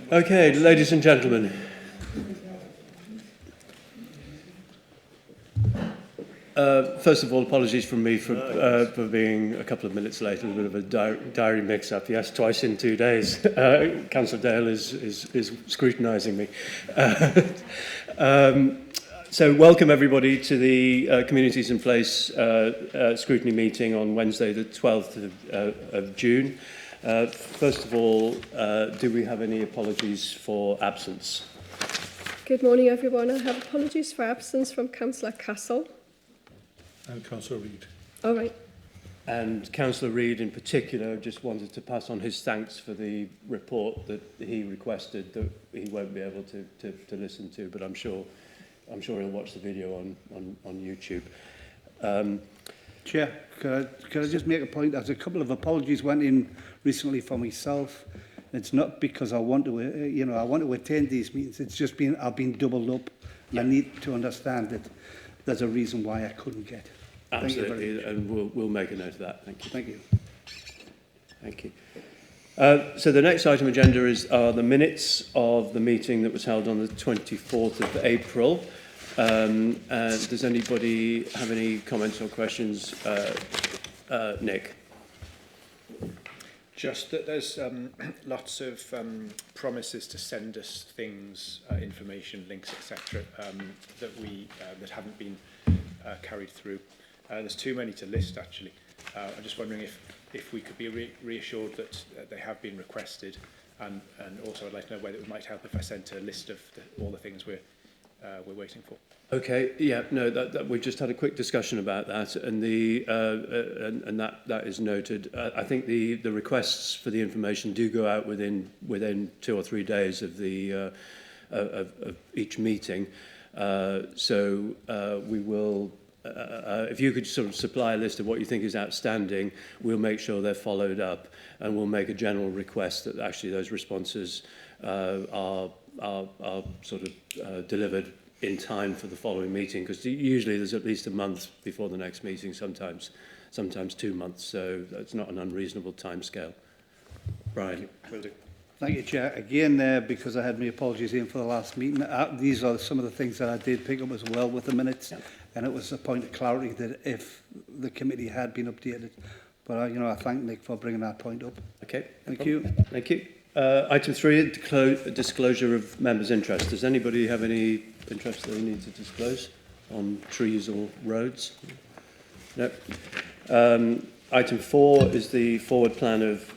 Okay, ladies and gentlemen. First of all, apologies from me for being a couple of minutes late. A bit of a diary mix-up. Yes, twice in 2 days. Councillor Dale is scrutinising me. So welcome everybody to the Communities in Place scrutiny meeting on Wednesday the 12th of June. First of all, do we have any apologies for absence? Good morning everyone. I have apologies for absence from Councillor Castle. And Councillor Reid. All right. And Councillor Reid in particular just wanted to pass on his thanks for the report that he requested that he won't be able to listen to, but I'm sure he'll watch the video on YouTube. Chair, could I just make a point? There's a couple of apologies went in recently for myself. It's not because I want to, I want to attend these meetings. It's just I've been doubled up. And I need to understand that there's a reason why I couldn't get. Absolutely, and we'll make a note of that. Thank you. Thank you. Thank you. So the next item agenda are the minutes of the meeting that was held on the 24th of April. Does anybody have any comments or questions? Nick? Just that there's lots of promises to send us things, information, links, etc., that haven't been carried through. There's too many to list, actually. I'm just wondering if we could be reassured that they have been requested, and also I'd like to know whether it might help if I sent a list of all the things we're waiting for. Okay, yeah, no, that we've just had a quick discussion about that, and that is noted. I think the requests for the information do go out within 2 or 3 days of the of each meeting. So we will, if you could sort of supply a list of what you think is outstanding, we'll make sure they're followed up, and we'll make a general request that actually those responses are sort of delivered in time for the following meeting, because usually there's at least a month before the next meeting, sometimes 2 months, so that's not an unreasonable timescale. Brian. Will do. Thank you, Chair. Again, because I had my apologies in for the last meeting, these are some of the things that I did pick up as well with the minutes, and it was a point of clarity that if the committee had been updated. But I thank Nick for bringing that point up. Okay. Thank you. Thank you. Item 3, disclosure of members' interest. Does anybody have any interest that they need to disclose on trees or roads? No. Item 4 is the forward plan of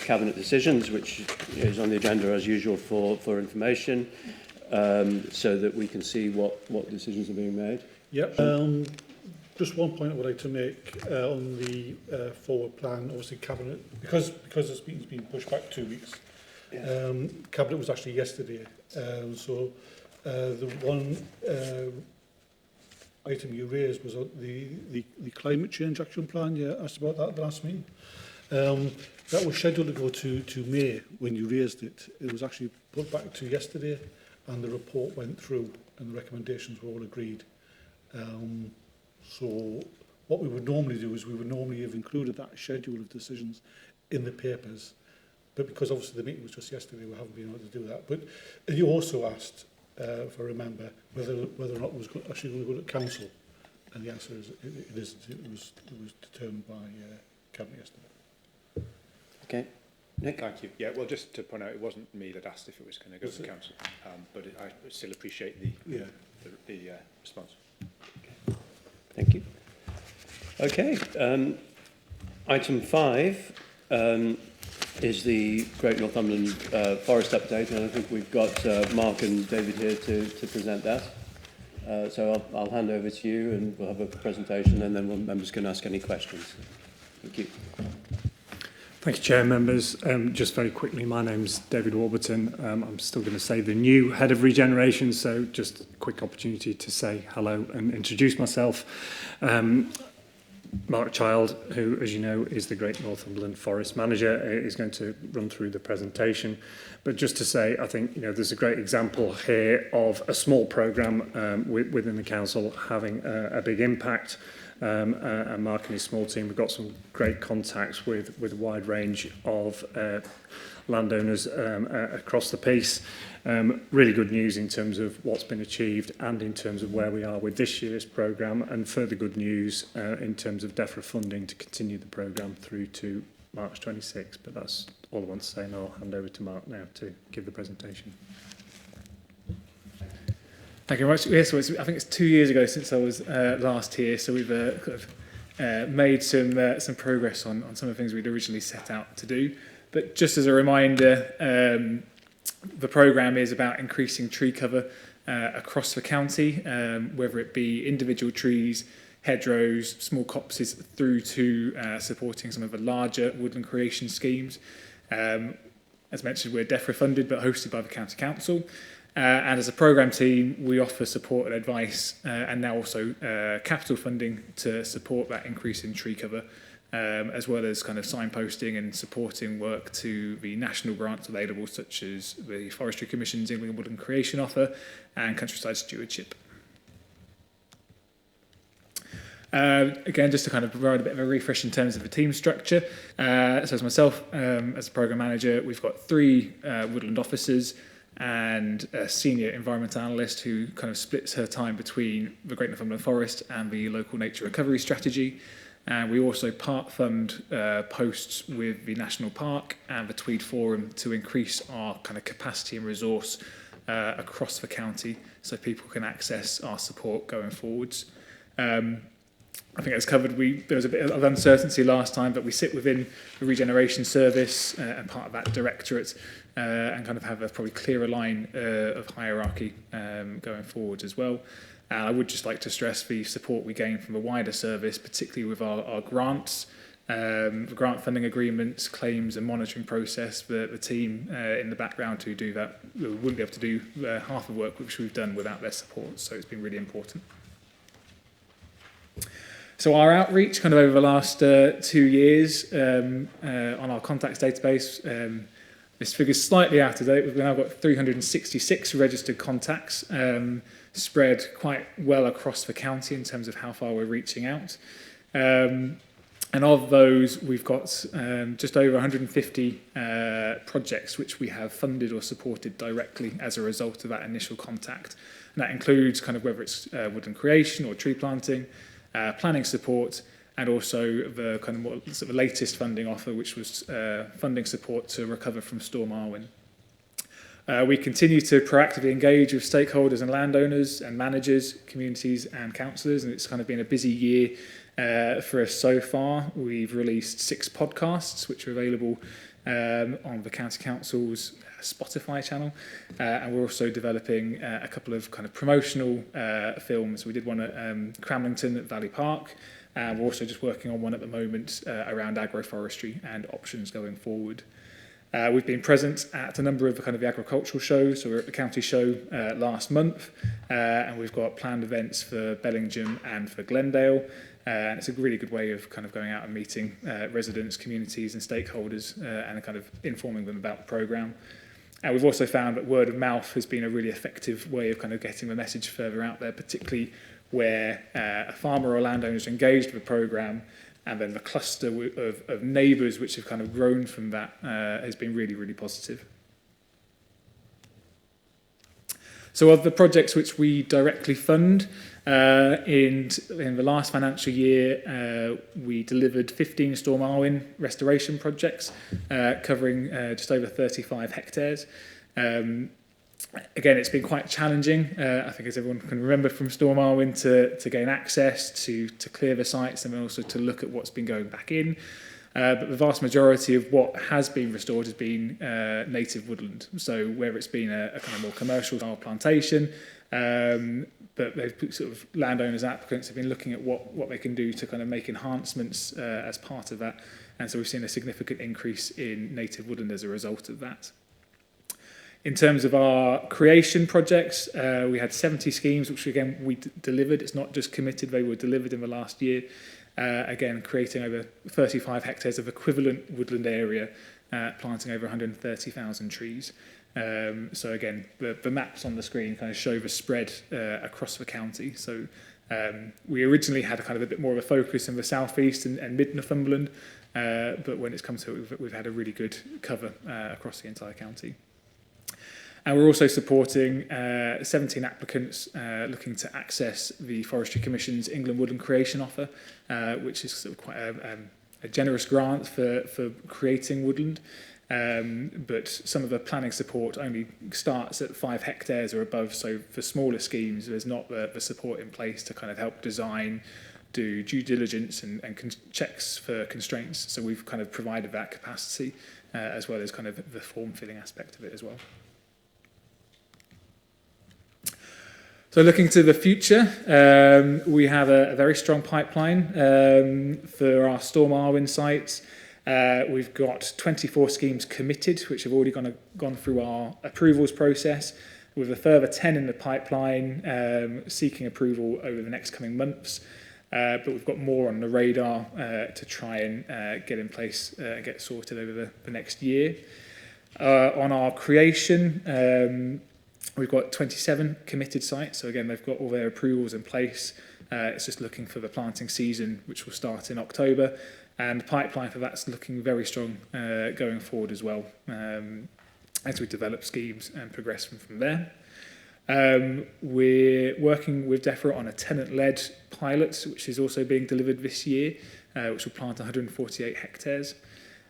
Cabinet decisions, which is on the agenda as usual for information, so that we can see what decisions are being made. Yep. Just one point I would like to make on the forward plan. Obviously, Cabinet, because this meeting's been pushed back 2 weeks, Cabinet was actually yesterday. So the one item you raised was the climate change action plan. You asked about that at the last meeting. That was scheduled to go to May when you raised it. It was actually put back to yesterday, and the report went through, and the recommendations were all agreed. So what we would normally do is we would normally have included that schedule of decisions in the papers, but because obviously the meeting was just yesterday, we haven't been able to do that. But you also asked, if I remember, whether or not it was actually going to go to council, and the answer is it isn't. It was determined by Cabinet yesterday. Okay. Nick? Thank you. Yeah, well, just to point out, it wasn't me that asked if it was going to go to council, but I still appreciate the response. Thank you. Okay. Item 5 is the Great Northumberland Forest update, and I think we've got Mark and David here to present that. So I'll hand over to you, and we'll have a presentation, and then members can ask any questions. Thank you. Thank you, Chair, members. Just very quickly, my name's David Warburton. I'm still going to say the new Head of Regeneration, so just a quick opportunity to say hello and introduce myself. Mark Child, who, as you know, is the Great Northumberland Forest Manager, is going to run through the presentation. But just to say, I think there's a great example here of a small programme within the council having a big impact. and Mark and his small team have got some great contacts with a wide range of landowners across the piece. Really good news in terms of what's been achieved and in terms of where we are with this year's programme, and further good news in terms of DEFRA funding to continue the programme through to March 26. But that's all I want to say, and I'll hand over to Mark now to give the presentation. Thank you very much. Yes, so I think it's 2 years ago since I was last here, so we've made some progress on some of the things we'd originally set out to do. But just as a reminder, the programme is about increasing tree cover across the county, whether it be individual trees, hedgerows, small copses, through to supporting some of the larger woodland creation schemes. As mentioned, we're DEFRA funded but hosted by the County Council. And as a programme team, we offer support and advice and now also capital funding to support that increase in tree cover, as well as kind of signposting and supporting work to the national grants available, such as the Forestry Commission's England Woodland Creation Offer and Countryside Stewardship. Again, just to kind of provide a bit of a refresh in terms of the team structure. So as myself, as a programme manager, we've got 3 woodland officers and a senior environmental analyst who kind of splits her time between the Great Northumberland Forest and the local nature recovery strategy. And we also part fund posts with the National Park and the Tweed Forum to increase our kind of capacity and resource across the county so people can access our support going forwards. I think as covered, there was a bit of uncertainty last time, but we sit within the Regeneration Service and part of that directorate and kind of have a probably clearer line of hierarchy going forward as well. And I would just like to stress the support we gain from the wider service, particularly with our grants, the grant funding agreements, claims and monitoring process. The team in the background who do that wouldn't be able to do half the work which we've done without their support, so it's been really important. So our outreach kind of over the last 2 years on our contacts database, this figure's slightly out of date. We've now got 366 registered contacts spread quite well across the county in terms of how far we're reaching out. And of those, we've got just over 150 projects which we have funded or supported directly as a result of that initial contact. And that includes kind of whether it's woodland creation or tree planting, planning support, and also the kind of more sort of latest funding offer, which was funding support to recover from Storm Arwen. We continue to proactively engage with stakeholders and landowners and managers, communities and councillors, and it's kind of been a busy year for us so far. We've released 6 podcasts, which are available on the County Council's Spotify channel, and we're also developing a couple of kind of promotional films. We did one at Cramlington at Valley Park, and we're also just working on one at the moment around agroforestry and options going forward. We've been present at a number of kind of the agricultural shows. So we were at the county show last month, and we've got planned events for Bellingham and for Glendale. And it's a really good way of kind of going out and meeting residents, communities and stakeholders and kind of informing them about the programme. And we've also found that word of mouth has been a really effective way of kind of getting the message further out there, particularly where a farmer or landowner is engaged with the programme, and then the cluster of neighbours which have kind of grown from that has been really, really positive. So of the projects which we directly fund, in the last financial year, we delivered 15 Storm Arwen restoration projects, covering just over 35 hectares. Again, it's been quite challenging, I think, as everyone can remember from Storm Arwen, to gain access, to clear the sites, and then also to look at what's been going back in. But the vast majority of what has been restored has been native woodland. So whether it's been a kind of more commercial style plantation, but they've sort of landowners, applicants have been looking at what they can do to kind of make enhancements as part of that. And so we've seen a significant increase in native woodland as a result of that. In terms of our creation projects, we had 70 schemes, which again we delivered. It's not just committed, they were delivered in the last year. Again, creating over 35 hectares of equivalent woodland area, planting over 130,000 trees. So again, the maps on the screen kind of show the spread across the county. So We originally had a kind of a bit more of a focus in the southeast and mid-Northumberland, but when it's come to it, we've had a really good cover across the entire county. And we're also supporting 17 applicants looking to access the Forestry Commission's England Woodland Creation Offer, which is sort of quite a generous grant for creating woodland. But some of the planning support only starts at 5 hectares or above, so for smaller schemes there's not the support in place to kind of help design, do due diligence and checks for constraints. So we've kind of provided that capacity as well as kind of the form filling aspect of it as well. So looking to the future, we have a very strong pipeline for our Storm Arwen sites. We've got 24 schemes committed, which have already gone through our approvals process, with a further 10 in the pipeline seeking approval over the next coming months. But we've got more on the radar to try and get in place and get sorted over the next year. On our creation, we've got 27 committed sites. So again, they've got all their approvals in place. It's just looking for the planting season, which will start in October. And the pipeline for that's looking very strong going forward as well, as we develop schemes and progress from there. We're working with DEFRA on a tenant-led pilot, which is also being delivered this year, which will plant 148 hectares.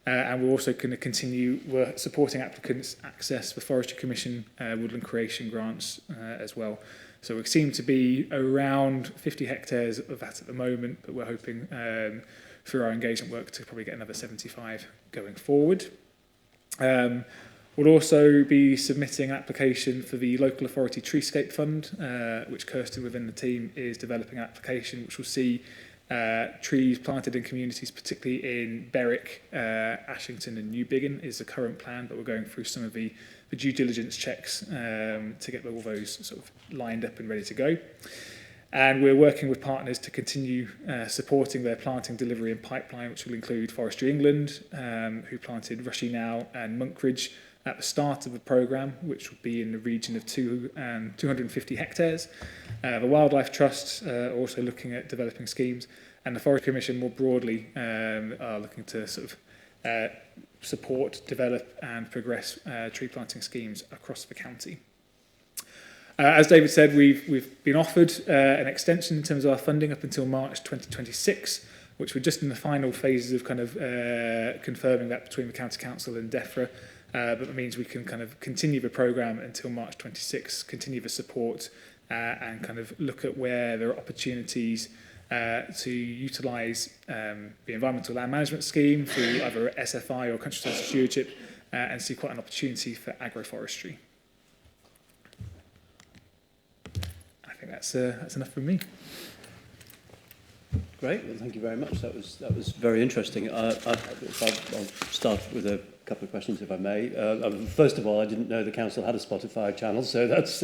And we're also going to continue supporting applicants access the Forestry Commission woodland creation grants as well. So we seem to be around 50 hectares of that at the moment, but we're hoping through our engagement work to probably get another 75 going forward. We'll also be submitting an application for the Local Authority Treescape Fund, which Kirsten within the team is developing an application which will see trees planted in communities, particularly in Berwick, Ashington and New Biggin is the current plan, but we're going through some of the due diligence checks to get all those sort of lined up and ready to go. And we're working with partners to continue supporting their planting delivery and pipeline, which will include Forestry England, who planted Rushy Now and Monkridge at the start of the programme, which will be in the region of 250 hectares. The Wildlife Trust are also looking at developing schemes, and the Forestry Commission more broadly are looking to sort of support, develop and progress tree planting schemes across the county. As David said, we've been offered an extension in terms of our funding up until March 2026, which we're just in the final phases of kind of confirming that between the County Council and DEFRA. But that means we can kind of continue the programme until March 26, continue the support and kind of look at where there are opportunities to utilise the Environmental Land Management Scheme through either SFI or Countryside Stewardship and see quite an opportunity for agroforestry. I think that's enough from me. Great. Well, thank you very much. That was very interesting. I'll start with a couple of questions, if I may. First of all, I didn't know the council had a Spotify channel, so that's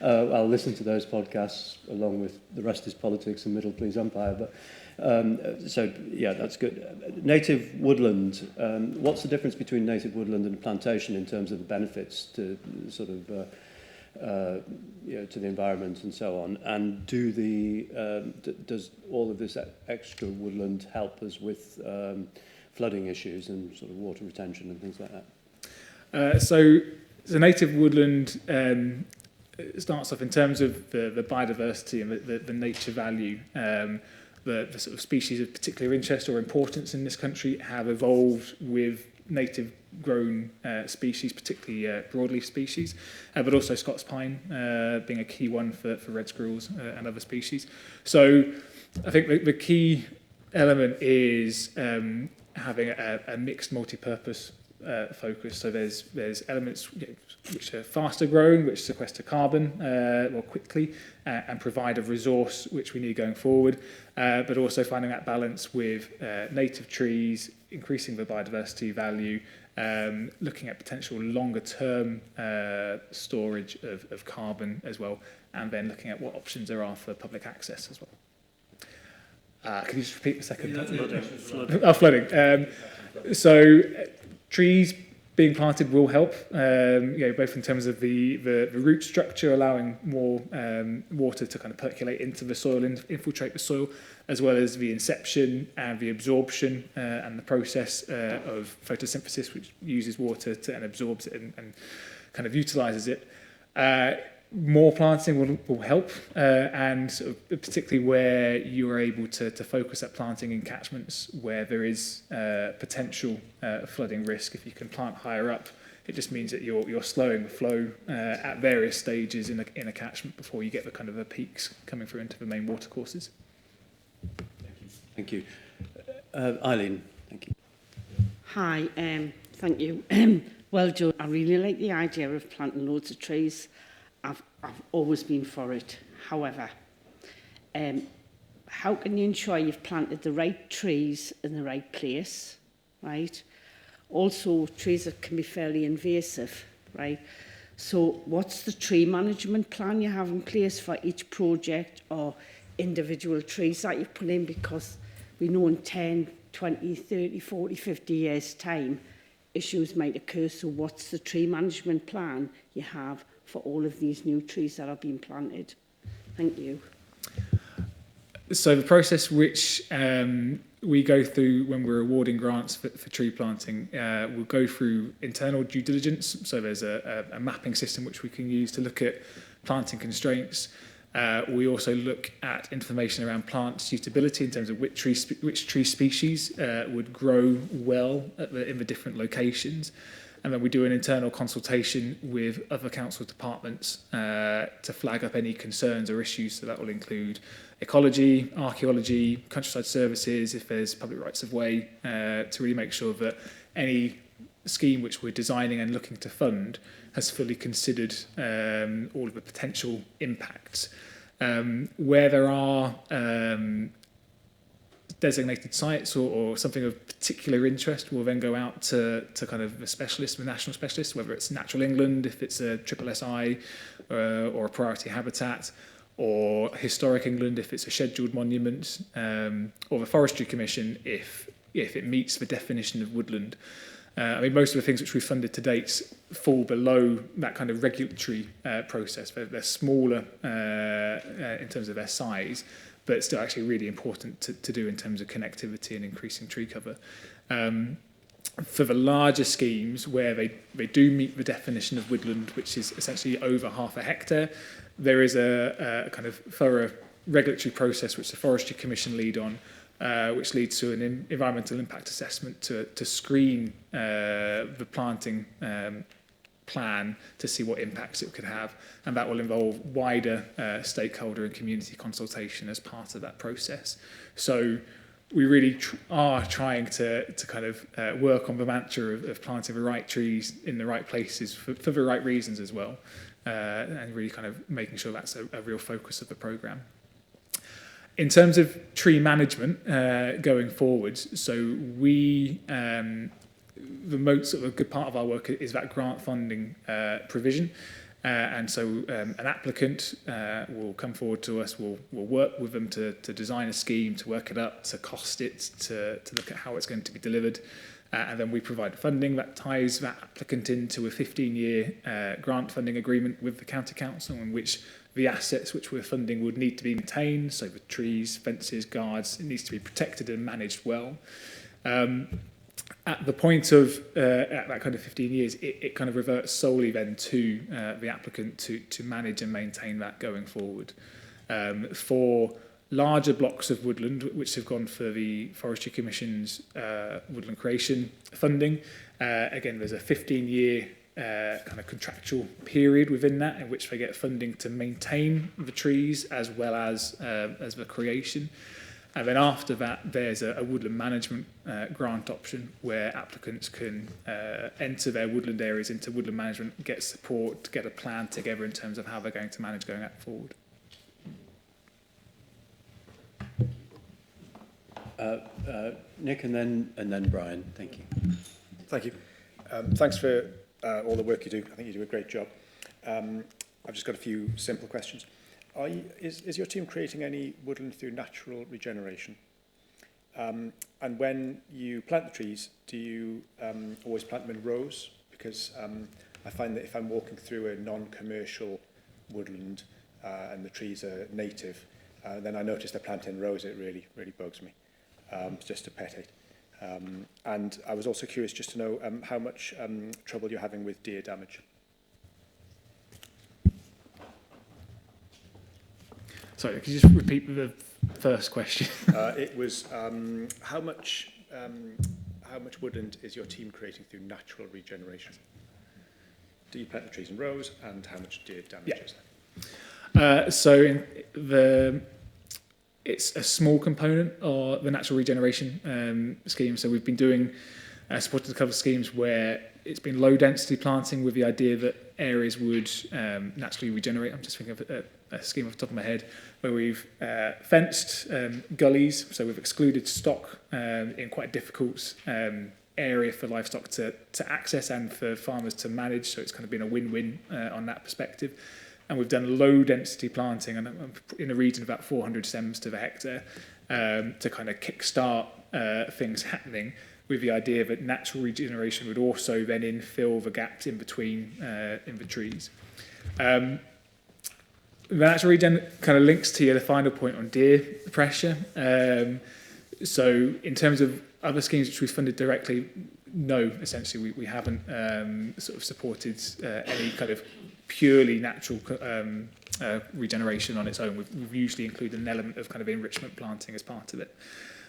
I'll listen to those podcasts along with The Rest is Politics and Middle Please Umpire. But so yeah, that's good. Native woodland. What's the difference between native woodland and plantation in terms of the benefits to sort of to the environment and so on? And does all of this extra woodland help us with flooding issues and sort of water retention and things like that? So native woodland starts off in terms of the biodiversity and the nature value. The sort of species of particular interest or importance in this country have evolved with native grown species, particularly broadleaf species, but also Scots pine being a key one for red squirrels and other species. So I think the key element is having a mixed multi-purpose focus. So there's elements which are faster growing, which sequester carbon more quickly and provide a resource which we need going forward, but also finding that balance with native trees, increasing the biodiversity value, looking at potential longer term storage of carbon as well, and then looking at what options there are for public access as well. Can you just repeat the second? Flooding. Flooding. So trees being planted will help, both in terms of the root structure, allowing more water to kind of percolate into the soil and infiltrate the soil, as well as the inception and the absorption and the process of photosynthesis, which uses water and absorbs it and kind of utilises it. More planting will help, and sort of particularly where you are able to focus that planting in catchments where there is potential flooding risk. If you can plant higher up, it just means that you're slowing the flow at various stages in a catchment before you get the kind of the peaks coming through into the main watercourses. Thank you. Eileen, thank you. Hi, thank you. Well, Joe, I really like the idea of planting loads of trees. I've always been for it. However, how can you ensure you've planted the right trees in the right place, right? Also, trees that can be fairly invasive, right? So what's the tree management plan you have in place for each project or individual trees that you've put in? Because we know in 10, 20, 30, 40, 50 years' time, issues might occur. So what's the tree management plan you have for all of these new trees that are being planted? Thank you. So the process which we go through when we're awarding grants for tree planting, we'll go through internal due diligence. So there's a mapping system which we can use to look at planting constraints. We also look at information around plant suitability in terms of which tree species would grow well in the different locations. And then we do an internal consultation with other council departments to flag up any concerns or issues. So that will include ecology, archaeology, countryside services, if there's public rights of way, to really make sure that any scheme which we're designing and looking to fund has fully considered all of the potential impacts. Where there are designated sites or something of particular interest, we'll then go out to kind of the specialists, the national specialists, whether it's Natural England, if it's a SSSI or a priority habitat, or Historic England if it's a scheduled monument, or the Forestry Commission if it meets the definition of woodland. I mean, most of the things which we've funded to date fall below that kind of regulatory process. They're smaller in terms of their size, but still actually really important to do in terms of connectivity and increasing tree cover. For the larger schemes where they do meet the definition of woodland, which is essentially over half a hectare, there is a kind of thorough regulatory process which the Forestry Commission lead on, which leads to an environmental impact assessment to screen the planting plan to see what impacts it could have, and that will involve wider stakeholder and community consultation as part of that process. So we really are trying to kind of work on the mantra of planting the right trees in the right places for the right reasons as well, and really kind of making sure that's a real focus of the programme. In terms of tree management going forwards, so we the most sort of a good part of our work is that grant funding provision, and so an applicant will come forward to us. We'll work with them to design a scheme, to work it up, to cost it, to look at how it's going to be delivered, and then we provide funding that ties that applicant into a 15-year grant funding agreement with the county council, in which the assets which we're funding would need to be maintained. So the trees, fences, guards, it needs to be protected and managed well. At the point of at that kind of 15 years, it kind of reverts solely then to the applicant to manage and maintain that going forward. For larger blocks of woodland, which have gone for the Forestry Commission's woodland creation funding, again, there's a 15-year kind of contractual period within that in which they get funding to maintain the trees as well as the creation. And then after that, there's a woodland management grant option where applicants can enter their woodland areas into woodland management, get support, get a plan together in terms of how they're going to manage going forward. Nick and then Brian. Thank you. Thank you. Thanks for all the work you do. I think you do a great job. I've just got a few simple questions. Is your team creating any woodland through natural regeneration? And when you plant the trees, do you always plant them in rows because I find that if I'm walking through a non-commercial woodland and the trees are native, then I notice they're planted in rows. It really bugs me. It's just a pet hate. And I was also curious just to know how much trouble you're having with deer damage. Sorry, could you just repeat the first question? It was how much woodland is your team creating through natural regeneration? Do you plant the trees in rows, and how much deer damage is there? So it's a small component of the natural regeneration scheme. So we've been doing supported cover schemes where it's been low density planting with the idea that areas would naturally regenerate. I'm just thinking of a scheme off the top of my head where we've fenced gullies, so we've excluded stock in quite a difficult area for livestock to access and for farmers to manage, so it's kind of been a win-win on that perspective. And we've done low density planting and in a region of about 400 stems to the hectare to kind of kickstart things happening, with the idea that natural regeneration would also then infill the gaps in between in the trees. The natural regen kind of links to the final point on deer pressure. So in terms of other schemes which we funded directly, no, essentially we haven't sort of supported any kind of purely natural regeneration on its own. We've usually included an element of kind of enrichment planting as part of it.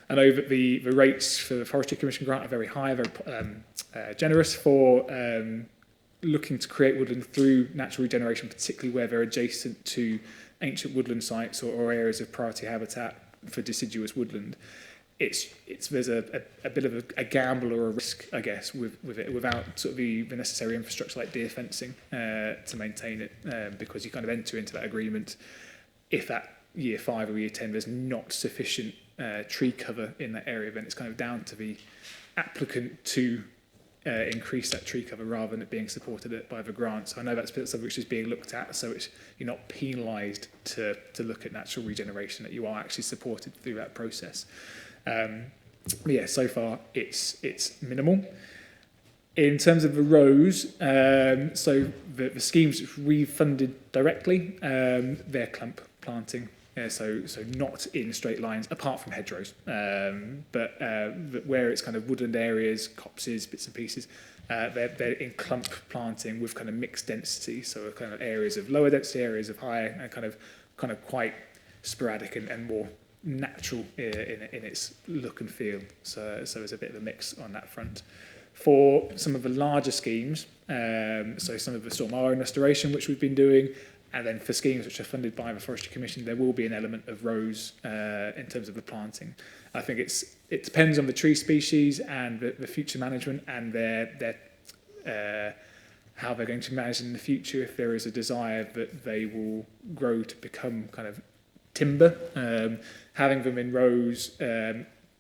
I know that the rates for the Forestry Commission grant are very high, very generous for looking to create woodland through natural regeneration, particularly where they're adjacent to ancient woodland sites or areas of priority habitat for deciduous woodland. There's a bit of a gamble or a risk, I guess, with it, without sort of the necessary infrastructure like deer fencing to maintain it, because you kind of enter into that agreement if at year 5 or year 10 there's not sufficient tree cover in that area, then it's kind of down to the applicant to increase that tree cover rather than it being supported by the grant. So I know that's something which is being looked at, so you're not penalised to look at natural regeneration, that you are actually supported through that process. So far it's minimal. In terms of the rows, so the schemes which we funded directly, they're clump planting. So not in straight lines, apart from hedgerows. But where it's kind of woodland areas, copses, bits and pieces, they're in clump planting with kind of mixed density. So kind of areas of lower density, areas of higher, and kind of quite sporadic and more natural in its look and feel. So there's a bit of a mix on that front. For some of the larger schemes, so some of the storm and restoration, which we've been doing, and then for schemes which are funded by the Forestry Commission, there will be an element of rows in terms of the planting. I think it depends on the tree species and the future management and their how they're going to manage in the future. If there is a desire that they will grow to become kind of timber, having them in rows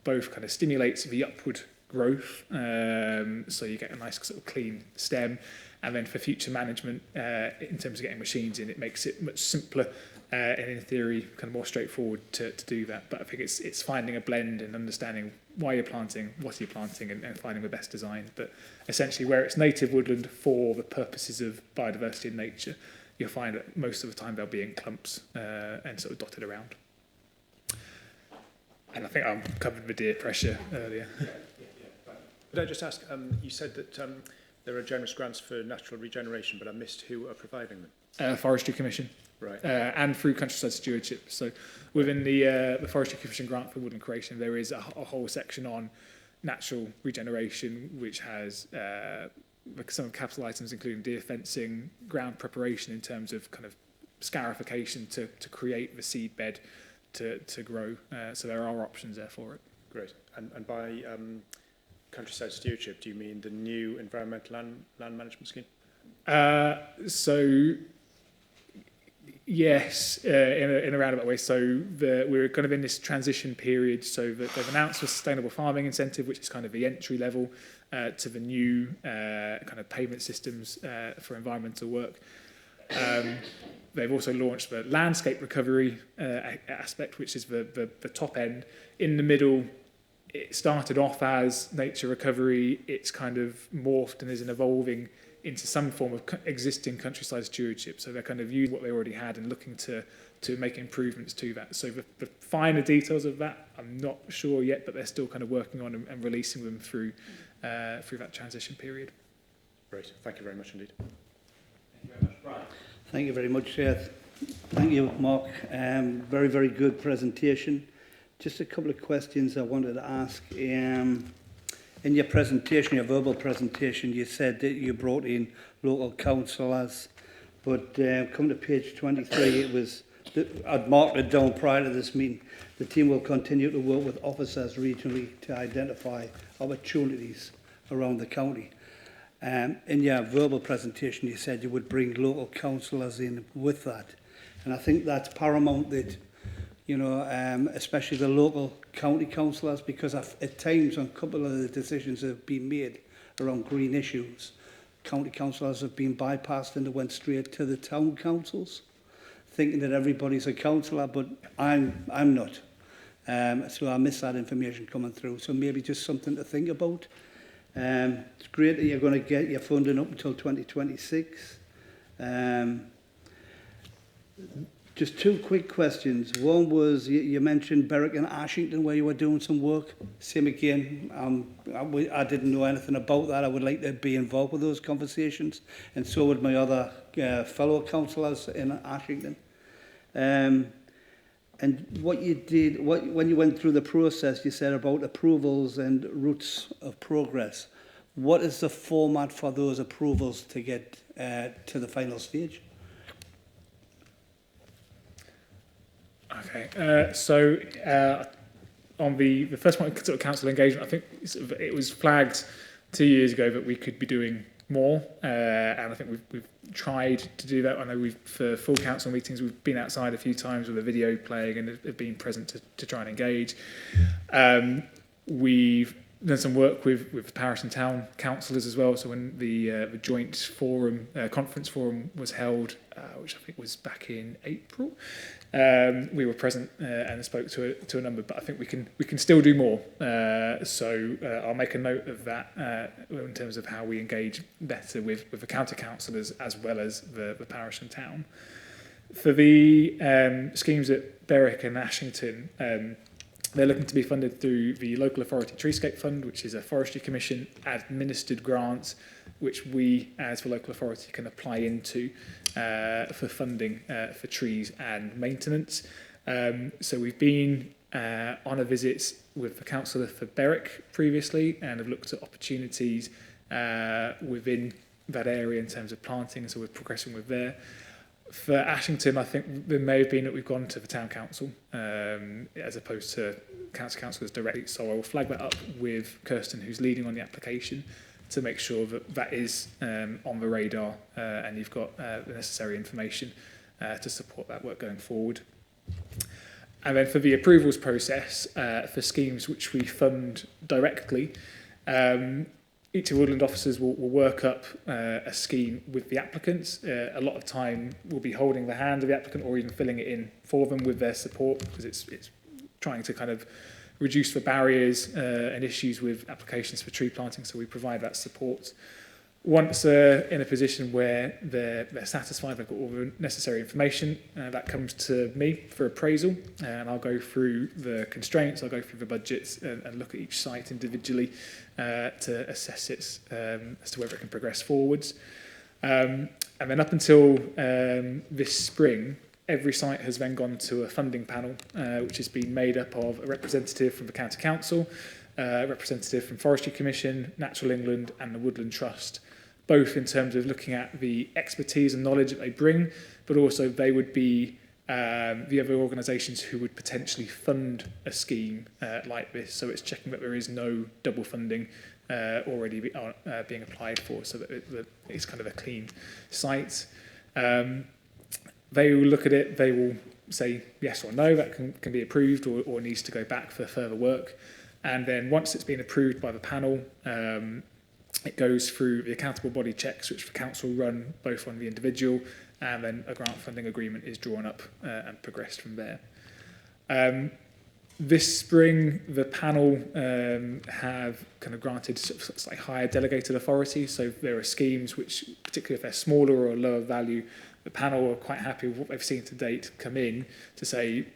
both kind of stimulates the upward growth, so you get a nice sort of clean stem. And then for future management, in terms of getting machines in, it makes it much simpler and in theory kind of more straightforward to do that. But I think it's finding a blend and understanding why you're planting, what you're planting, and finding the best design. But essentially where it's native woodland for the purposes of biodiversity and nature, you'll find that most of the time they'll be in clumps and sort of dotted around. And I think I covered the deer pressure earlier. Could I just ask, you said that there are generous grants for natural regeneration, but I missed who are providing them. Forestry Commission. Right. And through countryside stewardship. So within the Forestry Commission grant for woodland creation, there is a whole section on natural regeneration, which has some of capital items, including deer fencing, ground preparation in terms of kind of scarification to create the seed bed to grow. So there are options there for it. Great. And by countryside stewardship, do you mean the new environmental land management scheme? So yes, in a roundabout way. So we're kind of in this transition period. So they've announced a sustainable farming incentive, which is kind of the entry level to the new kind of payment systems for environmental work. They've also launched the landscape recovery aspect, which is the top end. In the middle, it started off as nature recovery. It's kind of morphed and is an evolving into some form of existing countryside stewardship. So they're kind of using what they already had and looking to make improvements to that. So the finer details of that, I'm not sure yet, but they're still kind of working on and releasing them through that transition period. Great. Thank you very much indeed. Thank you very much, Chair. Thank you, Mark. Very, very good presentation. Just a couple of questions I wanted to ask. In your presentation, your verbal presentation, you said that you brought in local councillors, but come to page 23, it was, I'd marked it down prior to this meeting, the team will continue to work with officers regionally to identify opportunities around the county. In your verbal presentation, you said you would bring local councillors in with that. And I think that's paramount that, you know, especially the local county councillors, because at times on a couple of the decisions that have been made around green issues, county councillors have been bypassed and they went straight to the town councils, thinking that everybody's a councillor, but I'm not. So I missed that information coming through. So maybe just something to think about. It's great that you're going to get your funding up until 2026. Just two quick questions. One was you mentioned Berwick and Ashington where you were doing some work. Same again. I didn't know anything about that. I would like to be involved with those conversations, and so would my other fellow councillors in Ashington. And what you did, when you went through the process, you said about approvals and routes of progress. What is the format for those approvals to get to the final stage? Okay, so on the first one, sort of council engagement, I think it was flagged 2 years ago that we could be doing more, and I think we've tried to do that. I know for full council meetings we've been outside a few times with a video playing and have been present to try and engage. We've done some work with parish and town councillors as well. So when the joint forum, conference forum was held, which I think was back in April, we were present and spoke to a number. But I think we can still do more. So I'll make a note of that in terms of how we engage better with the county councillors as well as the parish and town. For the schemes at Berwick and Ashington, they're looking to be funded through the Local Authority Treescape Fund, which is a Forestry Commission administered grant, which we, as the local authority, can apply into for funding for trees and maintenance. So we've been on a visit with the councillor for Berwick previously and have looked at opportunities within that area in terms of planting, so we're progressing with there. For Ashington, I think there may have been that we've gone to the town council as opposed to council councillors directly. So I will flag that up with Kirsten, who's leading on the application, to make sure that that is on the radar and you've got the necessary information to support that work going forward. And then for the approvals process for schemes which we fund directly, each of Woodland officers will work up a scheme with the applicants. A lot of time we'll be holding the hand of the applicant or even filling it in for them with their support, because it's trying to kind of reduce the barriers and issues with applications for tree planting, so we provide that support. Once in a position where they're satisfied, they've got all the necessary information, that comes to me for appraisal, and I'll go through the constraints, I'll go through the budgets and look at each site individually to assess it as to whether it can progress forwards. And then up until this spring, every site has then gone to a funding panel, which has been made up of a representative from the County Council, a representative from Forestry Commission, Natural England and the Woodland Trust, both in terms of looking at the expertise and knowledge that they bring, but also they would be the other organisations who would potentially fund a scheme like this. So it's checking that there is no double funding already being applied for, so that it's kind of a clean site. They will look at it, they will say yes or no, that can be approved or needs to go back for further work. And then once it's been approved by the panel, it goes through the accountable body checks, which the council run both on the individual, and then a grant funding agreement is drawn up and progressed from there. This spring, the panel have kind of granted slightly higher delegated authority. So there are schemes which, particularly if they're smaller or lower value, the panel are quite happy with what they've seen to date come in to say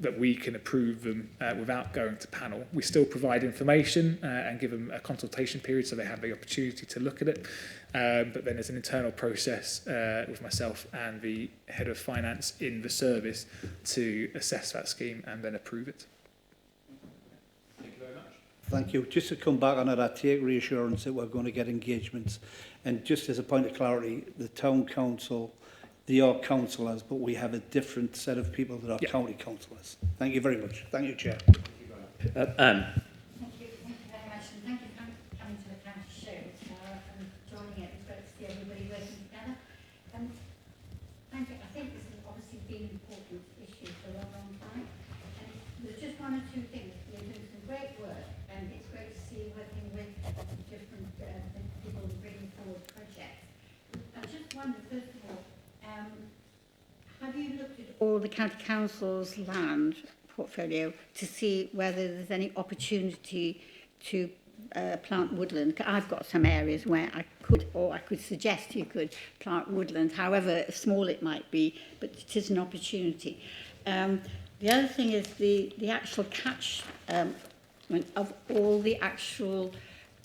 that we can approve them without going to panel. We still provide information and give them a consultation period so they have the opportunity to look at it. But then there's an internal process with myself and the head of finance in the service to assess that scheme and then approve it. Thank you very much. Thank you. Just to come back on that, I take reassurance that we're going to get engagements. And just as a point of clarity, the town council, they are councillors, but we have a different set of people that are county councillors. Thank you very much. Thank you, Chair. Anne. Thank you very much, and thank you for coming to the county show and joining it. It's great to see everybody working together. Thank you. I think this has obviously been an important issue for a long, long time. And there's just one or two things. You're doing some great work, and it's great to see you working with different people bringing forward projects. I just wonder, first of all, have you looked at all the county council's land portfolio to see whether there's any opportunity to plant woodland? I've got some areas where I could suggest you could plant woodland, however small it might be, but it is an opportunity. The other thing is the actual catchment of all the actual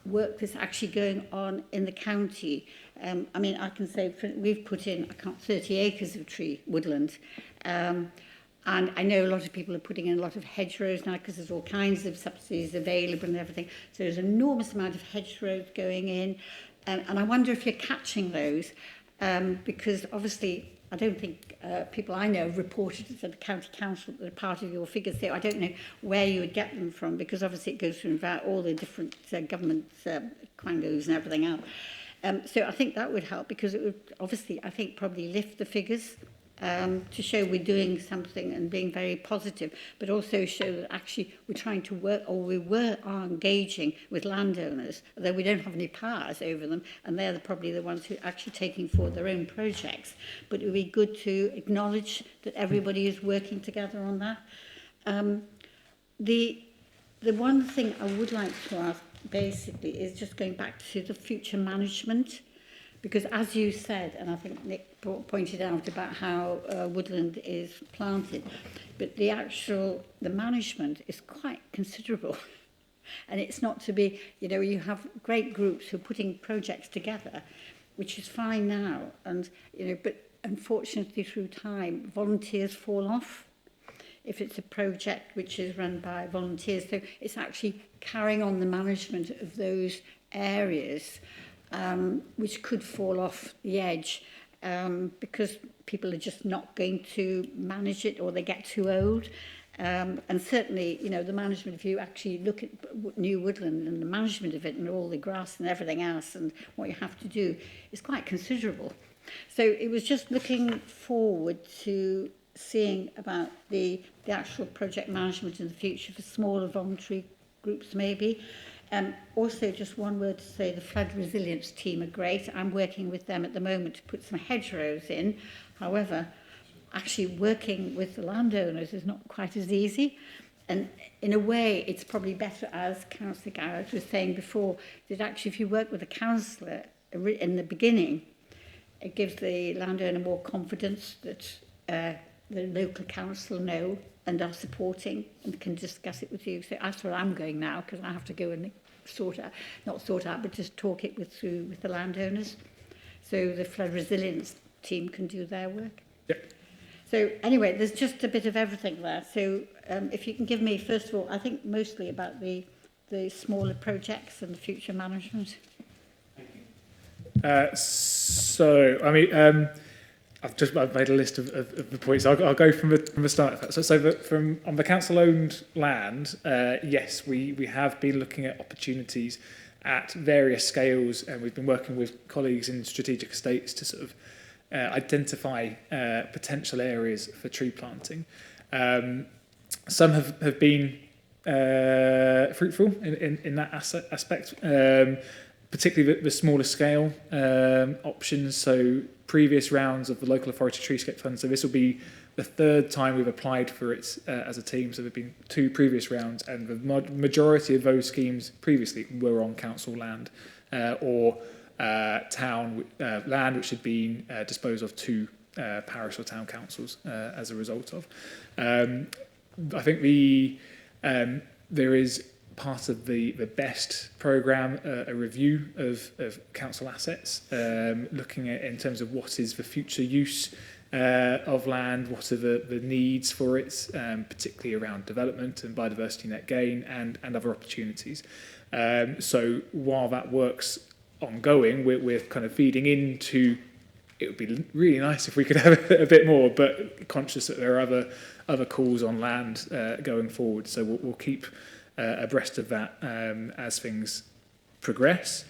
work that's actually going on in the county. I mean, I can say we've put in 30 acres of tree woodland. And I know a lot of people are putting in a lot of hedgerows now because there's all kinds of subsidies available and everything. So there's an enormous amount of hedgerows going in. And I wonder if you're catching those because obviously I don't think people I know have reported it to the county council that are part of your figures. So I don't know where you would get them from because obviously it goes through all the different government quangos and everything else. So I think that would help because it would obviously, I think, probably lift the figures to show we're doing something and being very positive, but also show that actually we're trying to work, or we are engaging with landowners, although we don't have any powers over them, and they're probably the ones who are actually taking forward their own projects. But it would be good to acknowledge that everybody is working together on that. The one thing I would like to ask, basically, is just going back to the future management, because as you said, and I think Nick pointed out about how woodland is planted, but the management is quite considerable. And it's not to be, you have great groups who are putting projects together, which is fine now, and but unfortunately through time, volunteers fall off. If it's a project which is run by volunteers, so it's actually carrying on the management of those areas, which could fall off the edge because people are just not going to manage it or they get too old. And certainly, the management, if you actually look at new woodland and the management of it and all the grass and everything else and what you have to do is quite considerable. So it was just looking forward to seeing about the actual project management in the future for smaller voluntary groups maybe. Also, just one word to say, the flood resilience team are great. I'm working with them at the moment to put some hedgerows in. However, actually working with the landowners is not quite as easy. And in a way, it's probably better, as Councillor Garrett was saying before, that actually if you work with a councillor in the beginning, it gives the landowner more confidence that the local council know and are supporting and can discuss it with you. So that's where I'm going now, because I have to go and but just talk it through with the landowners. So the flood resilience team can do their work. Yep. So anyway, there's just a bit of everything there. So if you can give me, first of all, I think mostly about the smaller projects and the future management. I've made a list of the points. I'll go from the start. So on the council-owned land, yes, we have been looking at opportunities at various scales, and we've been working with colleagues in strategic estates to sort of identify potential areas for tree planting. Some have been fruitful in that aspect. particularly the smaller scale options. So previous rounds of the local authority treescape fund. So this will be the third time we've applied for it as a team. So there have been 2 previous rounds, and the majority of those schemes previously were on council land or town land, which had been disposed of to parish or town councils as a result of. I think there is part of the BEST programme, a review of council assets, looking at in terms of what is the future use of land, what are the needs for it, particularly around development and biodiversity net gain and other opportunities. So while that work's ongoing, we're kind of feeding into, it would be really nice if we could have a bit more, but conscious that there are other calls on land going forward. So we'll keep abreast of that as things progress.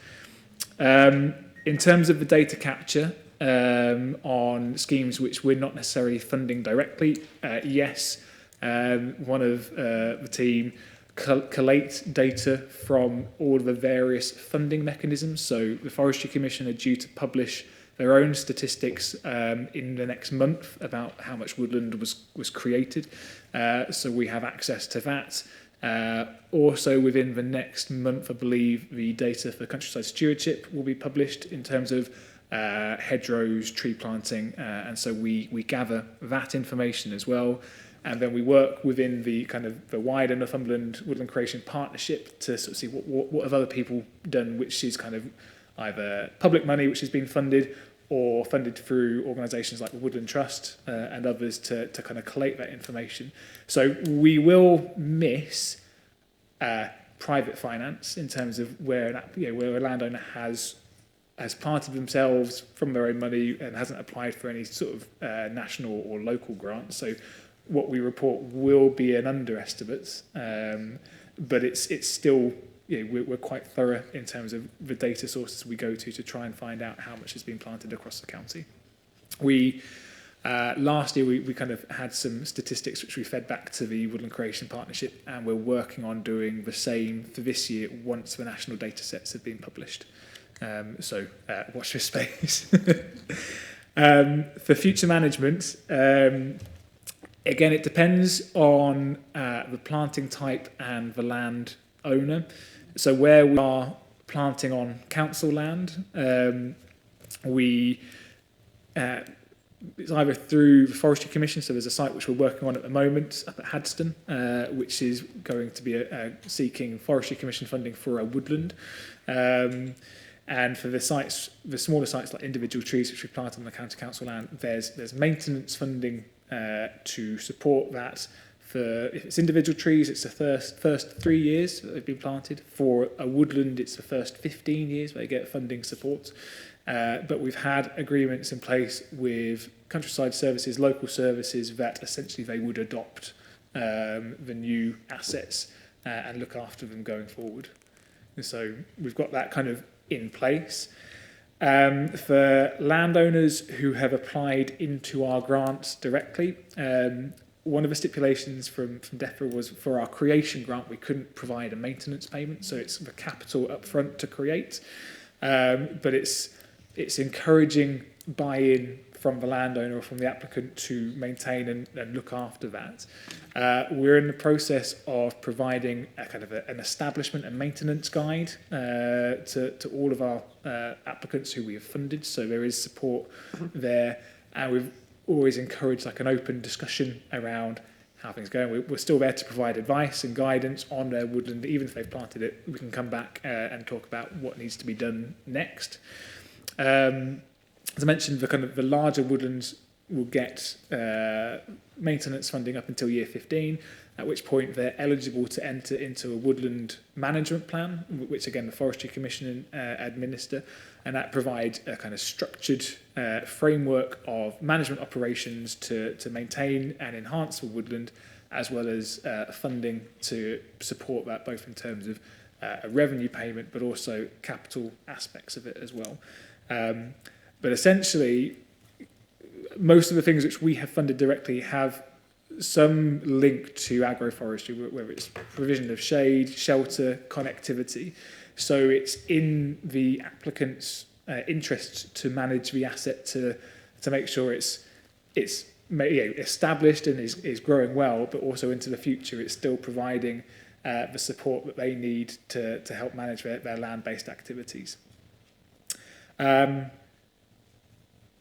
In terms of the data capture on schemes which we're not necessarily funding directly, yes, one of the team collate data from all of the various funding mechanisms. So the Forestry Commission are due to publish their own statistics in the next month about how much woodland was created. So we have access to that. Also within the next month, I believe, the data for countryside stewardship will be published in terms of hedgerows, tree planting, and so we gather that information as well. And then we work within the kind of the wider Northumberland Woodland Creation Partnership to sort of see what have other people done, which is kind of either public money which has been funded or funded through organisations like the Woodland Trust and others to kind of collate that information. So we will miss private finance in terms of where a landowner has planted themselves from their own money and hasn't applied for any sort of national or local grants. So what we report will be an underestimate, but it's still, we're quite thorough in terms of the data sources we go to try and find out how much has been planted across the county. Last year we kind of had some statistics which we fed back to the Woodland Creation Partnership, and we're working on doing the same for this year once the national data sets have been published. So watch this space. For future management, again, it depends on the planting type and the land owner. So where we are planting on council land, it's either through the Forestry Commission, so there's a site which we're working on at the moment up at Hadston, which is going to be seeking Forestry Commission funding for a woodland. And for the sites, the smaller sites like individual trees which we plant on the county council land, there's maintenance funding to support that. For if it's individual trees, it's the first 3 years that they've been planted. For a woodland, it's the first 15 years they get funding support. But we've had agreements in place with countryside services, local services, that essentially they would adopt the new assets and look after them going forward. And so we've got that kind of in place. For landowners who have applied into our grants directly, one of the stipulations from DEFRA was for our creation grant we couldn't provide a maintenance payment, so it's the capital up front to create, but it's encouraging buy-in from the landowner or from the applicant to maintain and look after that. We're in the process of providing a kind of an establishment and maintenance guide to all of our applicants who we have funded, so there is support there, and we've always encouraged like an open discussion around how things are going. We're still there to provide advice and guidance on their woodland. Even if they've planted it, we can come back and talk about what needs to be done next. As I mentioned, the larger woodlands will get maintenance funding up until year 15, at which point they're eligible to enter into a woodland management plan, which again the Forestry Commission administer, and that provides a kind of structured framework of management operations to maintain and enhance the woodland, as well as funding to support that, both in terms of a revenue payment but also capital aspects of it as well. But essentially, most of the things which we have funded directly have some link to agroforestry, whether it's provision of shade, shelter, connectivity. So it's in the applicant's interest to manage the asset to make sure it's established and is growing well, but also into the future it's still providing the support that they need to help manage their land-based activities.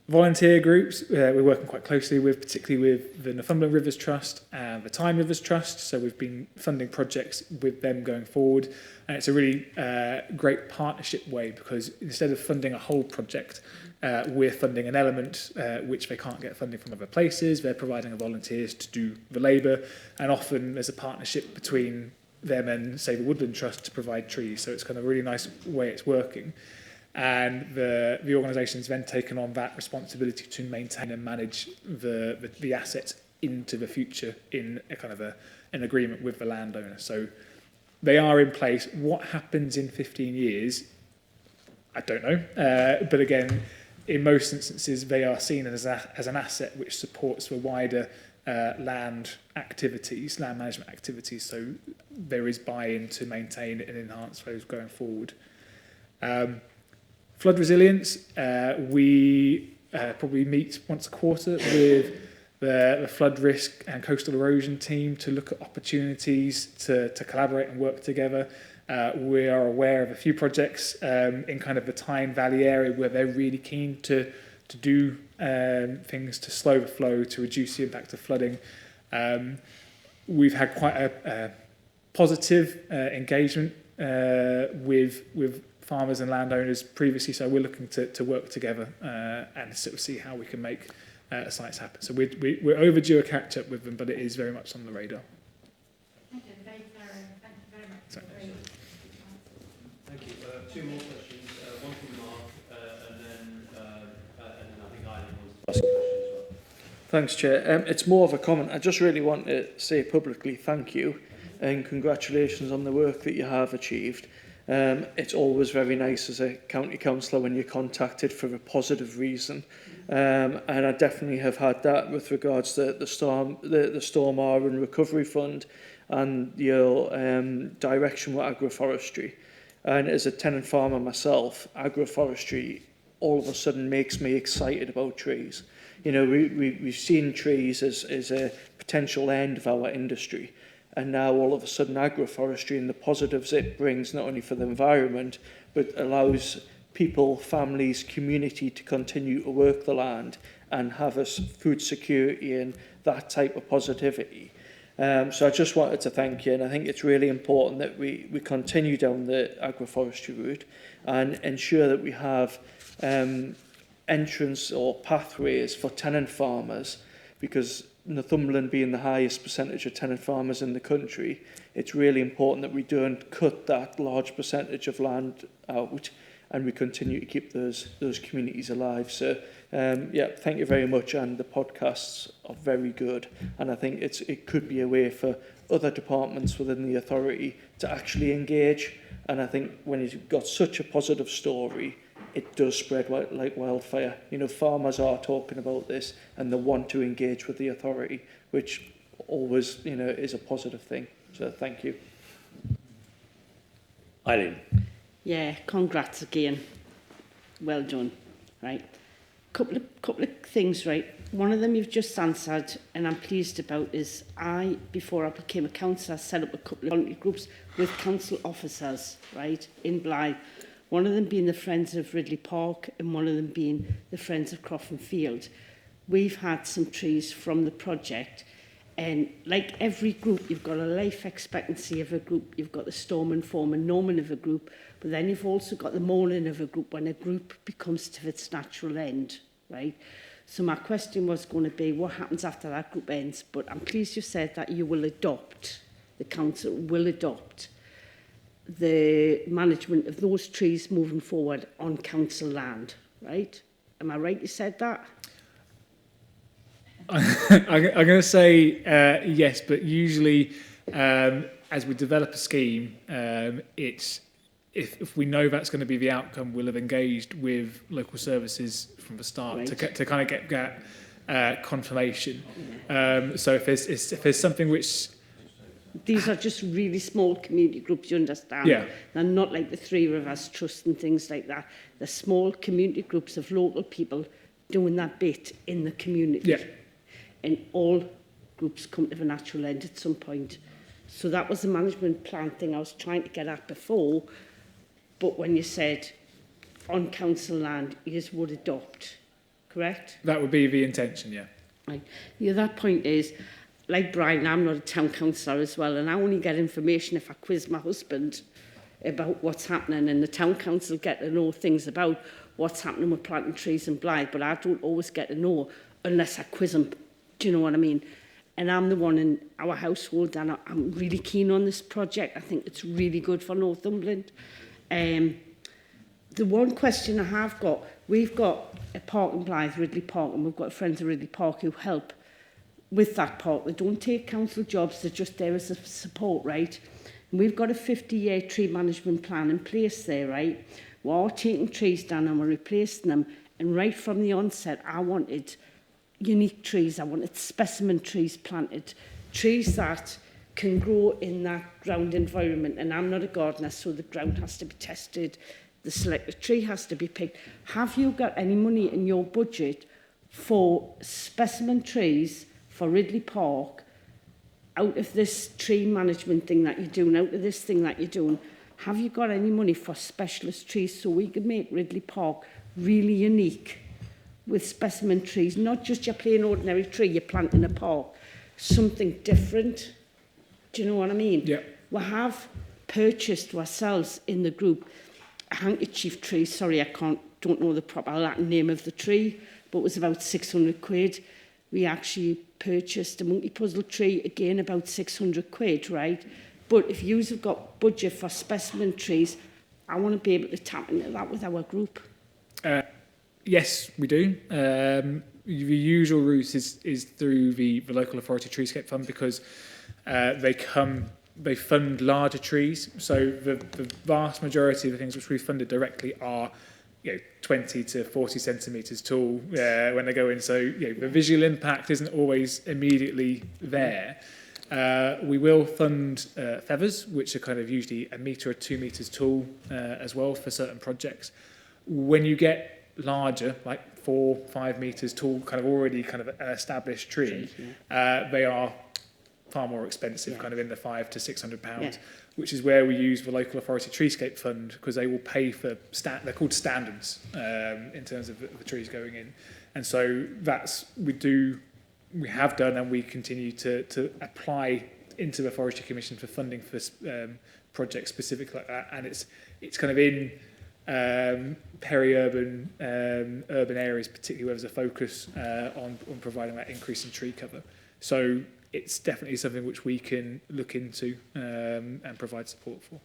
Volunteer groups we're working quite closely with, particularly with the Northumberland Rivers Trust and the Tyne Rivers Trust. So we've been funding projects with them going forward, and it's a really great partnership way, because instead of funding a whole project, we're funding an element which they can't get funding from other places. They're providing volunteers to do the labour, and often there's a partnership between them and, say, the Woodland Trust to provide trees. So it's kind of a really nice way it's working. And the organisation's then taken on that responsibility to maintain and manage the assets into the future in a kind of an agreement with the landowner. So they are in place. What happens in 15 years, I don't know. But again, in most instances, they are seen as an asset which supports the wider land management activities. So there is buy-in to maintain and enhance those going forward. Flood resilience, we probably meet once a quarter with the flood risk and coastal erosion team to look at opportunities to collaborate and work together. We are aware of a few projects in kind of the Tyne Valley area where they're really keen to do things to slow the flow, to reduce the impact of flooding. We've had quite a positive engagement with farmers and landowners previously, so we're looking to work together and sort of see how we can make sites happen. So we're overdue a catch up with them, but it is very much on the radar. Thank you, very thorough. Thank you very much. Sorry. Thank you. Two more questions. One from Mark, and then I think Eileen wants to ask a question as well. Thanks, Chair. It's more of a comment. I just really want to say publicly thank you and congratulations on the work that you have achieved. It's always very nice as a county councillor when you're contacted for a positive reason, and I definitely have had that with regards to the Storm and Recovery Fund and your direction with agroforestry. And as a tenant farmer myself, agroforestry all of a sudden makes me excited about trees. You know, we've seen trees as a potential end of our industry. And now all of a sudden agroforestry and the positives it brings not only for the environment, but allows people, families, community to continue to work the land and have us food security and that type of positivity. So I just wanted to thank you, and I think it's really important that we continue down the agroforestry route and ensure that we have entrance or pathways for tenant farmers, because Northumberland being the highest percentage of tenant farmers in the country, it's really important that we don't cut that large percentage of land out and we continue to keep those communities alive. So, yeah, thank you very much, and the podcasts are very good, and I think it could be a way for other departments within the authority to actually engage, and I think when you've got such a positive story, it does spread like wildfire. You know, farmers are talking about this and they want to engage with the authority, which always, you know, is a positive thing. So thank you. Eileen. Yeah, congrats again. Well done. Right. Couple of things, right. One of them you've just answered, and I'm pleased about, is before I became a councillor, set up a couple of volunteer groups with council officers, right, in Blythe. One of them being the Friends of Ridley Park and one of them being the Friends of Crofton Field. We've had some trees from the project, and like every group, you've got a life expectancy of a group, you've got the storm and form and norming of a group, but then you've also got the mourning of a group when a group becomes to its natural end, right? So my question was going to be, what happens after that group ends? But I'm pleased you said that you will adopt, the council will adopt the management of those trees moving forward on council land, right? Am I right you said that? I'm going to say yes, but usually as we develop a scheme, it's if we know that's going to be the outcome, we'll have engaged with local services from the start, right, to kind of get confirmation. So if there's something which These are just really small community groups, you understand? Yeah. They're not like the Three Rivers Trust and things like that. They're small community groups of local people doing that bit in the community. Yeah. And all groups come to a natural end at some point. So that was the management plan thing I was trying to get at before. But when you said on council land, you just would adopt, correct? That would be the intention, yeah. Right. The other point is, like Brian, I'm not a town councillor as well, and I only get information if I quiz my husband about what's happening, and the town council get to know things about what's happening with planting trees in Blythe, but I don't always get to know unless I quiz them. Do you know what I mean? And I'm the one in our household, and I'm really keen on this project. I think it's really good for Northumberland. The one question I have got, we've got a park in Blythe, Ridley Park, and we've got friends at Ridley Park who help with that park. They don't take council jobs, they're just there as a support, right? And we've got a 50-year tree management plan in place there, right? We're taking trees down and we're replacing them. And right from the onset, I wanted unique trees. I wanted specimen trees planted, trees that can grow in that ground environment. And I'm not a gardener, so the ground has to be tested. The selected tree has to be picked. Have you got any money in your budget for specimen trees for Ridley Park out of this tree management thing that you're doing, out of this thing that you're doing? Have you got any money for specialist trees so we can make Ridley Park really unique with specimen trees, not just your plain ordinary tree you plant in a park, something different? Do you know what I mean? Yeah. We have purchased ourselves in the group a handkerchief tree. Sorry, don't know the proper Latin name of the tree, but it was about 600 quid. We actually purchased a monkey puzzle tree, again about 600 quid, right? But if you have got budget for specimen trees, I want to be able to tap into that with our group. Yes, we do. The usual route is through the local authority treescape fund, because they fund larger trees. So the vast majority of the things which we funded directly are 20 to 40 centimetres tall when they go in. So the visual impact isn't always immediately there. We will fund feathers, which are kind of usually 1 metre or 2 metres tall as well for certain projects. When you get larger, like 4, 5 metres tall, kind of already kind of an established tree, they are far more expensive, kind of in the £500 to £600, which is where we use the local authority treescape fund, because they will pay for they're called standards in terms of the trees going in, and so we have done and we continue to apply into the Forestry Commission for funding for projects specific like that, and it's kind of in peri-urban urban areas, particularly where there's a focus on providing that increase in tree cover. So it's definitely something which we can look into and provide support for.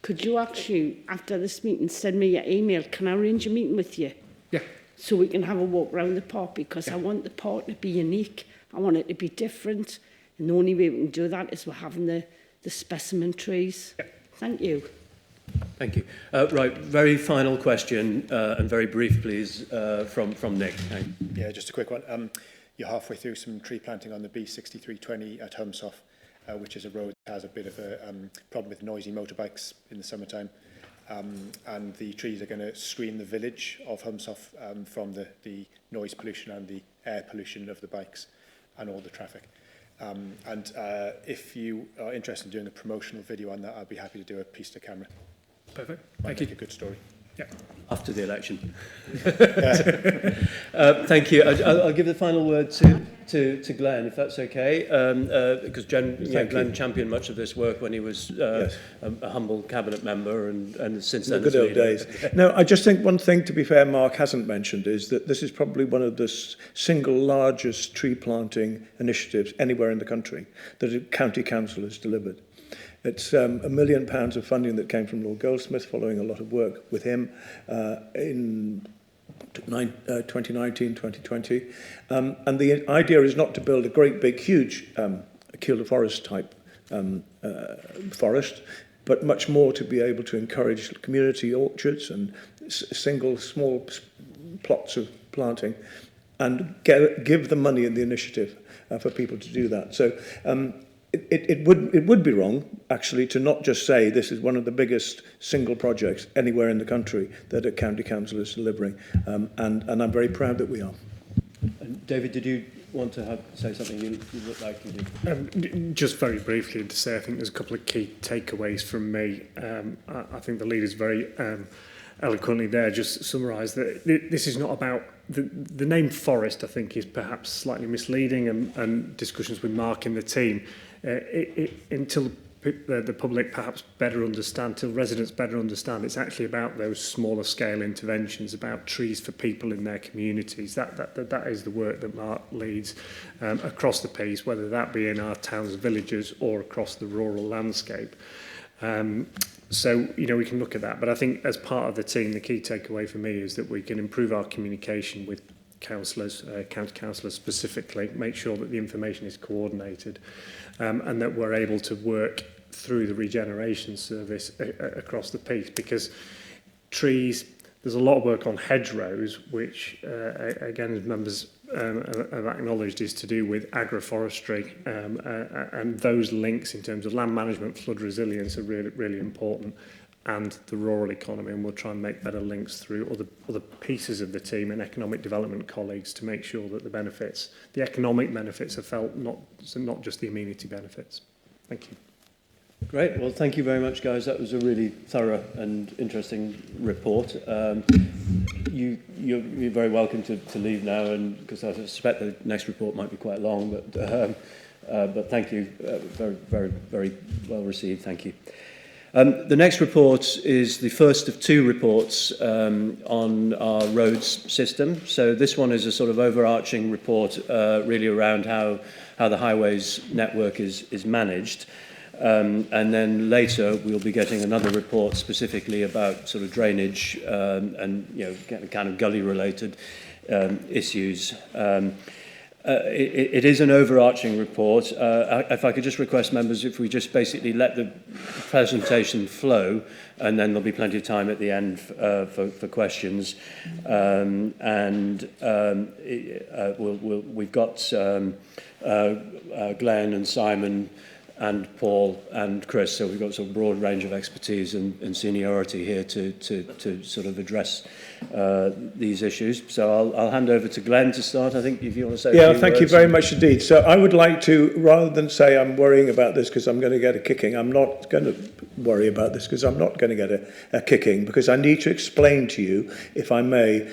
Could you actually, after this meeting, send me your email? Can I arrange a meeting with you? Yeah. So we can have a walk around the park, because I want the park to be unique. I want it to be different. And the only way we can do that is we're having the specimen trees. Yeah. Thank you. Thank you. Right, very final question, and very brief, please, from Nick. Yeah, just a quick one. You're halfway through some tree planting on the B6320 at Humsoff, which is a road that has a bit of a problem with noisy motorbikes in the summertime. And the trees are going to screen the village of Humsoff from the noise pollution and the air pollution of the bikes and all the traffic. And if you are interested in doing a promotional video on that, I'd be happy to do a piece to camera. Perfect. Might Thank you. make a good story. Yeah. After the election. Thank you. I'll give the final word to Glenn, if that's okay, because Glenn championed much of this work when he was a humble cabinet member, and since then. The good old days. No, I just think one thing, to be fair, Mark hasn't mentioned, is that this is probably one of the single largest tree planting initiatives anywhere in the country that a county council has delivered. It's £1 million of funding that came from Lord Goldsmith, following a lot of work with him in 2019, 2020. And the idea is not to build a great big, huge Kielder Forest type forest, but much more to be able to encourage community orchards and single small plots of planting, and give the money in the initiative for people to do that. So it would be wrong, actually, to not just say this is one of the biggest single projects anywhere in the country that a county council is delivering, and I'm very proud that we are. And David, did you want to say something you look like you did? Just very briefly to say, I think there's a couple of key takeaways from me. I think the leader's very eloquently there just summarised that this is not about the name forest. I think is perhaps slightly misleading, and discussions with Mark in the team until the public perhaps better understand, till residents better understand, it's actually about those smaller scale interventions, about trees for people in their communities. That is the work that Mark leads across the piece, whether that be in our towns and villages or across the rural landscape. So, you know, we can look at that. But I think as part of the team, the key takeaway for me is that we can improve our communication with councillors, county councillors specifically, make sure that the information is coordinated, and that we're able to work through the regeneration service across the piece, because trees, there's a lot of work on hedgerows, which again, as members have acknowledged, is to do with agroforestry, and those links in terms of land management, flood resilience are really, really important, and the rural economy, and we'll try and make better links through other pieces of the team and economic development colleagues to make sure that the benefits, the economic benefits are felt, not just the amenity benefits. Thank you. Great. Well, thank you very much, guys. That was a really thorough and interesting report. You're very welcome to leave now, and because I suspect the next report might be quite long, but thank you. Very, very, very well received. Thank you. The next report is the first of two reports on our roads system. So this one is a sort of overarching report really around how the highways network is managed. And then later we'll be getting another report specifically about sort of drainage and, you know, kind of gully related issues. It is an overarching report. If I could just request members, if we just basically let the presentation flow, and then there'll be plenty of time at the end for questions. We've got Glenn and Simon and Paul and Chris, so we've got sort of broad range of expertise and seniority here to sort of address these issues. So I'll hand over to Glenn to start, I think, if you want to say a few thank words. you very much indeed. So I would like to, rather than say I'm worrying about this because I'm going to get a kicking, I'm not going to worry about this because I'm not going to get a kicking, because I need to explain to you, if I may,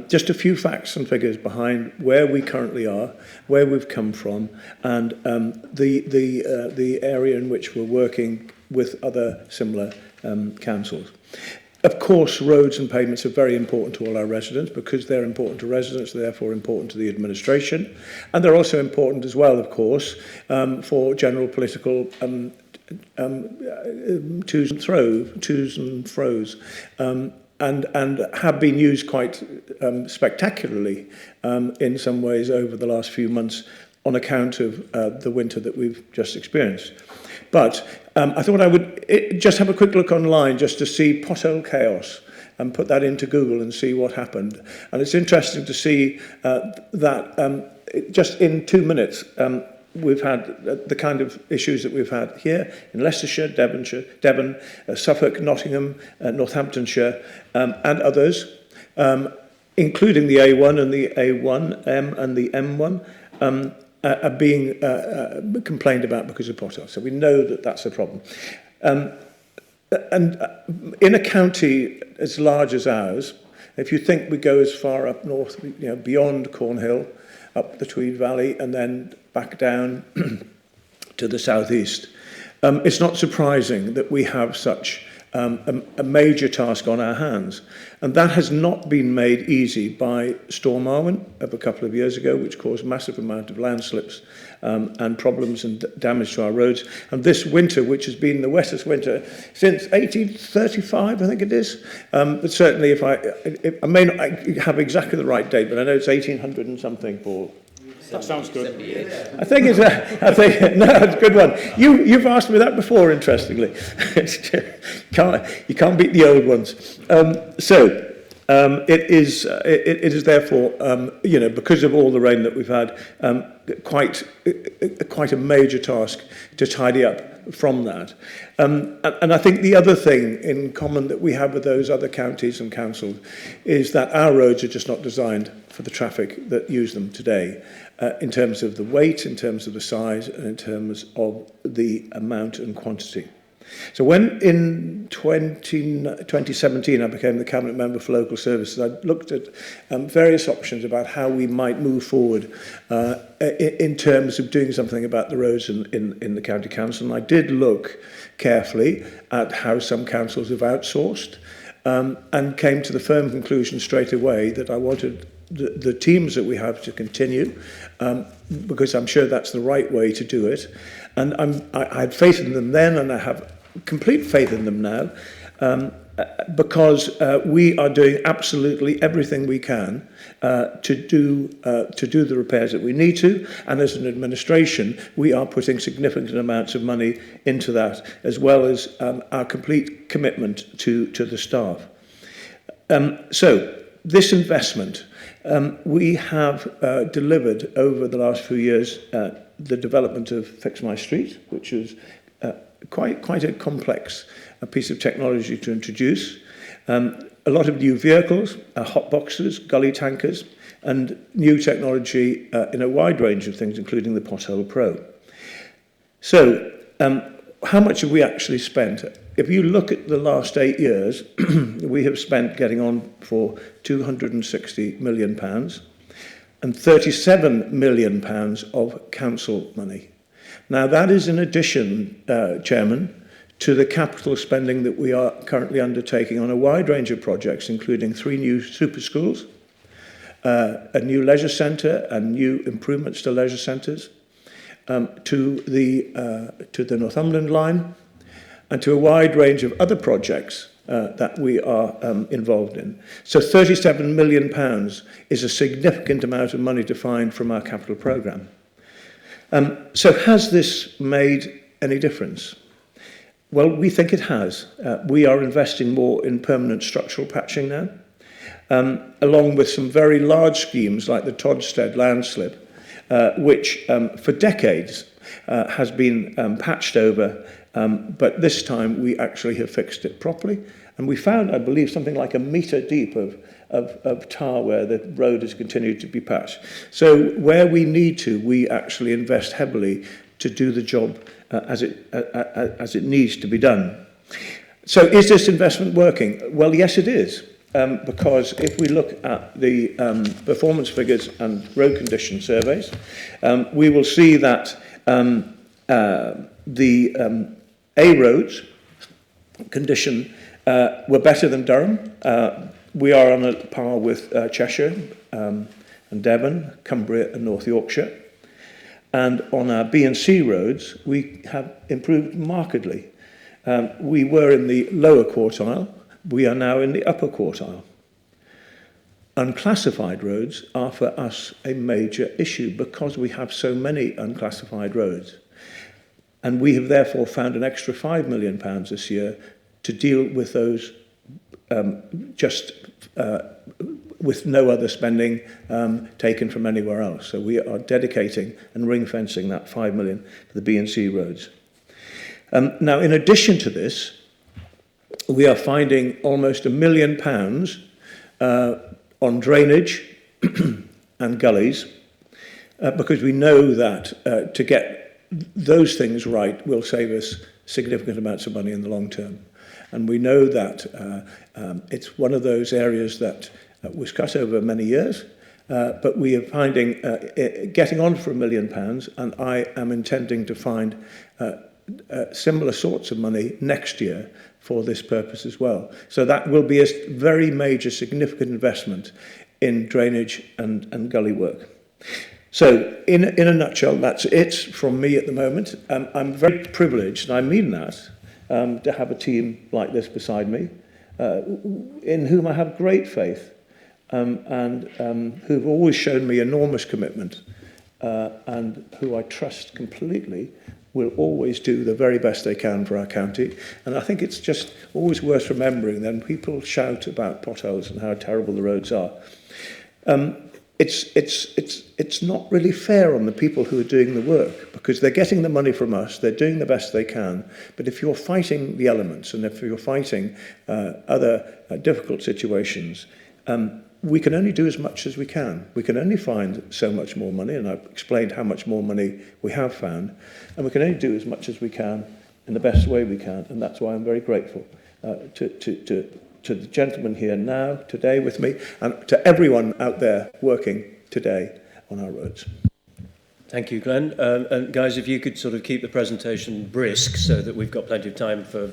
just a few facts and figures behind where we currently are, where we've come from, and the area in which we're working with other similar councils. Of course, roads and pavements are very important to all our residents, because they're important to residents, therefore important to the administration. And they're also important as well, of course, for general political twos and fro's, and have been used quite spectacularly in some ways over the last few months on account of the winter that we've just experienced. But I thought I would just have a quick look online just to see pothole chaos and put that into Google and see what happened. And it's interesting to see that just in 2 minutes, we've had the kind of issues that we've had here in Leicestershire, Devon, Suffolk, Nottingham, Northamptonshire, and others, including the A1 and the A1M and the M1. Are being complained about because of potholes. So we know that that's a problem. And in a county as large as ours, if you think we go as far up north, you know, beyond Cornhill, up the Tweed Valley, and then back down to the southeast, it's not surprising that we have such a major task on our hands. And that has not been made easy by Storm Arwen of a couple of years ago, which caused a massive amount of landslips and problems and damage to our roads. And this winter, which has been the wettest winter since 1835, I think it is. But certainly, if I may not have exactly the right date, but I know it's 1800 and something, Paul. That sounds good. I think no, it's a good one. You've asked me that before, interestingly. You can't beat the old ones. It is therefore, you know, because of all the rain that we've had, quite a major task to tidy up from that. And I think the other thing in common that we have with those other counties and councils is that our roads are just not designed for the traffic that use them today, in terms of the weight, in terms of the size, and in terms of the amount and quantity. So when in 2017 I became the Cabinet Member for Local Services, I looked at various options about how we might move forward in terms of doing something about the roads in the County Council. And I did look carefully at how some councils have outsourced and came to the firm conclusion straight away that I wanted the teams that we have to continue, because I'm sure that's the right way to do it. And I had faith in them then, and I have complete faith in them now, because we are doing absolutely everything we can to do the repairs that we need to, and as an administration we are putting significant amounts of money into that, as well as our complete commitment to the staff. So this investment, we have delivered over the last few years the development of Fix My Street, which is quite a complex piece of technology to introduce. A lot of new vehicles, hot boxes, gully tankers, and new technology in a wide range of things, including the Pothole Pro. So, how much have we actually spent? If you look at the last 8 years, we have spent getting on for £260 million and £37 million of council money. Now, that is in addition, Chairman, to the capital spending that we are currently undertaking on a wide range of projects, including 3 new super schools, a new leisure centre and new improvements to leisure centres, to the Northumberland line, and to a wide range of other projects that we are involved in. So £37 million is a significant amount of money to find from our capital programme. So has this made any difference? Well, we think it has. We are investing more in permanent structural patching now, along with some very large schemes like the Todstead landslip, which for decades has been patched over, but this time we actually have fixed it properly. And we found, I believe, something like 1 metre deep of tar where the road has continued to be patched. So where we need to, we actually invest heavily to do the job as it needs to be done. So is this investment working? Well, yes, it is. Because if we look at the performance figures and road condition surveys, we will see that the A roads condition were better than Durham. We are on a par with Cheshire and Devon, Cumbria and North Yorkshire. And on our B and C roads, we have improved markedly. We were in the lower quartile. We are now in the upper quartile. Unclassified roads are for us a major issue because we have so many unclassified roads. And we have therefore found an extra £5 million this year to deal with those with no other spending taken from anywhere else. So we are dedicating and ring-fencing that £5 million for the B and C roads. Now, in addition to this, we are finding almost £1 million on drainage and gullies, because we know that to get those things right will save us significant amounts of money in the long term. And we know that it's one of those areas that was cut over many years, but we are finding getting on for £1 million, and I am intending to find similar sorts of money next year for this purpose as well. So that will be a very major, significant investment in drainage and gully work. So in a nutshell, that's it from me at the moment. I'm very privileged, and I mean that, to have a team like this beside me, in whom I have great faith, and who've always shown me enormous commitment, and who I trust completely will always do the very best they can for our county. And I think it's just always worth remembering that when people shout about potholes and how terrible the roads are, it's not really fair on the people who are doing the work, because they're getting the money from us, they're doing the best they can. But if you're fighting the elements and if you're fighting other difficult situations, we can only do as much as we can. We can only find so much more money, and I've explained how much more money we have found, and we can only do as much as we can in the best way we can, and that's why I'm very grateful to the gentleman here now, today with me, and to everyone out there working today on our roads. Thank you, Glenn. And guys, if you could sort of keep the presentation brisk so that we've got plenty of time for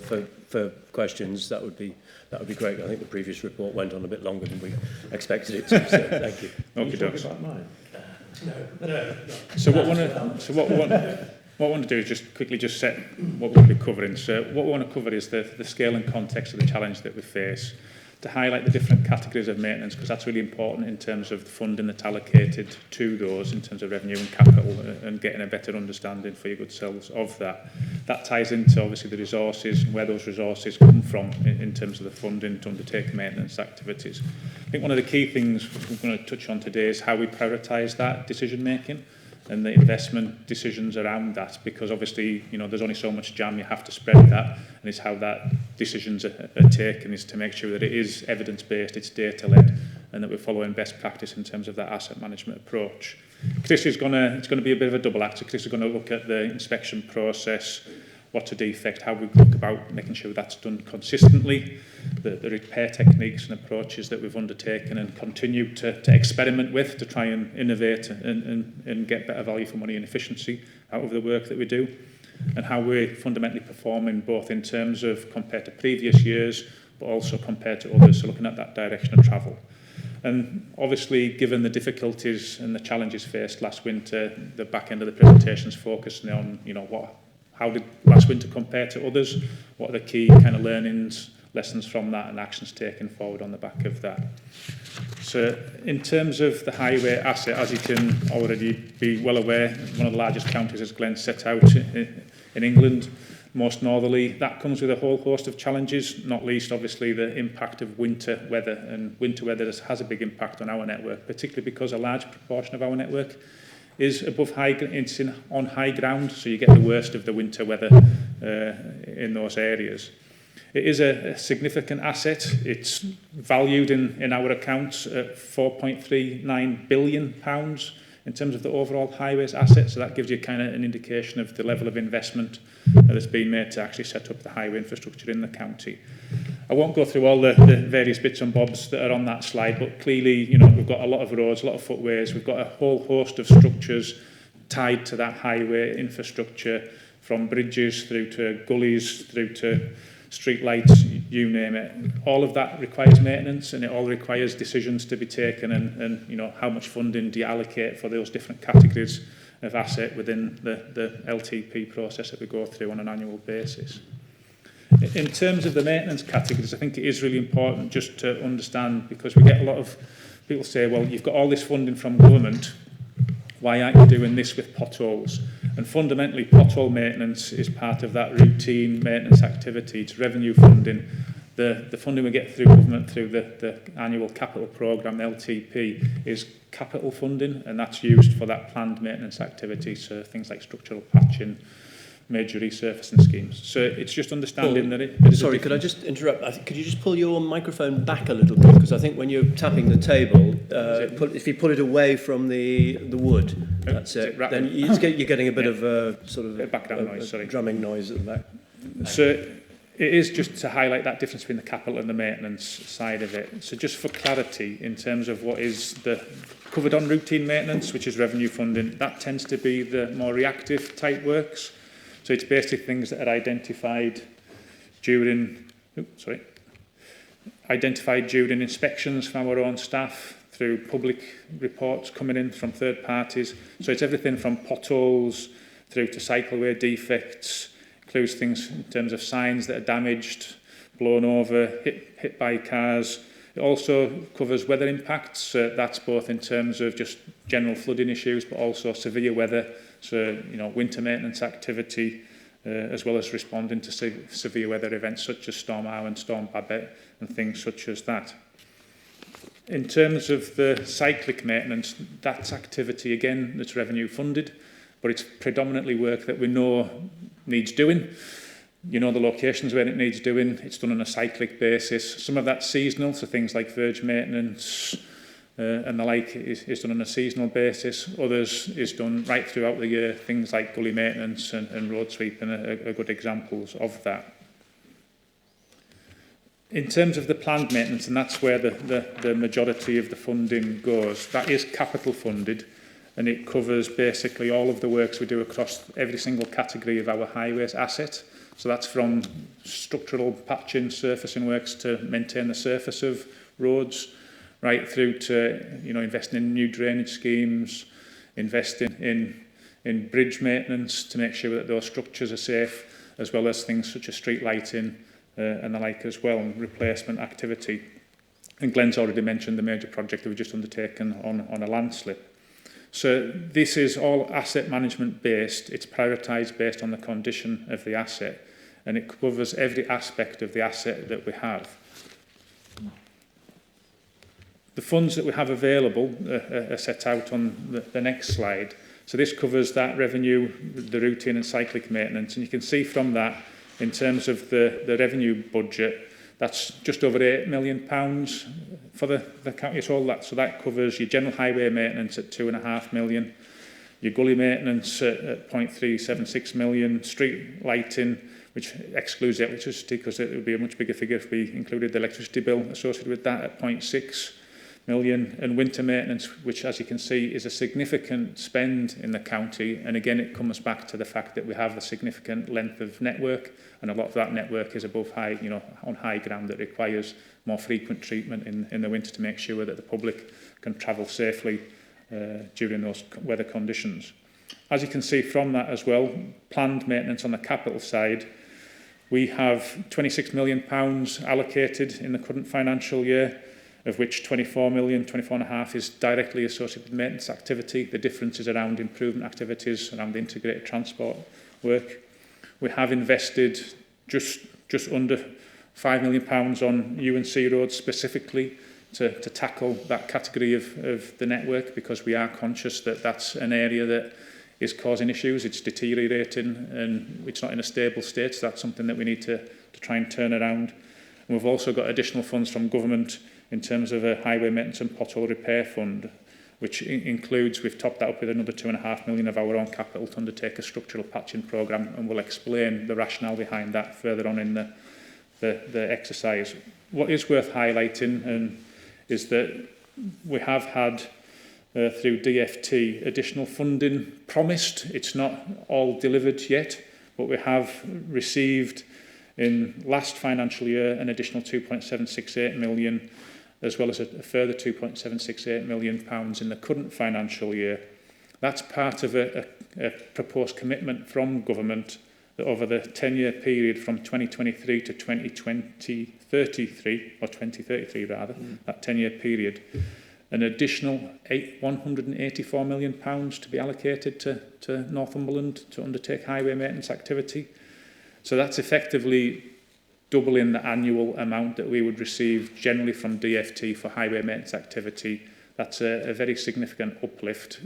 questions, that would be great. I think the previous report went on a bit longer than we expected it to, so thank you. Okay, Talk about mine. No. So what I want to do is just quickly just set what we'll be covering. So what we want to cover is the scale and context of the challenge that we face, to highlight the different categories of maintenance, because that's really important in terms of the funding that's allocated to those in terms of revenue and capital, and getting a better understanding for your good selves of that. That ties into obviously the resources and where those resources come from in terms of the funding to undertake maintenance activities. I think one of the key things we're going to touch on today is how we prioritise that decision making and the investment decisions around that, because obviously, you know, there's only so much jam, you have to spread that, and it's how that decisions are taken is to make sure that it is evidence-based, it's data-led, and that we're following best practice in terms of that asset management approach. Chris is it's going to be a bit of a double act. So Chris is going to look at the inspection process, what's a defect, how we look about making sure that's done consistently, the repair techniques and approaches that we've undertaken and continue to experiment with to try and innovate and get better value for money and efficiency out of the work that we do, and how we're fundamentally performing both in terms of compared to previous years but also compared to others, so looking at that direction of travel. And obviously, given the difficulties and the challenges faced last winter, the back end of the presentation's focusing on, you know, how did last winter compare to others? What are the key kind of learnings, lessons from that, and actions taken forward on the back of that? So in terms of the highway asset, as you can already be well aware, one of the largest counties, as Glenn set out, in England, most northerly. That comes with a whole host of challenges, not least obviously the impact of winter weather, and winter weather has a big impact on our network, particularly because a large proportion of our network is above on high ground, so you get the worst of the winter weather in those areas. It is a significant asset. It's valued in our accounts at £4.39 billion in terms of the overall highways asset, so that gives you kind of an indication of the level of investment that has been made to actually set up the highway infrastructure in the county. I won't go through all the various bits and bobs that are on that slide, but clearly, you know, we've got a lot of roads, a lot of footways, we've got a whole host of structures tied to that highway infrastructure, from bridges through to gullies, through to street lights, you name it. All of that requires maintenance, and it all requires decisions to be taken, and you know, how much funding do you allocate for those different categories of asset within the LTP process that we go through on an annual basis. In terms of the maintenance categories, I think it is really important just to understand, because we get a lot of people say, well, you've got all this funding from government, why aren't you doing this with potholes? And fundamentally, pothole maintenance is part of that routine maintenance activity. It's revenue funding. The funding we get through government through the annual capital programme, the LTP, is capital funding, and that's used for that planned maintenance activity, so things like structural patching, major resurfacing schemes. So it's just understanding that it is. Sorry, could I just interrupt? Could you just pull your microphone back a little bit? Because I think when you're tapping the table, if you pull it away from the wood, that's it. Then you're getting a bit of a sort of background noise, sorry. Drumming noise at the back. So it is just to highlight that difference between the capital and the maintenance side of it. So just for clarity, in terms of what is the covered on routine maintenance, which is revenue funding, that tends to be the more reactive type works. So it's basically things that are identified during inspections from our own staff, through public reports coming in from third parties. So it's everything from potholes through to cycleway defects, includes things in terms of signs that are damaged, blown over, hit by cars. It also covers weather impacts. That's both in terms of just general flooding issues, but also severe weather, so winter maintenance activity, as well as responding to severe weather events such as Storm Arwen and Storm Babette and things such as that. In terms of the cyclic maintenance, that's activity again that's revenue funded, but it's predominantly work that we know needs doing. You know the locations where it needs doing. It's done on a cyclic basis. Some of that's seasonal, so things like verge maintenance and the like is done on a seasonal basis. Others is done right throughout the year. Things like gully maintenance and road sweeping are good examples of that. In terms of the planned maintenance, and that's where the majority of the funding goes, that is capital funded, and it covers basically all of the works we do across every single category of our highways asset. So that's from structural patching, surfacing works to maintain the surface of roads, right through to investing in new drainage schemes, investing in bridge maintenance to make sure that those structures are safe, as well as things such as street lighting and the like as well, and replacement activity. And Glenn's already mentioned the major project that we've just undertaken on a landslip. So this is all asset management based. It's prioritised based on the condition of the asset, and it covers every aspect of the asset that we have. The funds that we have available are set out on the next slide. So this covers that revenue, the routine and cyclic maintenance, and you can see from that, in terms of the revenue budget, that's just over £8 million for the county as all that. So that covers your general highway maintenance at £2.5 million, your gully maintenance at 0.376 million, street lighting, which excludes the electricity because it would be a much bigger figure if we included the electricity bill associated with that at 0.6 million, and winter maintenance, which as you can see is a significant spend in the county. And again, it comes back to the fact that we have a significant length of network, and a lot of that network is above high, on high ground that requires more frequent treatment in the winter to make sure that the public can travel safely during those weather conditions. As you can see from that as well, planned maintenance on the capital side, we have £26 million allocated in the current financial year, of which 24 million, 24.5 is directly associated with maintenance activity. The difference is around improvement activities, around the integrated transport work. We have invested just under £5 million on UNC roads specifically to tackle that category of the network, because we are conscious that that's an area that is causing issues. It's deteriorating and it's not in a stable state, so that's something that we need to try and turn around. And we've also got additional funds from government in terms of a highway maintenance and pothole repair fund, which includes, we've topped that up with another £2.5 million of our own capital to undertake a structural patching programme, and we'll explain the rationale behind that further on in the exercise. What is worth highlighting is that we have had, through DFT, additional funding promised. It's not all delivered yet, but we have received in last financial year an additional £2.768 million, as well as a further £2.768 million in the current financial year. That's part of a proposed commitment from government that over the 10-year period from 2023 to 2033 rather, that 10-year period, an additional £184 million to be allocated to Northumberland to undertake highway maintenance activity. So that's effectively doubling the annual amount that we would receive generally from DFT for highway maintenance activity. That's a very significant uplift.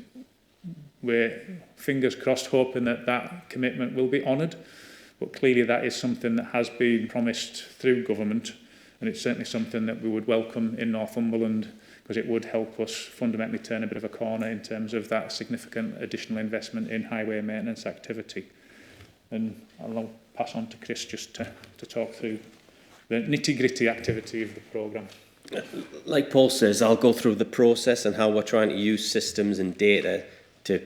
We're, fingers crossed, hoping that that commitment will be honoured, but clearly that is something that has been promised through government, and it's certainly something that we would welcome in Northumberland, because it would help us fundamentally turn a bit of a corner in terms of that significant additional investment in highway maintenance activity. And I'll pass on to Chris just to talk through the nitty-gritty activity of the programme. Like Paul says, I'll go through the process and how we're trying to use systems and data to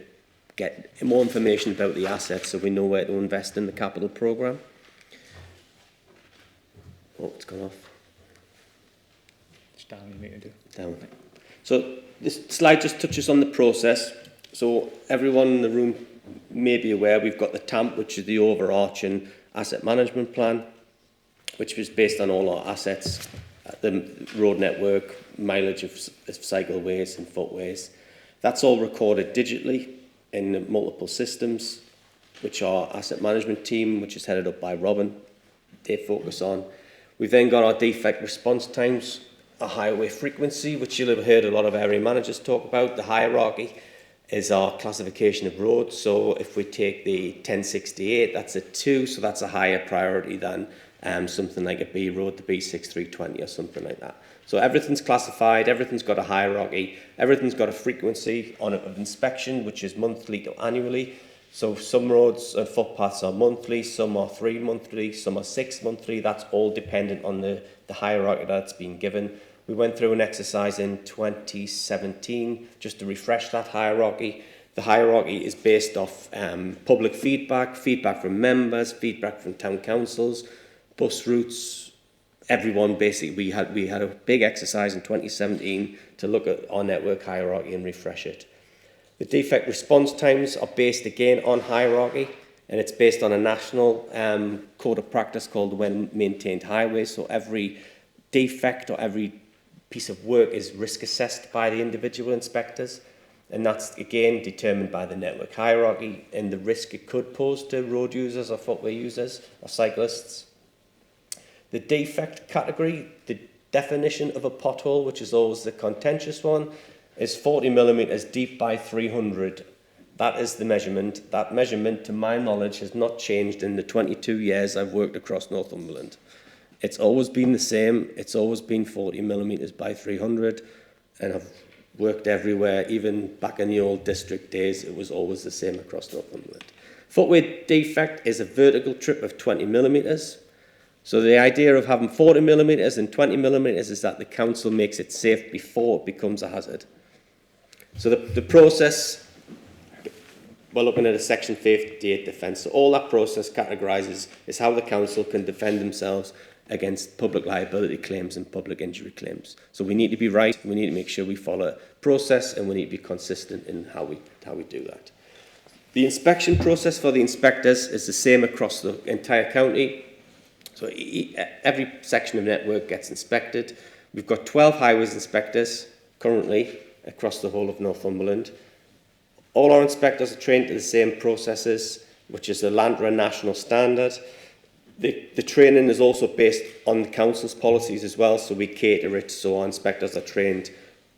get more information about the assets so we know where to invest in the capital programme. Oh, it's gone off. It's down, you need to do. Down. So this slide just touches on the process. So everyone in the room may be aware we've got the TAMP, which is the overarching asset management plan, which was based on all our assets, the road network, mileage of cycleways and footways. That's all recorded digitally in multiple systems, which our asset management team, which is headed up by Robin, they focus on. We've then got our defect response times, a highway frequency, which you'll have heard a lot of area managers talk about. The hierarchy is our classification of roads. So if we take the 1068, that's a 2, so that's a higher priority than something like a B road, the B6320 or something like that. So everything's classified, everything's got a hierarchy, everything's got a frequency on it of inspection, which is monthly to annually. So some roads and footpaths are monthly, some are 3 monthly, some are 6 monthly. That's all dependent on the hierarchy that's been given. We went through an exercise in 2017 just to refresh that hierarchy. The hierarchy is based off public feedback, feedback from members, feedback from town councils, bus routes, everyone basically. We had a big exercise in 2017 to look at our network hierarchy and refresh it. The defect response times are based again on hierarchy, and it's based on a national code of practice called the Well Maintained Highways. So every defect or every piece of work is risk assessed by the individual inspectors, and that's again determined by the network hierarchy and the risk it could pose to road users or footway users or cyclists. The defect category, the definition of a pothole, which is always the contentious one, is 40 millimetres deep by 300. That is the measurement. That measurement, to my knowledge, has not changed in the 22 years I've worked across Northumberland. It's always been the same. It's always been 40 millimetres by 300, and I've worked everywhere. Even back in the old district days, it was always the same across Northumberland. Footway defect is a vertical trip of 20 millimetres. So the idea of having 40 millimetres and 20 millimetres is that the council makes it safe before it becomes a hazard. So the process, we're looking at a Section 58 defence. So all that process categorises is how the council can defend themselves against public liability claims and public injury claims. So we need to be right, we need to make sure we follow process, and we need to be consistent in how we do that. The inspection process for the inspectors is the same across the entire county. So every section of network gets inspected. We've got 12 highways inspectors currently across the whole of Northumberland. All our inspectors are trained to the same processes, which is the LANTRA national standard. The training is also based on the council's policies as well, so we cater it so our inspectors are trained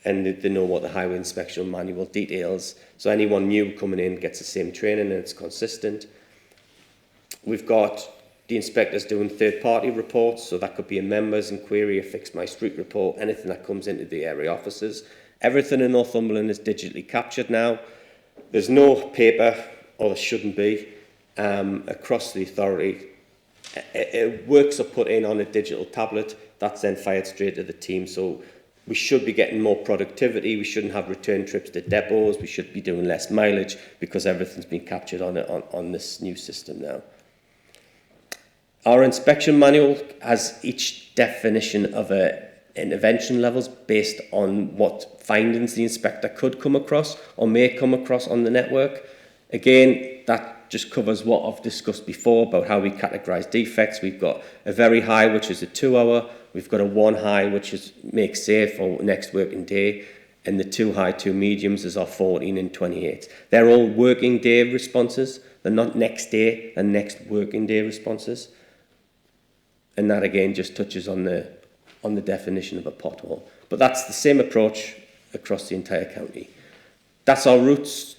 and they know what the highway inspection manual details. So anyone new coming in gets the same training and it's consistent. We've got the inspectors doing third-party reports, so that could be a member's inquiry, a Fix My Street report, anything that comes into the area offices. Everything in Northumberland is digitally captured now. There's no paper, or there shouldn't be, across the authority. Works are put in on a digital tablet, that's then fired straight to the team. So we should be getting more productivity, we shouldn't have return trips to depots, we should be doing less mileage because everything's been captured on this new system now. Our inspection manual has each definition of intervention levels based on what findings the inspector could come across or may come across on the network. Again, that just covers what I've discussed before about how we categorise defects. We've got a very high, which is a 2 hour. We've got a 1 high, which is make safe or next working day. And the 2 high, 2 mediums is our 14 and 28. They're all working day responses. They're not next day and next working day responses. And that again just touches on the definition of a pothole. But that's the same approach across the entire county. That's our routes.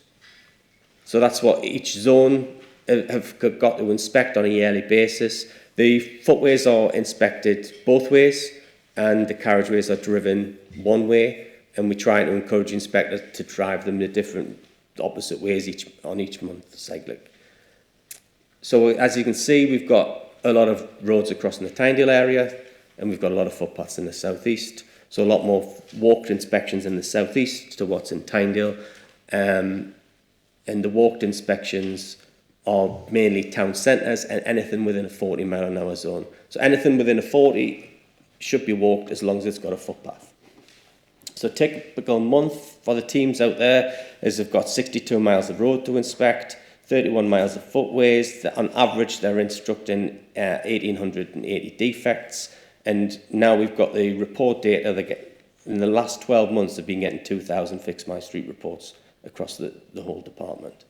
So that's what each zone have got to inspect on a yearly basis. The footways are inspected both ways, and the carriageways are driven one way, and we try to encourage inspectors to drive them the different opposite ways each month cycling. So as you can see, we've got a lot of roads across in the Tynedale area, and we've got a lot of footpaths in the southeast. So a lot more walked inspections in the southeast to what's in Tynedale. And the walked inspections are mainly town centres and anything within a 40 mile an hour zone. So anything within a 40 should be walked as long as it's got a footpath. So a typical month for the teams out there is they've got 62 miles of road to inspect, 31 miles of footways. On average, they're instructing 1,880 defects. And now we've got the report data in the last 12 months, they've been getting 2,000 Fix My Street reports across the whole department.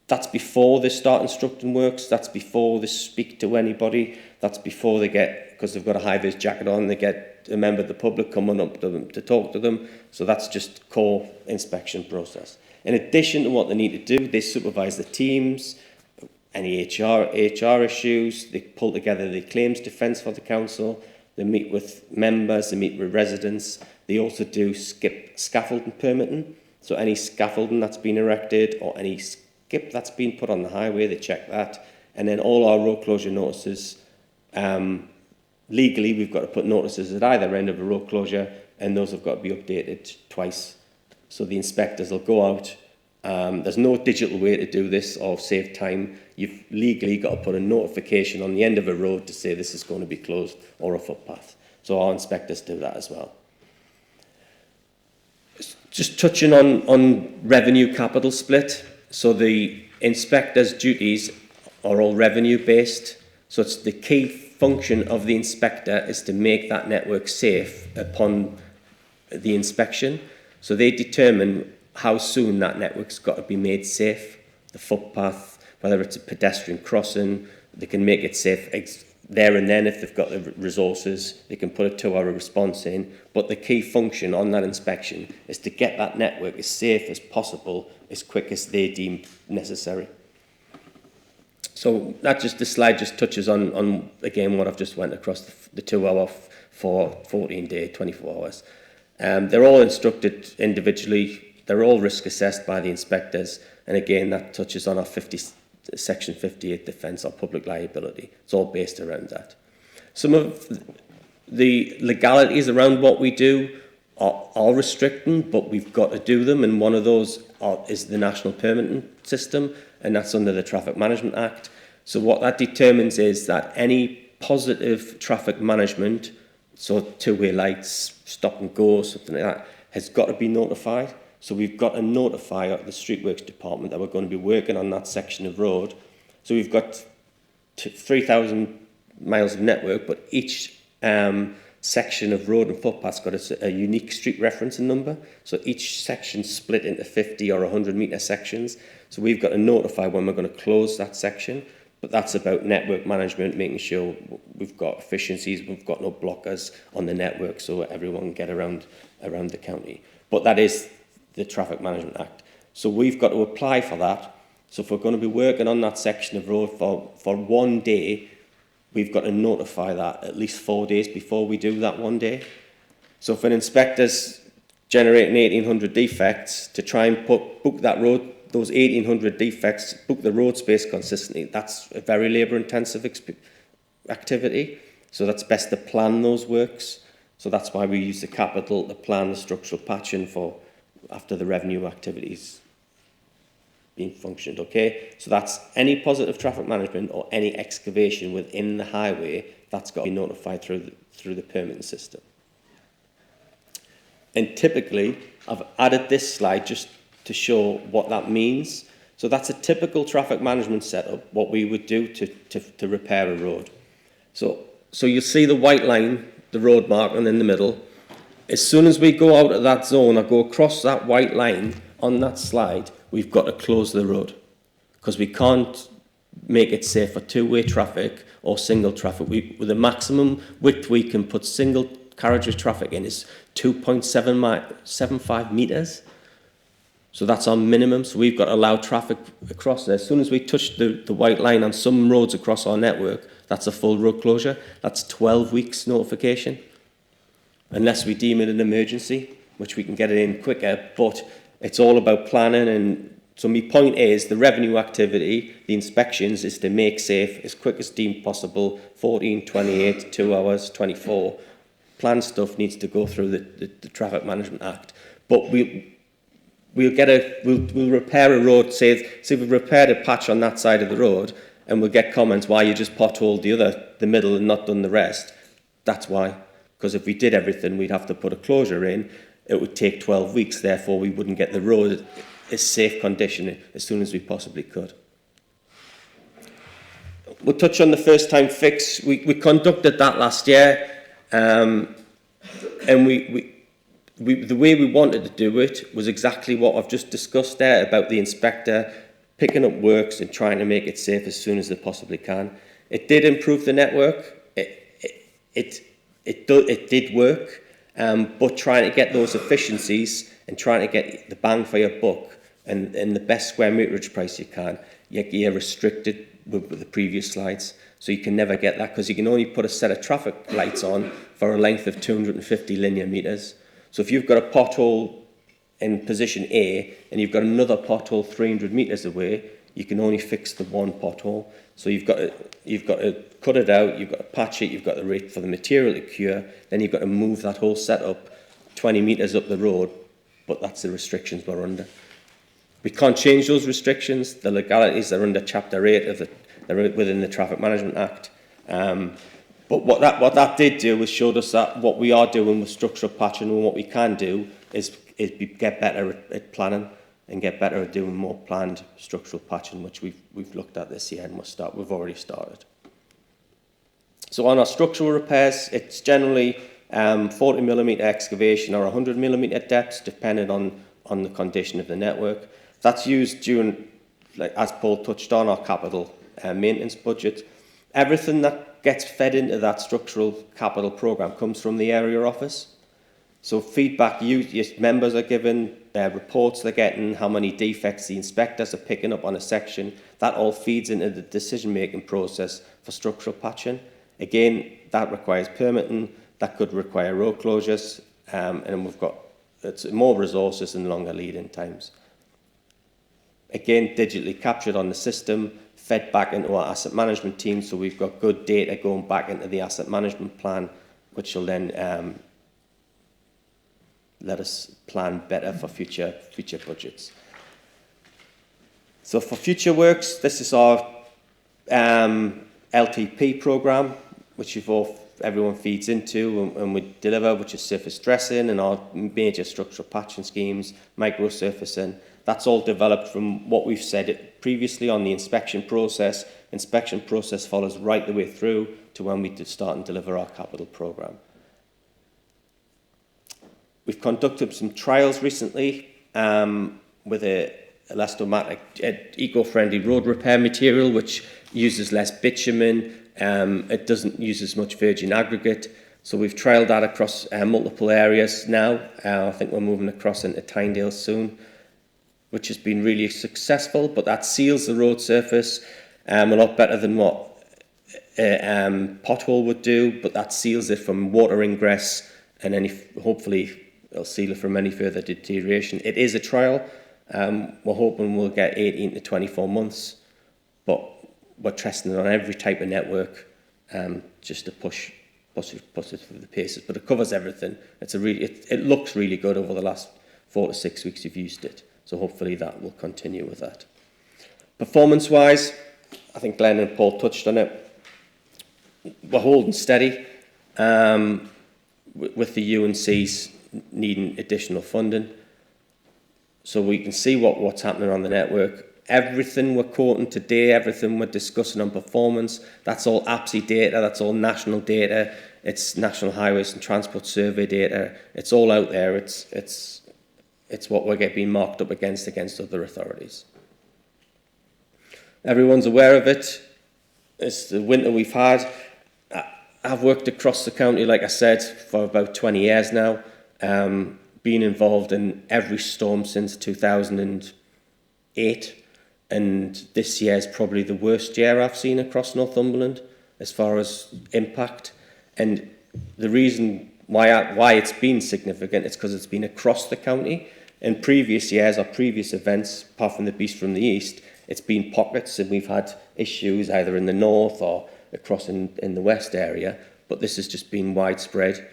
That's before they start instructing works, that's before they speak to anybody, that's before they get, because they've got a high-vis jacket on, they get a member of the public coming up to them to talk to them. So that's just core inspection process. In addition to what they need to do, they supervise the teams, any HR issues, they pull together the claims defence for the council, they meet with members, they meet with residents, they also do scaffolding permitting. So any scaffolding that's been erected or any skip that's been put on the highway, they check that. And then all our road closure notices, legally we've got to put notices at either end of a road closure, and those have got to be updated twice. So the inspectors will go out. There's no digital way to do this or save time. You've legally got to put a notification on the end of a road to say this is going to be closed or a footpath. So our inspectors do that as well. Just touching on revenue capital split. So the inspector's duties are all revenue based. So it's the key function of the inspector is to make that network safe upon the inspection. So they determine how soon that network's got to be made safe. The footpath, whether it's a pedestrian crossing, they can make it safe there and then if they've got the resources. They can put a 2-hour response in. But the key function on that inspection is to get that network as safe as possible, as quick as they deem necessary. So this slide just touches on again, what I've just went across, the 2-hour for 14-day, 24 hours. They're all instructed individually. They're all risk assessed by the inspectors. And again, that touches on our Section 58 defence or public liability. It's all based around that. Some of the legalities around what we do are restricting, but we've got to do them. And one of those is the National Permitting System, and that's under the Traffic Management Act. So what that determines is that any positive traffic management, so two-way lights, stop and go, something like that, has got to be notified. So we've got to notify the Streetworks Department that we're going to be working on that section of road. So we've got 3,000 miles of network, but each section of road and footpath's got a unique street referencing number. So each section's split into 50 or 100 metre sections. So we've got to notify when we're going to close that section. But that's about network management, making sure we've got efficiencies, we've got no blockers on the network so everyone can get around the county. But that is the Traffic Management Act. So we've got to apply for that. So if we're going to be working on that section of road for 1 day, we've got to notify that at least 4 days before we do that 1 day. So if an inspector's generating 1,800 defects to try and book that road, those 1,800 defects, book the road space consistently, that's a very labour-intensive activity. So that's best to plan those works. So that's why we use the capital to plan the structural patching for after the revenue activities being functioned, okay? So that's any positive traffic management or any excavation within the highway, that's got to be notified through the permitting system. And typically, I've added this slide just to show what that means. So that's a typical traffic management setup, what we would do to repair a road. So you'll see the white line, the road marking in the middle. As soon as we go out of that zone or go across that white line on that slide, we've got to close the road because we can't make it safe for two-way traffic or single traffic. With the maximum width we can put single carriageway traffic in is 2.75 metres. So that's our minimum. So we've got to allow traffic across there. As soon as we touch the white line on some roads across our network, that's a full road closure. That's 12 weeks notification. Unless we deem it an emergency, which we can get it in quicker, but it's all about planning. And so my point is the revenue activity, the inspections, is to make safe as quick as deemed possible, 14, 28, 2 hours, 24. Planned stuff needs to go through the Traffic Management Act. But we'll repair a road, say we've repaired a patch on that side of the road, and we'll get comments, why you just potholed the middle and not done the rest. That's why. Because if we did everything, we'd have to put a closure in. It would take 12 weeks, therefore we wouldn't get the road in safe condition as soon as we possibly could. We'll touch on the first time fix. We conducted that last year. and the way we wanted to do it was exactly what I've just discussed there about the inspector picking up works and trying to make it safe as soon as they possibly can. It did improve the network. It did work, but trying to get those efficiencies and trying to get the bang for your buck and the best square meterage price you can, you're restricted with the previous slides. So you can never get that because you can only put a set of traffic lights on for a length of 250 linear metres. So if you've got a pothole in position A and you've got another pothole 300 metres away, you can only fix the one pothole. So you've got to cut it out, you've got to patch it, you've got to wait for the material to cure, then you've got to move that whole setup 20 metres up the road, but that's the restrictions we're under. We can't change those restrictions. The legalities are under Chapter 8 they're within the Traffic Management Act. But what that did do was showed us that what we are doing with structural patching and what we can do is get better at planning and get better at doing more planned structural patching, which we've looked at this year and we've already started. So on our structural repairs, it's generally 40mm excavation or 100mm depths, depending on the condition of the network. That's used during, like as Paul touched on, our capital maintenance budget. Everything that gets fed into that structural capital programme comes from the area office. So feedback your members are given, reports they're getting, how many defects the inspectors are picking up on a section, that all feeds into the decision-making process for structural patching. Again, that requires permitting, that could require road closures, and it's more resources and longer lead-in times. Again, digitally captured on the system, fed back into our asset management team, so we've got good data going back into the asset management plan, which will then let us plan better for future budgets. So for future works, this is our LTP programme, which everyone feeds into and we deliver, which is surface dressing and our major structural patching schemes, micro surfacing. That's all developed from what we've said previously on the inspection process. Inspection process follows right the way through to when we start and deliver our capital programme. We've conducted some trials recently with a elastomatic, eco-friendly road repair material, which uses less bitumen. It doesn't use as much virgin aggregate. So we've trialled that across multiple areas now. I think we're moving across into Tyndale soon, which has been really successful, but that seals the road surface a lot better than what pothole would do, but that seals it from water ingress and hopefully it'll seal it from any further deterioration. It is a trial. We're hoping we'll get 18 to 24 months, but we're testing it on every type of network just to push it through the paces. But it covers everything. It looks really good over the last 4 to 6 weeks you've used it. So hopefully that will continue with that. Performance-wise, I think Glenn and Paul touched on it. We're holding steady with the UNCs needing additional funding. So we can see what's happening on the network. Everything we're quoting today, everything we're discussing on performance, that's all APSI data, that's all national data, it's National Highways and Transport Survey data, it's all out there, it's what we're being marked up against other authorities. Everyone's aware of it. It's the winter we've had. I've worked across the county, like I said, for about 20 years now, been involved in every storm since 2008, and this year is probably the worst year I've seen across Northumberland as far as impact. And the reason why it's been significant is because it's been across the county. In previous years or previous events, apart from the Beast from the East, it's been pockets and we've had issues either in the north or across in the west area, but this has just been widespread.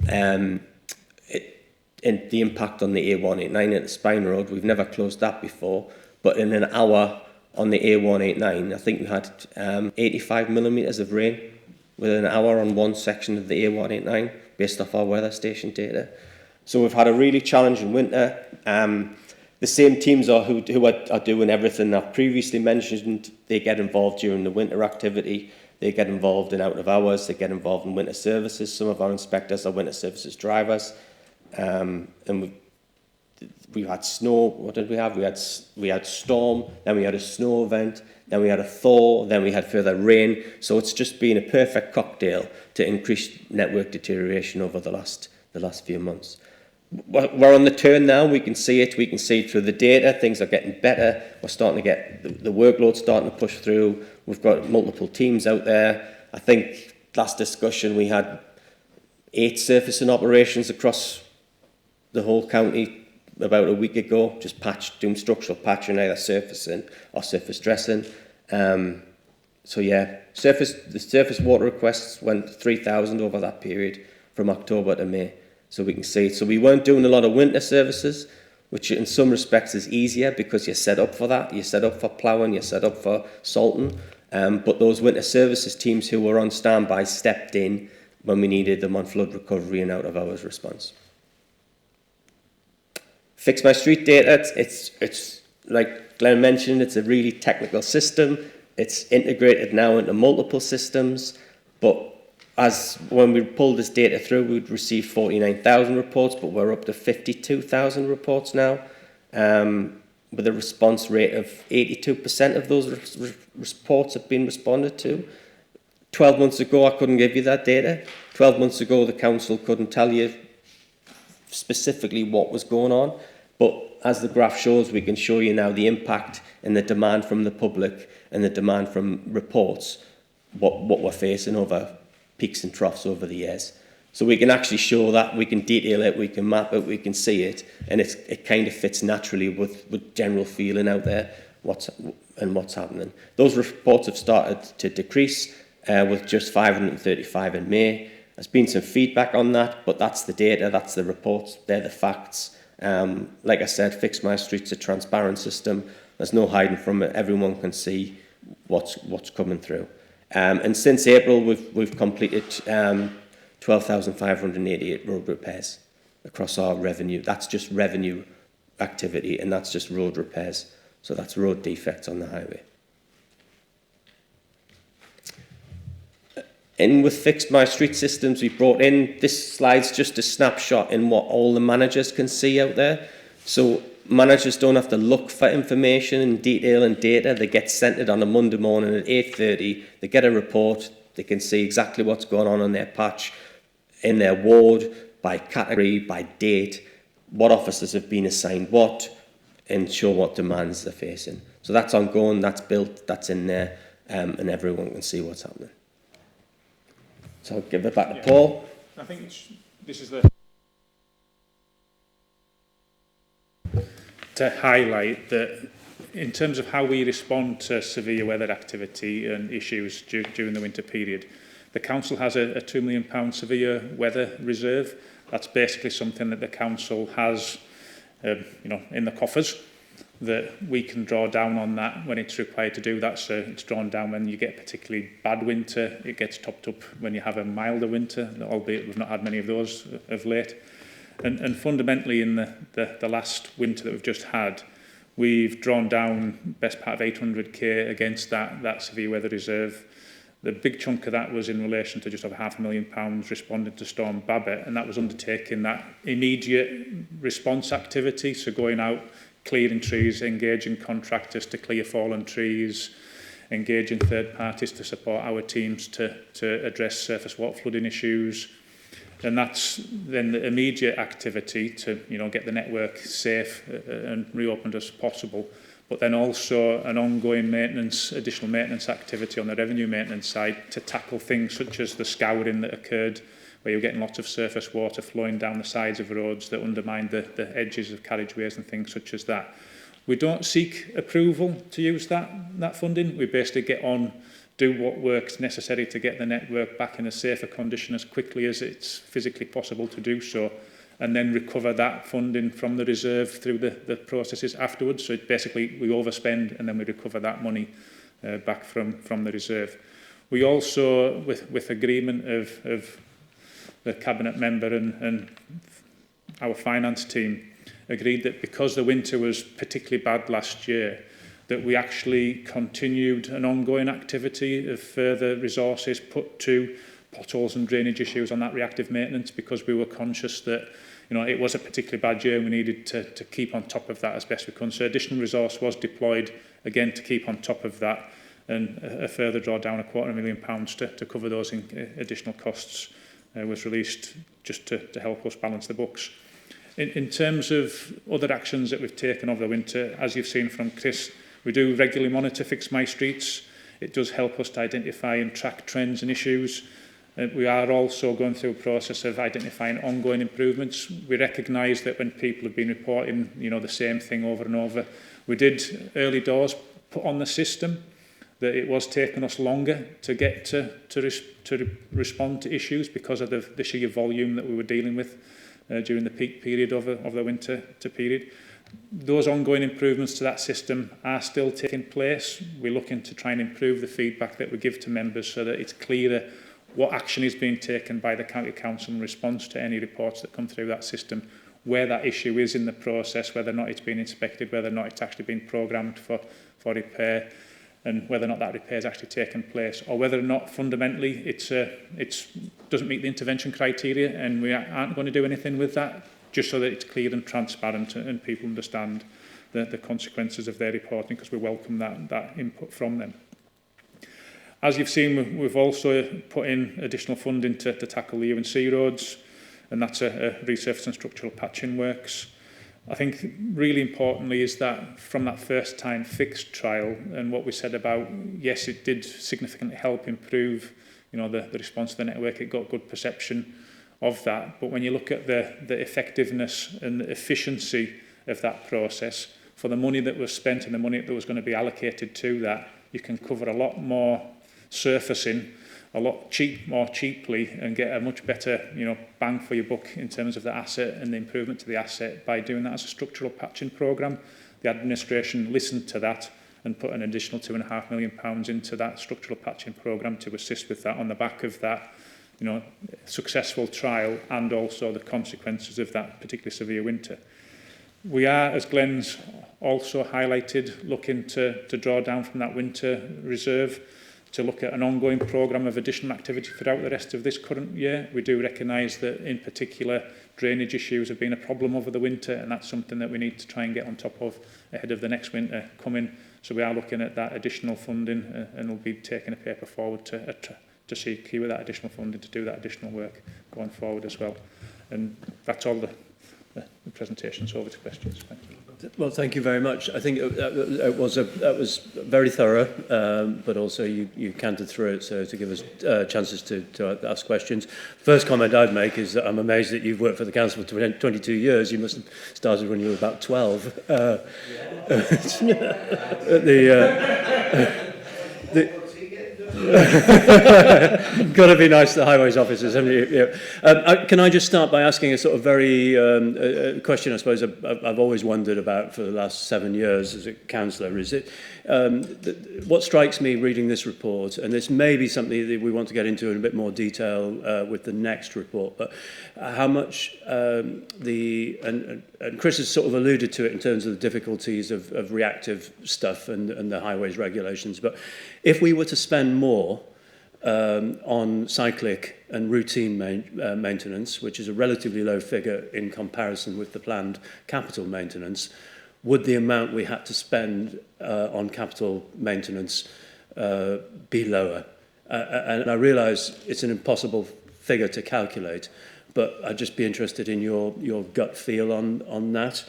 And the impact on the A189 at the Spine Road, we've never closed that before, but in an hour on the A189, I think we had 85 millimetres of rain within an hour on one section of the A189 based off our weather station data. So we've had a really challenging winter. The same teams who are doing everything I've previously mentioned. They get involved during the winter activity. They get involved in out of hours, they get involved in winter services. Some of our inspectors are winter services drivers. And we've had snow. What did we have? We had storm, then we had a snow event, then we had a thaw, then we had further rain. So it's just been a perfect cocktail to increase network deterioration over the last few months. We're on the turn now. We can see it. We can see it through the data. Things are getting better. We're starting to get the workload starting to push through. We've got multiple teams out there. I think last discussion we had 8 surfacing operations across the whole county about a week ago, just doing structural patching, either surfacing or surface dressing. So yeah, the surface water requests went 3,000 over that period from October to May. So we can see it. So we weren't doing a lot of winter services, which in some respects is easier because you're set up for that. You're set up for ploughing, you're set up for salting. But those winter services teams who were on standby stepped in when we needed them on flood recovery and out of hours response. Fix My Street data, it's like Glenn mentioned, it's a really technical system. It's integrated now into multiple systems, but when we pulled this data through, we'd received 49,000 reports, but we're up to 52,000 reports now, with a response rate of 82% of those reports have been responded to. 12 months ago, I couldn't give you that data. 12 months ago, the council couldn't tell you specifically what was going on, but as the graph shows, we can show you now the impact and the demand from the public and the demand from reports, what we're facing over peaks and troughs over the years. So we can actually show that, we can detail it, we can map it, we can see it, and it kind of fits naturally with general feeling out there, what's happening. Those reports have started to decrease, with just 535 in May. There's been some feedback on that, but that's the data, that's the reports, they're the facts. Like I said, Fix My Street's a transparent system. There's no hiding from it. Everyone can see what's coming through. And since April, we've completed 12,588 road repairs across our revenue. That's just revenue activity, and that's just road repairs. So that's road defects on the highway. In with Fix My Street systems, we brought in, this slide's just a snapshot in what all the managers can see out there. So managers don't have to look for information in detail and data. They get sent it on a Monday morning at 8:30. They get a report. They can see exactly what's going on in their patch, in their ward, by category, by date, what officers have been assigned what, and show what demands they're facing. So that's ongoing, that's built, that's in there, and everyone can see what's happening. So I'll give it back to Paul. I think this is to highlight that in terms of how we respond to severe weather activity and issues during the winter period, the council has a £2 million severe weather reserve. That's basically something that the council has, in the coffers, that we can draw down on that when it's required to do that. So it's drawn down when you get a particularly bad winter. It gets topped up when you have a milder winter, albeit we've not had many of those of late. And fundamentally, in the last winter that we've just had, we've drawn down best part of 800k against that severe weather reserve. The big chunk of that was in relation to just over £500,000 responding to Storm Babbitt, and that was undertaking that immediate response activity, so going out, clearing trees, engaging contractors to clear fallen trees, engaging third parties to support our teams to address surface water flooding issues. And that's then the immediate activity to get the network safe and reopened as possible. But then also an ongoing additional maintenance activity on the revenue maintenance side to tackle things such as the scouring that occurred, where you're getting lots of surface water flowing down the sides of roads that undermine the edges of carriageways and things such as that. We don't seek approval to use that funding. We basically get on, do what works necessary to get the network back in a safer condition as quickly as it's physically possible to do so, and then recover that funding from the reserve through the processes afterwards. So basically we overspend and then we recover that money back from the reserve. We also, with agreement of the cabinet member and our finance team, agreed that because the winter was particularly bad last year, that we actually continued an ongoing activity of further resources put to potholes and drainage issues on that reactive maintenance, because we were conscious that it was a particularly bad year and we needed to keep on top of that as best we can. So additional resource was deployed again to keep on top of that, and a further drawdown of £250,000 to cover those additional costs was released just to help us balance the books. In terms of other actions that we've taken over the winter, as you've seen from Chris, we do regularly monitor Fix My Streets. It does help us to identify and track trends and issues. We are also going through a process of identifying ongoing improvements. We recognise that when people have been reporting, the same thing over and over, we did early doors put on the system that it was taking us longer to get to respond to issues because of the sheer volume that we were dealing with during the peak period of the winter period. Those ongoing improvements to that system are still taking place. We're looking to try and improve the feedback that we give to members so that it's clearer what action is being taken by the County Council in response to any reports that come through that system, where that issue is in the process, whether or not it's been inspected, whether or not it's actually been programmed for repair, and whether or not that repair is actually taken place, or whether or not fundamentally it doesn't meet the intervention criteria and we aren't going to do anything with that, just so that it's clear and transparent and people understand the consequences of their reporting, because we welcome that input from them. As you've seen, we've also put in additional funding to tackle the U&C roads, and that's a resurface and structural patching works. I think really importantly is that from that first time fixed trial, and what we said about, yes, it did significantly help improve the response to the network. It got good perception of that. But when you look at the effectiveness and the efficiency of that process, for the money that was spent and the money that was going to be allocated to that, you can cover a lot more surfacing a lot more cheaply and get a much better bang for your buck in terms of the asset and the improvement to the asset by doing that as a structural patching programme. The administration listened to that and put an additional £2.5 million into that structural patching programme to assist with that on the back of that successful trial and also the consequences of that particularly severe winter. We are, as Glenn's also highlighted, looking to draw down from that winter reserve to look at an ongoing programme of additional activity throughout the rest of this current year. We do recognise that in particular drainage issues have been a problem over the winter, and that's something that we need to try and get on top of ahead of the next winter coming. So we are looking at that additional funding and we'll be taking a paper forward to secure that additional funding to do that additional work going forward as well. And that's all the presentations. Over to questions. Thank you. Well, thank you very much. I think that was very thorough, but also you cantered through it, so to give us chances to ask questions. First comment I'd make is that I'm amazed that you've worked for the council for 22 years. You must have started when you were about 12. Got to be nice to the highways officers, haven't you? Yeah. Can I just start by asking a sort of very question I suppose I've always wondered about for the last 7 years as a councillor, is it what strikes me reading this report, and this may be something that we want to get into in a bit more detail with the next report, but how much and Chris has sort of alluded to it in terms of the difficulties of reactive stuff and the highways regulations, but if we were to spend more on cyclic and routine maintenance, which is a relatively low figure in comparison with the planned capital maintenance, would the amount we had to spend on capital maintenance be lower? And I realise it's an impossible figure to calculate, but I'd just be interested in your gut feel on that.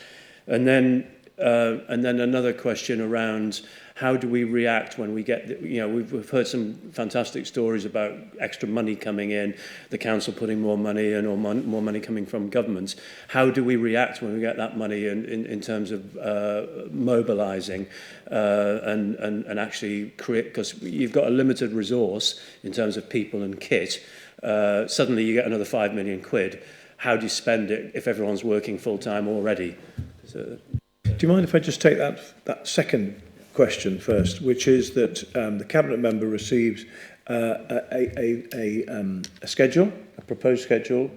And then another question around how do we react when we get, we've heard some fantastic stories about extra money coming in, the council putting more money in or more money coming from governments. How do we react when we get that money in terms of mobilising and actually create, because you've got a limited resource in terms of people and kit. Suddenly you get another £5 million. How do you spend it if everyone's working full-time already? So, do you mind if I just take that second question first, which is that the Cabinet member receives a schedule, a proposed schedule,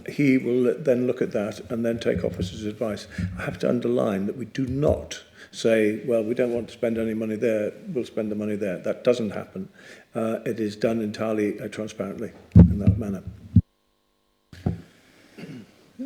he will then look at that and then take officers' advice. I have to underline that we do not say, well, we don't want to spend any money there, we'll spend the money there. That doesn't happen. It is done entirely transparently in that manner.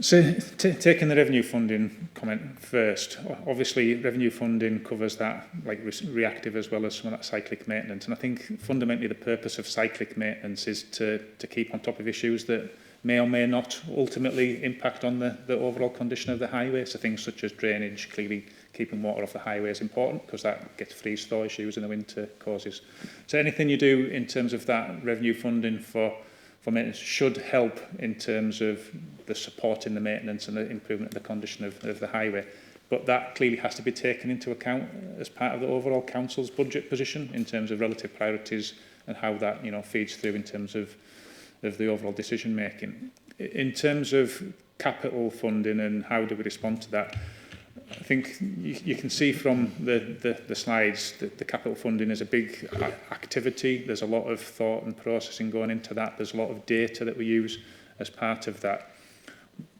So, taking the revenue funding comment first, obviously revenue funding covers that, like reactive as well as some of that cyclic maintenance. And I think fundamentally the purpose of cyclic maintenance is to keep on top of issues that may or may not ultimately impact on the overall condition of the highway. So things such as drainage, clearly keeping water off the highway is important because that gets freeze thaw issues in the winter causes. So anything you do in terms of that revenue funding for maintenance should help in terms of the support in the maintenance and the improvement of the condition of the highway. But that clearly has to be taken into account as part of the overall council's budget position in terms of relative priorities and how that, you know, feeds through in terms of the overall decision making. In terms of capital funding and how do we respond to that, I think you can see from the slides that the capital funding is a big activity. There's a lot of thought and processing going into that. There's a lot of data that we use as part of that.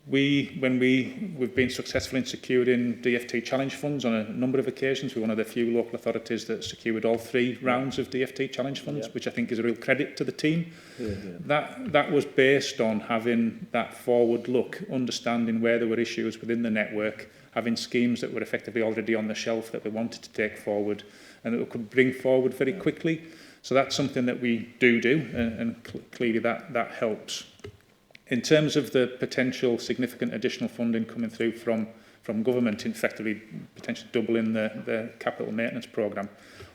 We've been successful in securing DFT challenge funds on a number of occasions. We're one of the few local authorities that secured all 3 rounds of DFT challenge funds, which I think is a real credit to the team. That was based on having that forward look, understanding where there were issues within the network, having schemes that were effectively already on the shelf that we wanted to take forward and that we could bring forward very quickly. So that's something that we do and clearly that helps. In terms of the potential significant additional funding coming through from government, effectively potentially doubling the capital maintenance programme,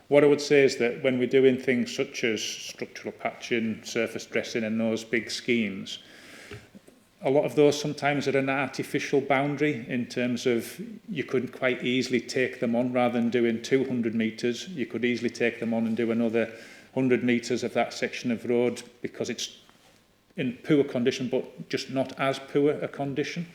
what I would say is that when we're doing things such as structural patching, surface dressing and those big schemes, a lot of those sometimes are an artificial boundary in terms of you could quite easily take them on rather than doing 200 metres. You could easily take them on and do another 100 metres of that section of road because it's in poor condition, but just not as poor a condition.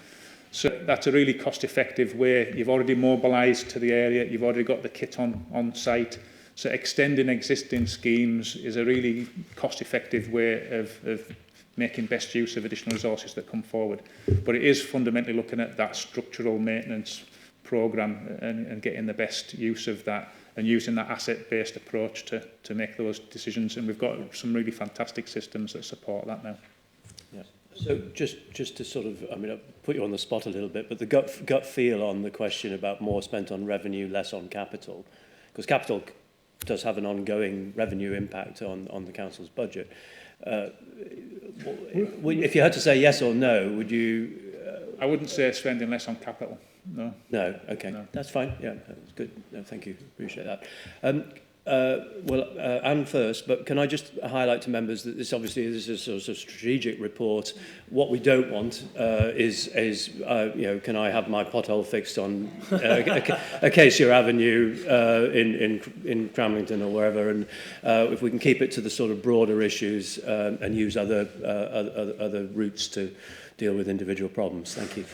So that's a really cost-effective way. You've already mobilised to the area. You've already got the kit on site. So extending existing schemes is a really cost-effective way of making best use of additional resources that come forward. But it is fundamentally looking at that structural maintenance programme and getting the best use of that and using that asset-based approach to make those decisions. And we've got some really fantastic systems that support that now. Yeah. So just to sort of, I mean, I'll put you on the spot a little bit, but the gut feel on the question about more spent on revenue, less on capital, because capital does have an ongoing revenue impact on the council's budget. If you had to say yes or no, would you... I wouldn't say spending less on capital. No. No, okay. No. That's fine. Yeah, that's good. No, thank you. Appreciate that. Anne first, but can I just highlight to members that this is a sort of strategic report. What we don't want is you know, can I have my pothole fixed on Acacia Avenue in Cramlington or wherever, and if we can keep it to the sort of broader issues and use other routes to deal with individual problems. Thank you.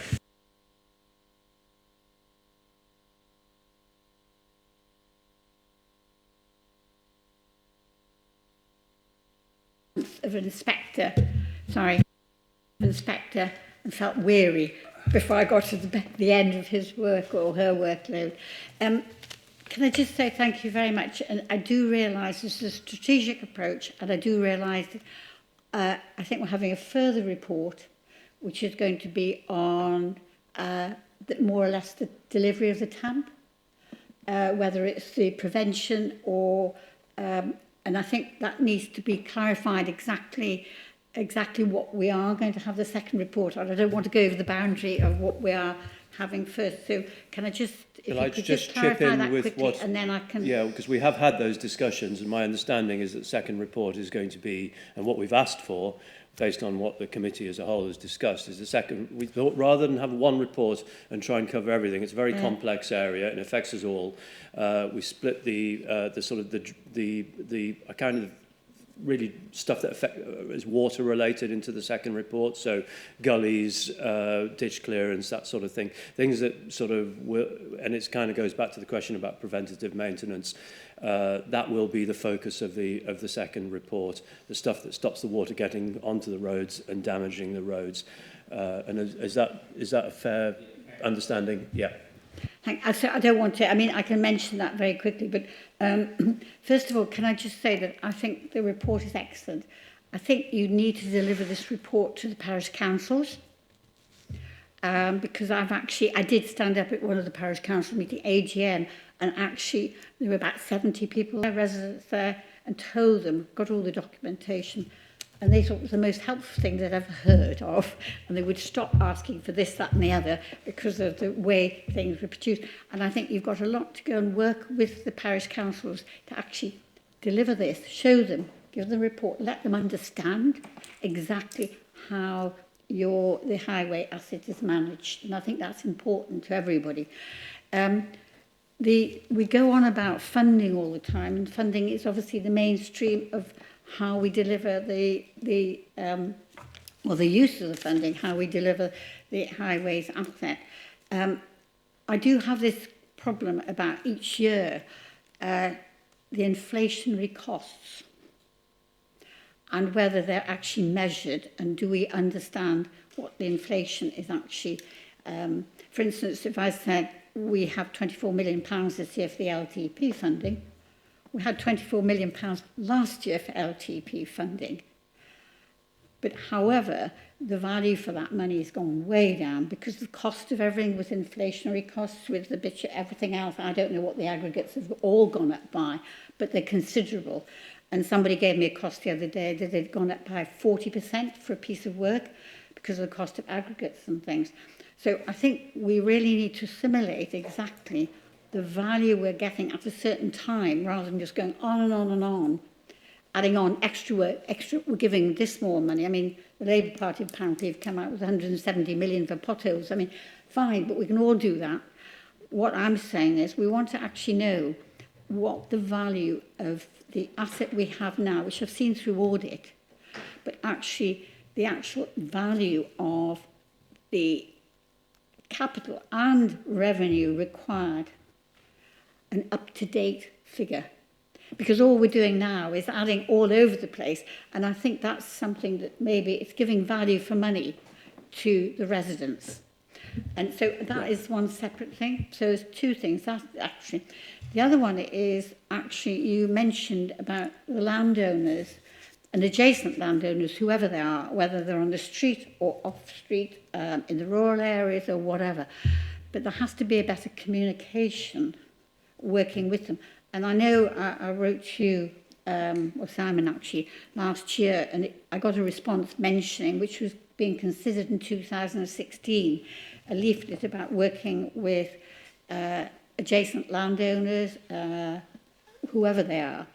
Of an inspector, and felt weary before I got to the end of his work or her workload. Can I just say thank you very much? And I do realise this is a strategic approach, and I do realise that I think we're having a further report, which is going to be on more or less the delivery of the TAMP, whether it's the prevention or... and I think that needs to be clarified exactly what we are going to have the second report on. I don't want to go over the boundary of what we are having first. So can I just, if you could just clarify that quickly, and then I can... Yeah, because we have had those discussions, and my understanding is that the second report is going to be, and what we've asked for, based on what the committee as a whole has discussed, is the second. We thought rather than have one report and try and cover everything, it's a very complex area and affects us all. We split the kind of really stuff that is water related into the second report, so gullies, ditch clearance, that sort of thing, things that sort of will, and it kind of goes back to the question about preventative maintenance. That will be the focus of the second report, the stuff that stops the water getting onto the roads and damaging the roads. And is that a fair understanding? Yeah. I don't want to, I mean, I can mention that very quickly, but first of all, can I just say that I think the report is excellent. I think you need to deliver this report to the parish councils, because I did stand up at one of the parish council meeting, AGM, and actually there were about 70 people, residents there, and told them, got all the documentation, and they thought it was the most helpful thing they'd ever heard of, and they would stop asking for this, that and the other because of the way things were produced. And I think you've got a lot to go and work with the parish councils to actually deliver this, show them, give them a report, let them understand exactly how the highway asset is managed. And I think that's important to everybody. We go on about funding all the time, and funding is obviously the mainstream of how we deliver the use of the funding, how we deliver the highways asset. I do have this problem about each year, the inflationary costs and whether they're actually measured, and do we understand what the inflation is actually. For instance, if I said we have £24 million this year for the LTP funding, we had £24 million last year for LTP funding. But however, the value for that money has gone way down because the cost of everything with inflationary costs, with the bitumen, everything else. I don't know what the aggregates have all gone up by, but they're considerable. And somebody gave me a cost the other day that they'd gone up by 40% for a piece of work because of the cost of aggregates and things. So I think we really need to simulate exactly the value we're getting at a certain time, rather than just going on and on and on, adding on extra work, we're giving this more money. I mean, the Labour Party apparently have come out with 170 million for potholes. I mean, fine, but we can all do that. What I'm saying is we want to actually know what the value of the asset we have now, which I've seen through audit, but actually the actual value of the capital and revenue required, an up-to-date figure. Because all we're doing now is adding all over the place, and I think that's something that maybe it's giving value for money to the residents. And so that is one separate thing. So there's two things. That's actually. The other one is actually you mentioned about the landowners and adjacent landowners, whoever they are, whether they're on the street or off street, in the rural areas or whatever. But there has to be a better communication working with them. And I know I wrote to you, or Simon actually, last year, and I got a response mentioning, which was being considered in 2016, a leaflet about working with adjacent landowners, whoever they are,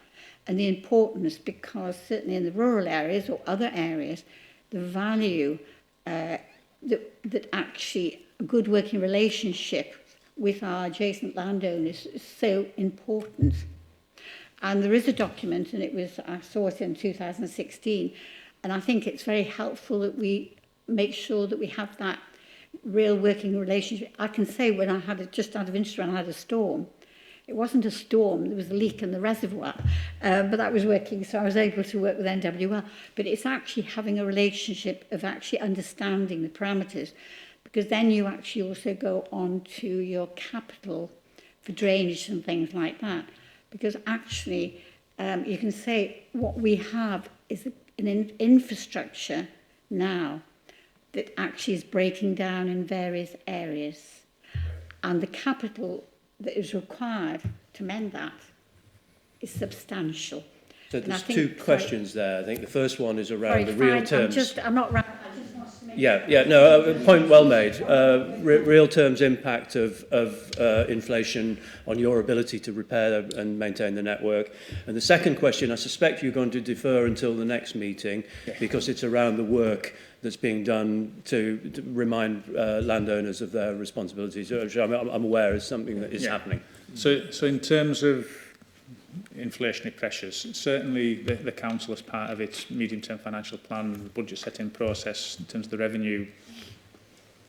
and the importance, because certainly in the rural areas or other areas, the value that actually a good working relationship with our adjacent landowners is so important. And there is a document, and I saw it in 2016, and I think it's very helpful that we make sure that we have that real working relationship. I can say when I had it, just out of interest, when I had a storm, it wasn't a storm, there was a leak in the reservoir, but that was working, so I was able to work with NWL. But it's actually having a relationship of actually understanding the parameters, because then you actually also go on to your capital for drainage and things like that. Because actually, you can say what we have is an infrastructure now that actually is breaking down in various areas. And the capital that is required to mend that is substantial. So there's two questions there. I think the first one is around the real terms. I'm not right. Point well made. Real terms impact of inflation on your ability to repair and maintain the network. And the second question, I suspect you're going to defer until the next meeting, because it's around the work that's being done to remind landowners of their responsibilities, which I'm aware is something that is happening. So in terms of inflationary pressures. Certainly the council, as part of its medium-term financial plan, the budget setting process, in terms of the revenue,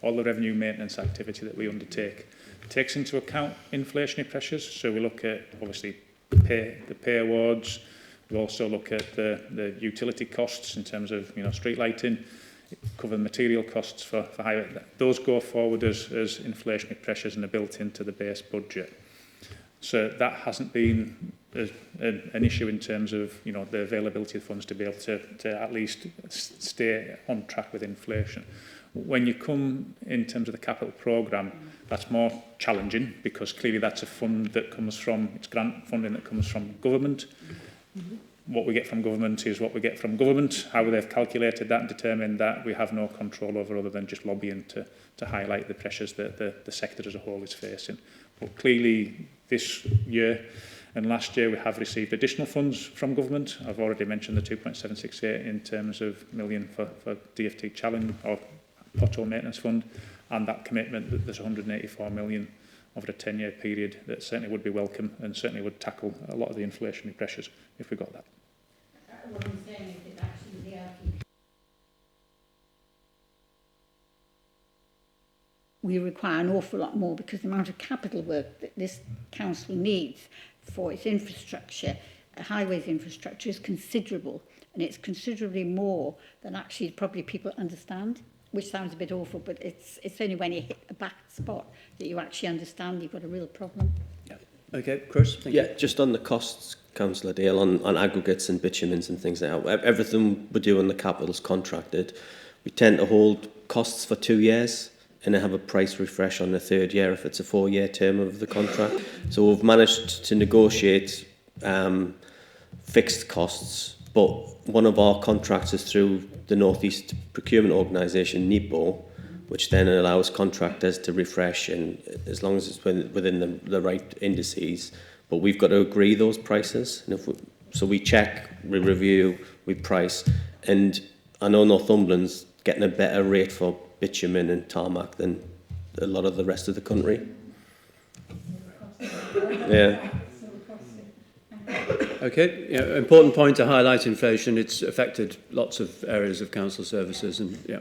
all the revenue maintenance activity that we undertake, takes into account inflationary pressures. So we look at, obviously, the pay awards. We also look at the utility costs in terms of, street lighting, cover material costs for hire. Those go forward as inflationary pressures and are built into the base budget. So that hasn't been an issue in terms of, the availability of funds to be able to at least stay on track with inflation. When you come in terms of the capital programme, that's more challenging because clearly that's a fund that comes from, it's grant funding that comes from government. What we get from government is what we get from government. How they've calculated that and determined that we have no control over other than just lobbying to highlight the pressures that the sector as a whole is facing. But clearly this year and last year we have received additional funds from government. I've already mentioned the 2.768 in terms of million for DFT challenge or pothole maintenance fund, and that commitment that there's 184 million over a 10-year period that certainly would be welcome and certainly would tackle a lot of the inflationary pressures if we got that. What I'm saying is that actually the RP we require an awful lot more because the amount of capital work that this council needs for its infrastructure, highways infrastructure, is considerable, and it's considerably more than actually probably people understand, which sounds a bit awful, but it's only when you hit a back spot that you actually understand you've got a real problem. Yeah. Okay, Chris, thank you. Yeah, just on the costs, Councillor Dale, on aggregates and bitumens and things like that, everything we do on the capital's contracted. We tend to hold costs for 2 years and then have a price refresh on the third year if it's a 4-year term of the contract. So we've managed to negotiate fixed costs, but one of our contracts is through the North East Procurement Organisation, NEPO, which then allows contractors to refresh, and as long as it's within the right indices. But we've got to agree those prices, and so we check, we review, we price, and I know Northumberland's getting a better rate for bitumen and tarmac than a lot of the rest of the country. Yeah. Okay, yeah, important point to highlight inflation. It's affected lots of areas of council services, and yeah.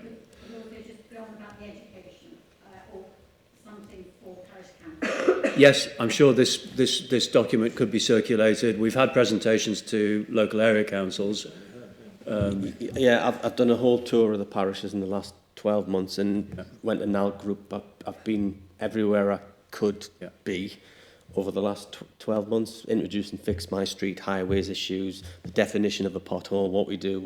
Yes, I'm sure this document could be circulated. We've had presentations to local area councils. Yeah, I've done a whole tour of the parishes in the last 12 months and went to NAL group. I've been everywhere I could be over the last 12 months, introducing Fix My Street, highways issues, the definition of a pothole, what we do,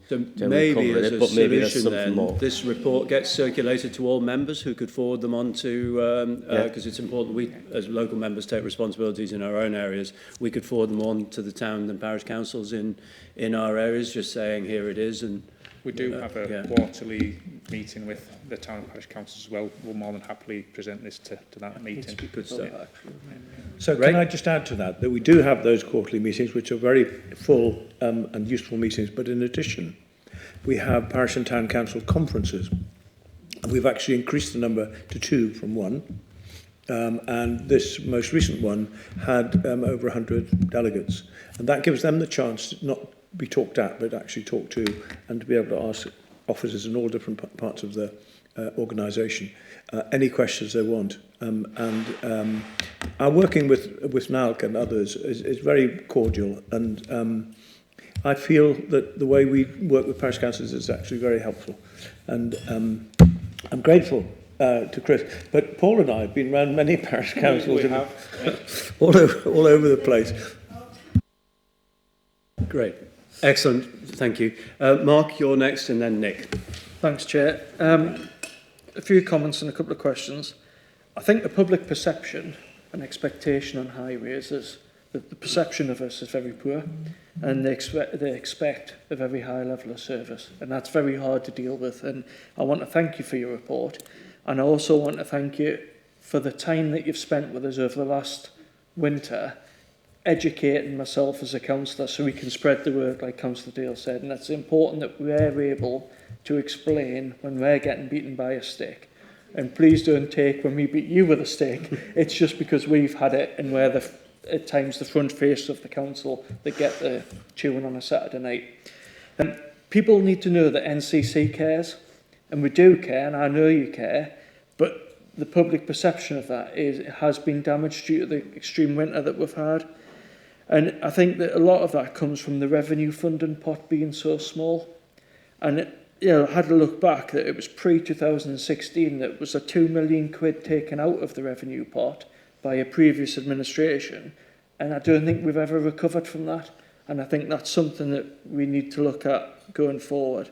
So maybe as a solution then, this report gets circulated to all members who could forward them on to, because it's important we as local members take responsibilities in our own areas, we could forward them on to the town and parish councils in our areas, just saying here it is. And we do have a quarterly meeting with the town and parish councils as well. We'll more than happily present this to that meeting. Good stuff. So can I just add to that we do have those quarterly meetings, which are very full and useful meetings, but in addition, we have parish and town council conferences. And we've actually increased the number to 2 from 1. And this most recent one had over 100 delegates. And that gives them the chance to not be talked at, but actually talk to, and to be able to ask officers in all different parts of the organisation any questions they want. Our working with NALC and others is very cordial, and I feel that the way we work with parish councils is actually very helpful. And I'm grateful to Chris, but Paul and I have been around many parish councils all over the place. Great. Excellent. Thank you. Mark, you're next, and then Nick. Thanks, Chair. A few comments and a couple of questions. I think the public perception and expectation on highways is that the perception of us is very poor, and they expect a very high level of service, and that's very hard to deal with. And I want to thank you for your report, and I also want to thank you for the time that you've spent with us over the last winter, educating myself as a councillor so we can spread the word, like Councillor Dale said, and it's important that we're able to explain when we're getting beaten by a stick. And please don't take when we beat you with a stick, it's just because we've had it and we're at times the front face of the council that get the tune on a Saturday night. People need to know that NCC cares, and we do care, and I know you care, but the public perception of that is it has been damaged due to the extreme winter that we've had. And I think that a lot of that comes from the revenue funding pot being so small. And I had a look back that it was pre-2016 that was a £2 million taken out of the revenue pot by a previous administration, and I don't think we've ever recovered from that, and I think that's something that we need to look at going forward.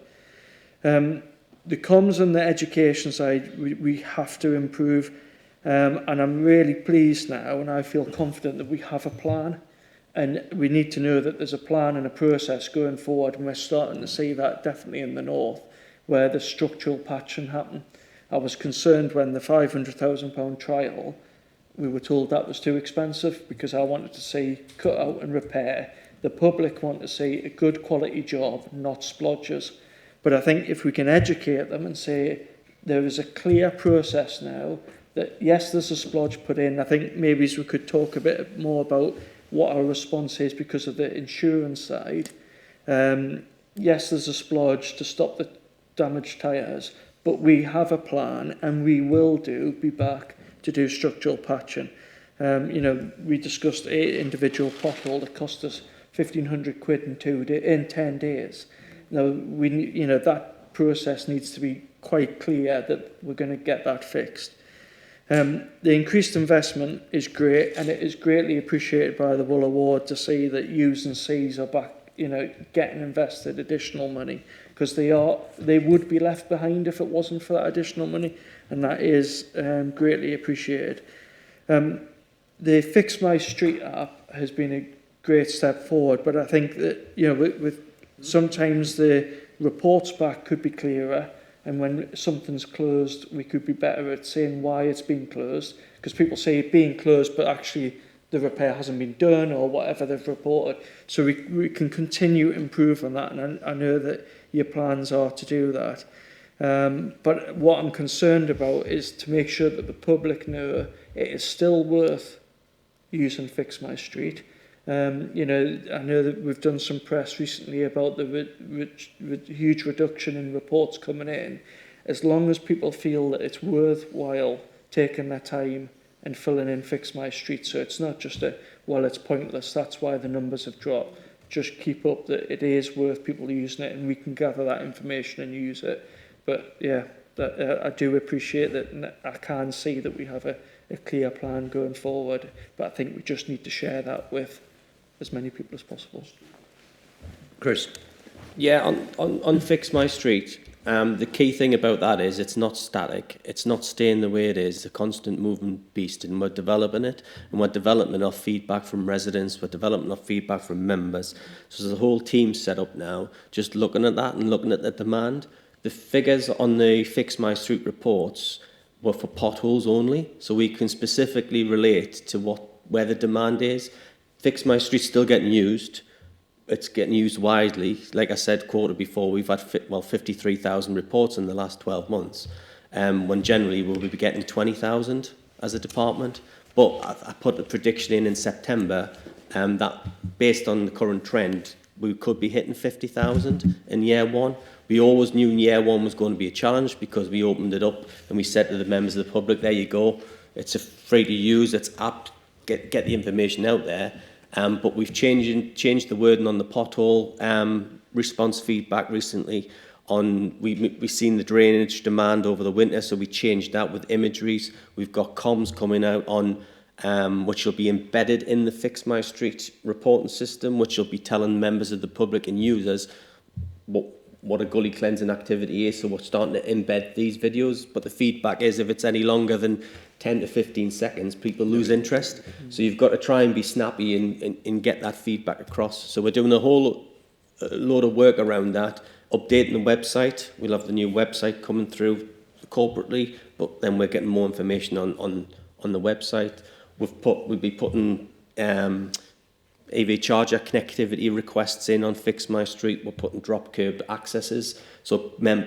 The comms and the education side, we have to improve, and I'm really pleased now, and I feel confident that we have a plan, and we need to know that there's a plan and a process going forward, and we're starting to see that definitely in the north, where the structural patching happened. I was concerned when the £500,000 trial, we were told that was too expensive, because I wanted to see cut out and repair. The public want to see a good quality job, not splodges. But I think if we can educate them and say there is a clear process now, that yes, there's a splodge put in. I think maybe we could talk a bit more about what our response is because of the insurance side. Yes, there's a splodge to stop the damaged tyres, but we have a plan, and we will be back to do structural patching. We discussed 8 individual potholes that cost us £1,500 in 10 days. Now, that process needs to be quite clear that we're going to get that fixed. The increased investment is great, and it is greatly appreciated by the Wool Award to see that U's and C's are back, getting invested additional money, because they would be left behind if it wasn't for that additional money, and that is greatly appreciated. The Fix My Street app has been a great step forward, but I think that with sometimes the reports back could be clearer, and when something's closed, we could be better at saying why it's been closed, because people say it's being closed, but actually the repair hasn't been done or whatever they've reported. So we can continue to improve on that, and I know that your plans are to do that. But what I'm concerned about is to make sure that the public know it is still worth using Fix My Street. I know that we've done some press recently about the huge reduction in reports coming in. As long as people feel that it's worthwhile taking their time and filling in Fix My Street, so it's not just it's pointless, that's why the numbers have dropped. Just keep up that it is worth people using it, and we can gather that information and use it. But yeah, I do appreciate that, and I can see that we have a clear plan going forward, but I think we just need to share that with as many people as possible. Chris? Yeah, on Fix My Street, the key thing about that is it's not static. It's not staying the way it is. It's a constant moving beast, and we're developing it, and we're developing our feedback from residents, we're developing our feedback from members. So there's a whole team set up now, just looking at that and looking at the demand. The figures on the Fix My Street reports were for potholes only, so we can specifically relate to where the demand is. Fix My Street's still getting used. It's getting used widely. Like I said, quarter before, we've had 53,000 reports in the last 12 months, when generally we'll be getting 20,000 as a department. But I put a prediction in September that based on the current trend, we could be hitting 50,000 in year one. We always knew year one was going to be a challenge because we opened it up and we said to the members of the public, there you go, it's free to use, it's app, get the information out there. But we've changed the wording on the pothole response feedback recently. We've seen the drainage demand over the winter, so we changed that with imageries. We've got comms coming out on which will be embedded in the Fix My Street reporting system, which will be telling members of the public and users what a gully cleansing activity is. So we're starting to embed these videos, but the feedback is if it's any longer than 10 to 15 seconds, people lose interest. So you've got to try and be snappy and get that feedback across. So we're doing a whole load of work around that, updating the website. We'll have the new website coming through corporately, but then we're getting more information on the website. We'll be putting EV charger connectivity requests in on Fix My Street. We're putting drop curb accesses, so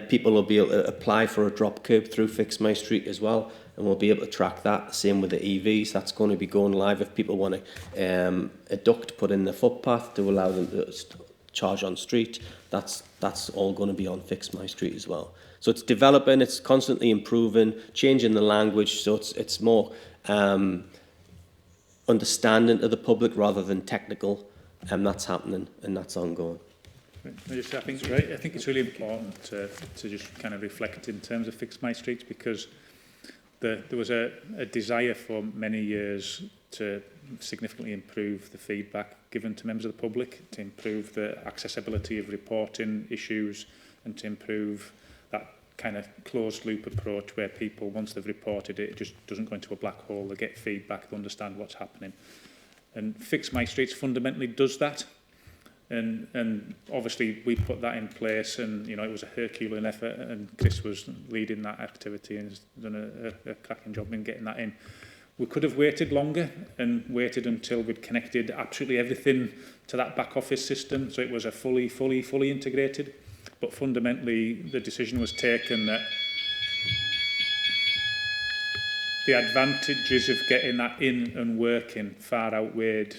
people will be able to apply for a drop curb through Fix My Street as well. and we'll be able to track that. Same with the EVs, that's going to be going live if people want a duct put in the footpath to allow them to charge on street. That's all going to be on Fix My Street as well. So it's developing, it's constantly improving, changing the language, so it's more understanding to the public rather than technical, and that's happening and that's ongoing. I think it's really important to just kind of reflect in terms of Fix My Streets, because there was a desire for many years to significantly improve the feedback given to members of the public, to improve the accessibility of reporting issues, and to improve that kind of closed loop approach where people, once they've reported it, it just doesn't go into a black hole. They get feedback, they understand what's happening. And Fix My Streets fundamentally does that. And obviously we put that in place, and it was a Herculean effort, and Chris was leading that activity and has done a cracking job in getting that in. We could have waited longer and waited until we'd connected absolutely everything to that back office system, so it was a fully integrated. But fundamentally the decision was taken that the advantages of getting that in and working far outweighed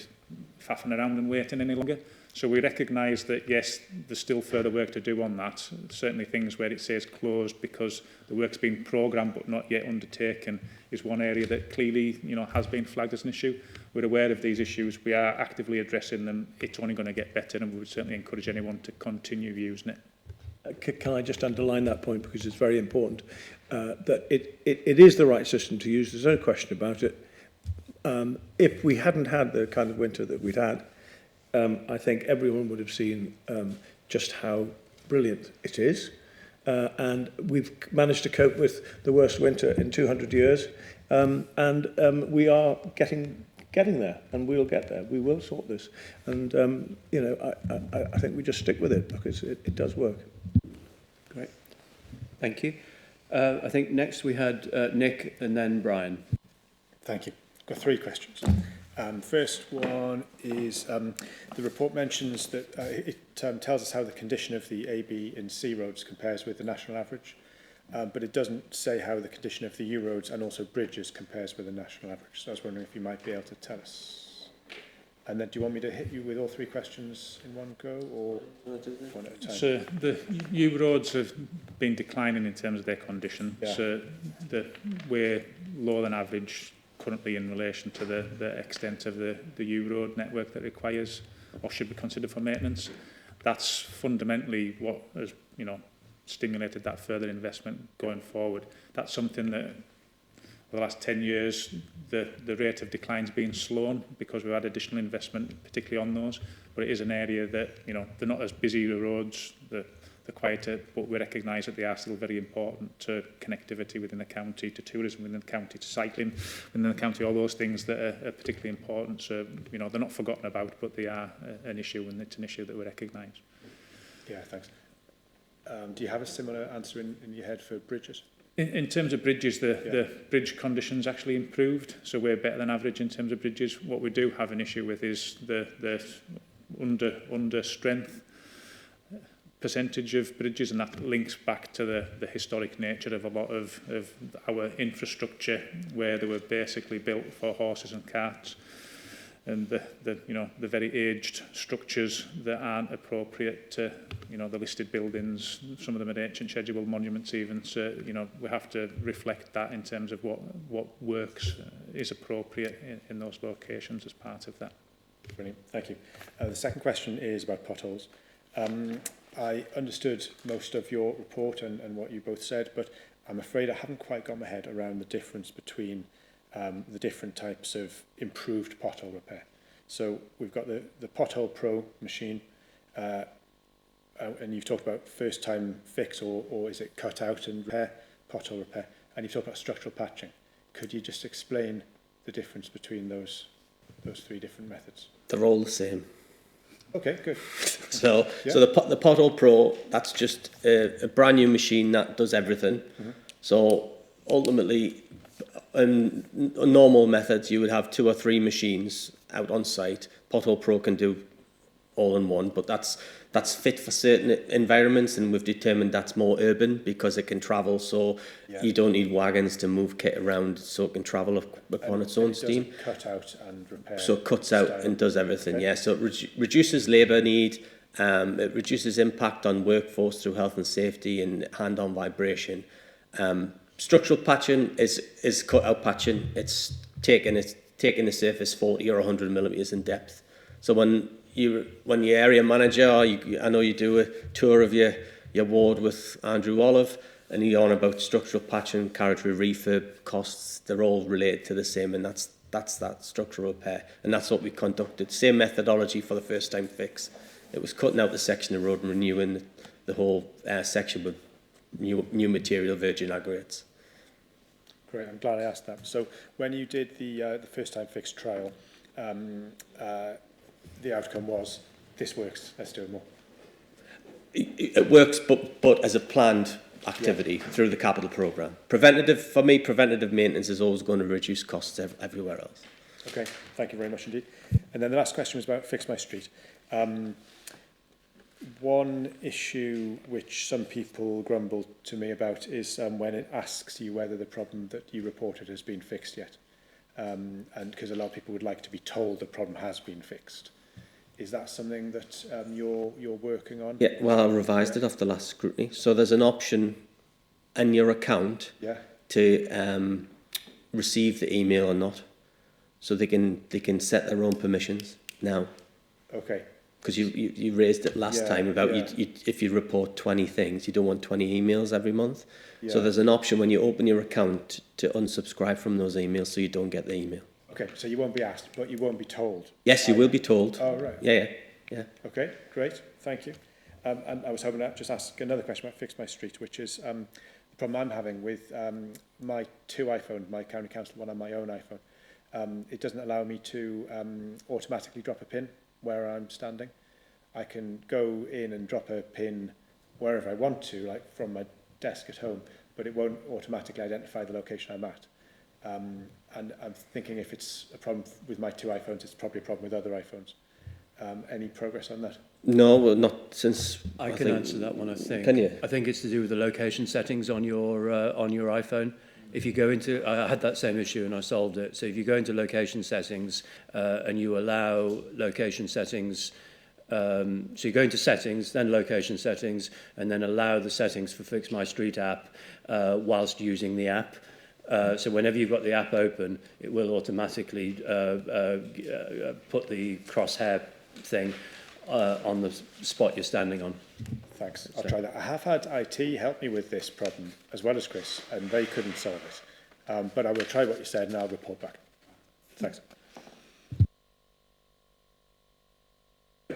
faffing around and waiting any longer. So we recognise that, yes, there's still further work to do on that. Certainly things where it says closed because the work's been programmed but not yet undertaken is one area that clearly has been flagged as an issue. We're aware of these issues. We are actively addressing them. It's only going to get better, and we would certainly encourage anyone to continue using it. Can I just underline that point, because it's very important, that it is the right system to use. There's no question about it. If we hadn't had the kind of winter that we'd had, I think everyone would have seen just how brilliant it is. And we've managed to cope with the worst winter in 200 years. And we are getting there, and we'll get there. We will sort this. And, I think we just stick with it, because it does work. Great. Thank you. I think next we had Nick and then Brian. Thank you. Got 3 questions. First one is the report mentions that it tells us how the condition of the A, B and C roads compares with the national average, but it doesn't say how the condition of the U roads and also bridges compares with the national average. So I was wondering if you might be able to tell us. And then do you want me to hit you with all 3 questions in one go, or one at a time? So the U roads have been declining in terms of their condition. Yeah. So we're lower than average currently in relation to the extent of the U road network that requires or should be considered for maintenance. That's fundamentally what has stimulated that further investment going forward. That's something that for the last 10 years the rate of decline has been slowing because we've had additional investment, particularly on those. But it is an area that they're not as busy the roads, they're quieter, but we recognise that they are still very important to connectivity within the county, to tourism within the county, to cycling within the county, all those things that are particularly important. So, they're not forgotten about, but they are an issue, and it's an issue that we recognise. Yeah, thanks. Do you have a similar answer in your head for bridges? In terms of bridges, the bridge conditions actually improved, so we're better than average in terms of bridges. What we do have an issue with is the under strength percentage of bridges, and that links back to the historic nature of a lot of our infrastructure, where they were basically built for horses and carts, and the very aged structures that aren't appropriate to the listed buildings. Some of them are ancient scheduled monuments even. So we have to reflect that in terms of what works is appropriate in those locations as part of that. Brilliant, thank you. The second question is about potholes. I understood most of your report and what you both said, but I'm afraid I haven't quite got my head around the difference between the different types of improved pothole repair. So we've got the Pothole Pro machine, and you've talked about first time fix, or is it cut out and repair, pothole repair, and you've talked about structural patching. Could you just explain the difference between those 3 different methods? They're all the same. Okay, good. So the Pothole Pro, that's just a brand new machine that does everything. Mm-hmm. So ultimately, in normal methods, you would have 2 or 3 machines out on site. Pothole Pro can do all in one, but that's fit for certain environments, and we've determined that's more urban because it can travel, so you don't need wagons to move kit around, so it can travel upon its own steam. It cut out and repair. So it cuts out and does everything, yeah. So it reduces labour need, it reduces impact on workforce through health and safety and hand-on vibration. Structural patching is cut-out patching. It's taking the surface 40 or 100 millimetres in depth. So when your area manager, or I know you do a tour of your ward with Andrew Olive, and you're on about structural patching, carriageway refurb costs, they're all related to the same, and that's that structural repair, and that's what we conducted. Same methodology for the first time fix. It was cutting out the section of road and renewing the whole section with new material virgin aggregates. Great, I'm glad I asked that. So when you did the first time fix trial, the outcome was, this works, let's do it more. It works, but as a planned activity through the capital programme. For me, preventative maintenance is always going to reduce costs everywhere else. Okay, thank you very much indeed. And then the last question was about Fix My Street. One issue which some people grumble to me about is when it asks you whether the problem that you reported has been fixed yet. And because a lot of people would like to be told the problem has been fixed. Is that something that you're working on? Yeah, well, I revised it after last scrutiny. So there's an option in your account to receive the email or not. So they can set their own permissions now. Okay. Because you raised it last time about if you report 20 things, you don't want 20 emails every month. Yeah. So there's an option when you open your account to unsubscribe from those emails so you don't get the email. Okay, so you won't be asked, but you won't be told. Yes, you will be told. Oh, right. Yeah. Okay, great, thank you. And I was hoping to just ask another question about Fix My Street, which is the problem I'm having with my two iPhones, my county council one and my own iPhone. It doesn't allow me to automatically drop a pin where I'm standing. I can go in and drop a pin wherever I want to, like from my desk at home, but it won't automatically identify the location I'm at. And I'm thinking if it's a problem with my two iPhones, it's probably a problem with other iPhones. Any progress on that? No, well, not since... I can answer that one, I think. Can you? I think it's to do with the location settings on your iPhone. If you go into... I had that same issue and I solved it. So if you go into location settings and you allow location settings... so you go into settings, then location settings, and then allow the settings for Fix My Street app whilst using the app. So whenever you've got the app open, it will automatically put the crosshair thing on the spot you're standing on. Thanks, I'll try that. I have had IT help me with this problem, as well as Chris, and they couldn't solve it. But I will try what you said and I'll report back. Thanks.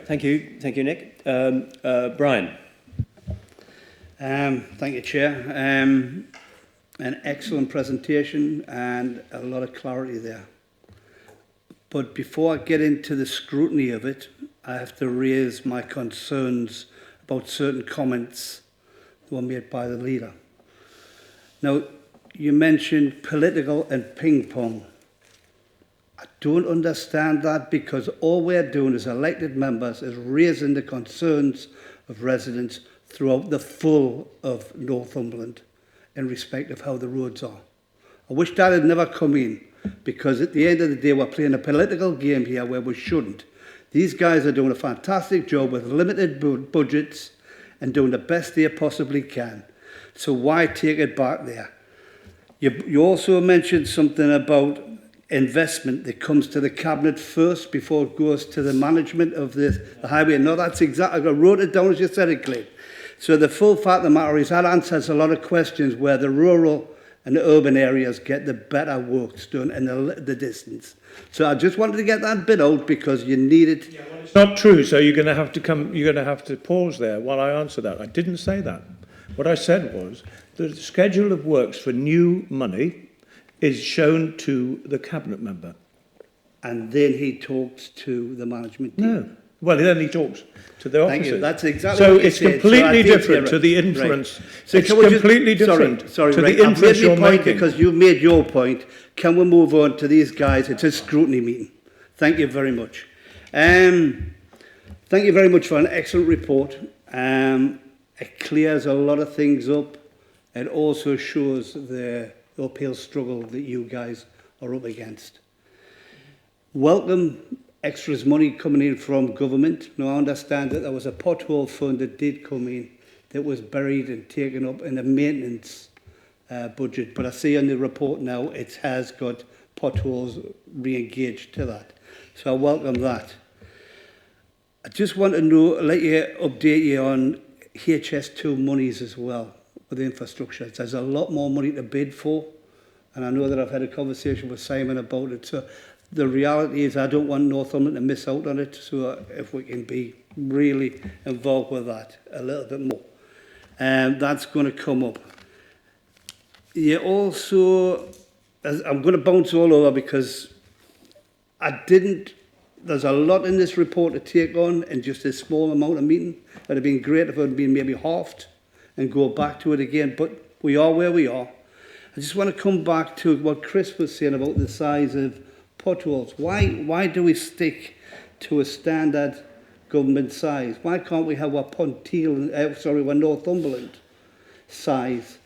Thank you, Nick. Brian. Thank you, Chair. An excellent presentation and a lot of clarity there. But before I get into the scrutiny of it, I have to raise my concerns about certain comments that were made by the leader. Now, you mentioned political and ping pong. I don't understand that, because all we're doing as elected members is raising the concerns of residents throughout the full of Northumberland in respect of how the roads are. I wish that had never come in, because at the end of the day we're playing a political game here where we shouldn't. These guys are doing a fantastic job with limited budgets and doing the best they possibly can. So why take it back there? You also mentioned something about investment that comes to the cabinet first before it goes to the management of the highway. No, that's exactly, I wrote it down as you said it, Clint. So the full fact of the matter is that answers a lot of questions where the rural and the urban areas get the better works done in the distance. So I just wanted to get that bit out because you need it. Yeah, well, it's not true, so you're going to have to pause there while I answer that. I didn't say that. What I said was the schedule of works for new money is shown to the cabinet member. And then he talks to the management team. No. Well, then he talks to the officers. Thank you. That's exactly so what you it's said. completely So different to the inference. Right. So it's completely different to the inference you're making. Because you made your point. Can we move on to these guys? It's a scrutiny meeting. Thank you very much. Thank Thank you very much for an excellent report. It clears a lot of things up. It also shows the uphill struggle that you guys are up against. Welcome extras money coming in from government. Now, I understand that there was a pothole fund that did come in that was buried and taken up in the maintenance budget. But I see in the report now it has got potholes re-engaged to that. So I welcome that. I just want to know, let you update you on HS2 monies as well with infrastructure. There's a lot more money to bid for, and I know that I've had a conversation with Simon about it. So the reality is I don't want Northumberland to miss out on it, so if we can be really involved with that a little bit more. That's going to come up. You also, I'm going to bounce all over because there's a lot in this report to take on in just a small amount of meeting. It would have been great if it had been maybe halved and go back to it again, but we are where we are. I just want to come back to what Chris was saying about the size of potholes. Why do we stick to a standard government size? Why can't we have a Northumberland size?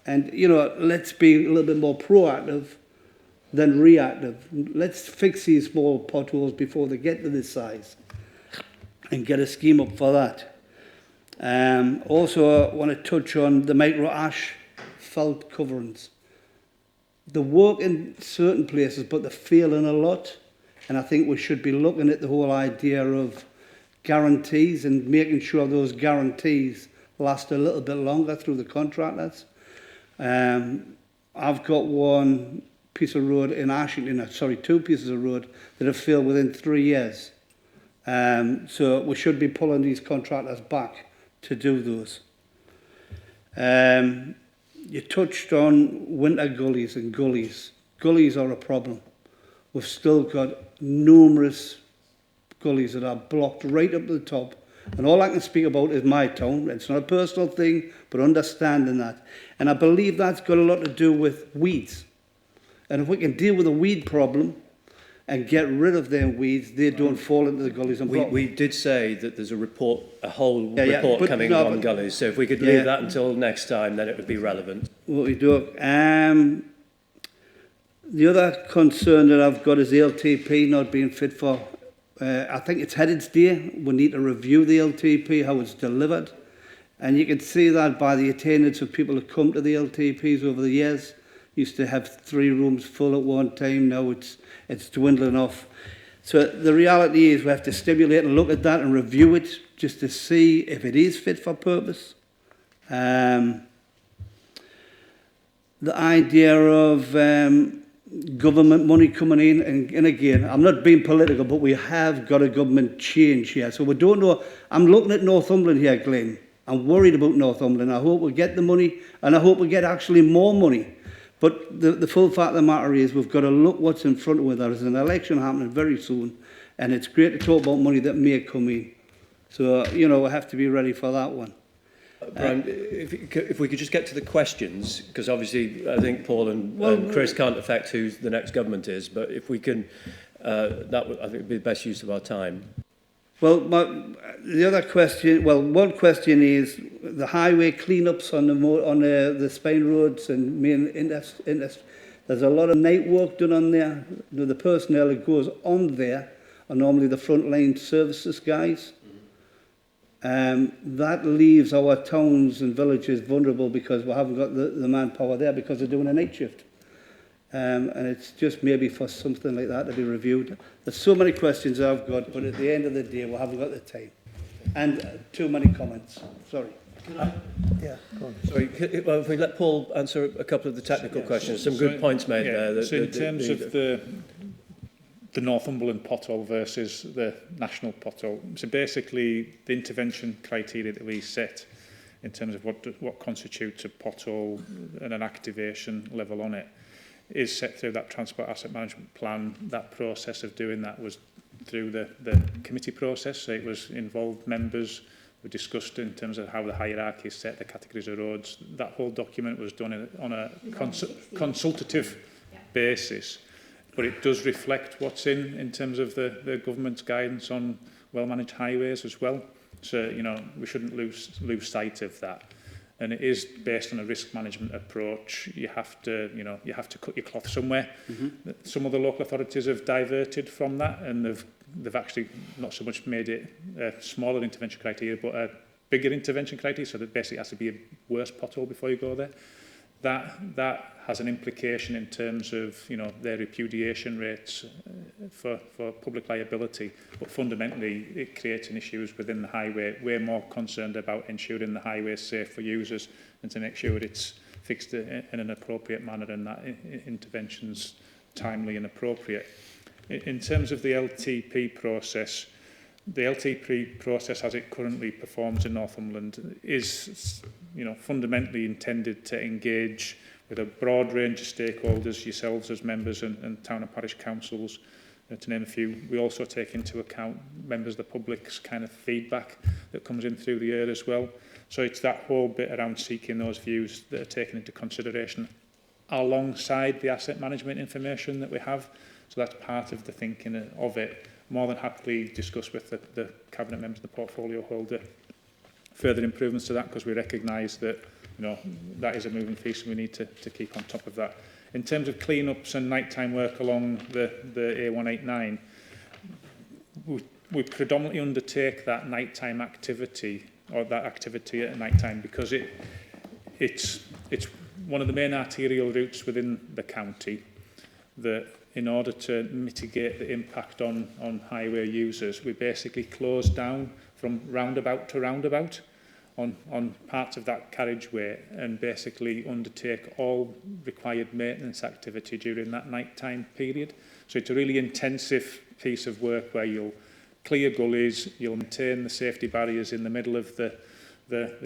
And, you know, let's be a little bit more proactive than reactive. Let's fix these small potholes before they get to this size and get a scheme up for that. Also, I want to touch on the micro ash felt coverings. They work in certain places, but they're failing a lot. And I think we should be looking at the whole idea of guarantees and making sure those guarantees last a little bit longer through the contractors. I've got one piece of road in Ashington, two pieces of road that have failed within 3 years. So we should be pulling these contractors back to do those. You touched on winter gullies and gullies. Gullies are a problem. We've still got numerous gullies that are blocked right up to the top. And all I can speak about is my town. It's not a personal thing, but understanding that. And I believe that's got a lot to do with weeds. And if we can deal with a weed problem and get rid of them weeds, they don't fall into the gullies and block. We did say that there's a whole report coming on gullies. So if we could leave that until next time, then it would be relevant. What we do. The other concern that I've got is the LTP not being fit for. I think it's headed day. We need to review the LTP, how it's delivered. And you can see that by the attendance of people who come to the LTPs over the years. Used to have 3 rooms full at one time. Now it's dwindling off. So the reality is we have to stimulate and look at that and review it just to see if it is fit for purpose. The idea of government money coming in, and again, I'm not being political, but we have got a government change here. So we don't know. I'm looking at Northumberland here, Glenn. I'm worried about Northumberland. I hope we get the money, and I hope we get actually more money. But the full fact of the matter is we've got to look what's in front of us. There's an election happening very soon, and it's great to talk about money that may come in. So, you know, we have to be ready for that one. Brian, if we could just get to the questions, because obviously I think Paul and Chris can't affect who the next government is, but if we can, that would, I think, would be the best use of our time. Well, the other question, one question is the highway cleanups on the spine roads and main interest. There's a lot of night work done on there. You know, the personnel that goes on there are normally the frontline services guys. That leaves our towns and villages vulnerable because we haven't got the manpower there because they're doing a night shift. And it's just maybe for something like that to be reviewed. There's so many questions I've got, but at the end of the day, we haven't got the time. And too many comments. Sorry. Yeah, go on. Sorry, well, if we let Paul answer a couple of the technical questions, some good points made there. So in terms of the Northumberland pothole versus the national pothole, so basically the intervention criteria that we set in terms of what constitutes a pothole and an activation level on it is set through that transport asset management plan. That process of doing that was through the committee process, so it was involved members. We discussed in terms of how the hierarchy is set, the categories of roads. That whole document was done on a consultative basis, but it does reflect what's in terms of the government's guidance on well-managed highways as well. So, you know, we shouldn't lose sight of that. And it is based on a risk management approach. You have to, you know, you have to cut your cloth somewhere. Mm-hmm. Some of the local authorities have diverted from that, and they've actually not so much made it a smaller intervention criteria, but a bigger intervention criteria, so that basically has to be a worse pothole before you go there. That has an implication in terms of, you know, their repudiation rates for public liability, but fundamentally it creates an issues within the highway. We're more concerned about ensuring the highway is safe for users and to make sure it's fixed in an appropriate manner and that intervention's timely and appropriate. In terms of the LTP process, the LTP process as it currently performs in Northumberland is, you know, fundamentally intended to engage with a broad range of stakeholders, yourselves as members and town and parish councils, to name a few. We also take into account members of the public's kind of feedback that comes in through the year as well. So it's that whole bit around seeking those views that are taken into consideration alongside the asset management information that we have. So that's part of the thinking of it. More than happily discuss with the cabinet members, the portfolio holder, further improvements to that, because we recognise that, you know, that is a moving feast and we need to keep on top of that. In terms of clean-ups and nighttime work along the A189, we predominantly undertake that nighttime activity, or that activity at nighttime, because it's one of the main arterial routes within the county that, in order to mitigate the impact on highway users, we basically close down from roundabout to roundabout on parts of that carriageway and basically undertake all required maintenance activity during that nighttime period. So it's a really intensive piece of work where you'll clear gullies, you'll maintain the safety barriers in the middle of the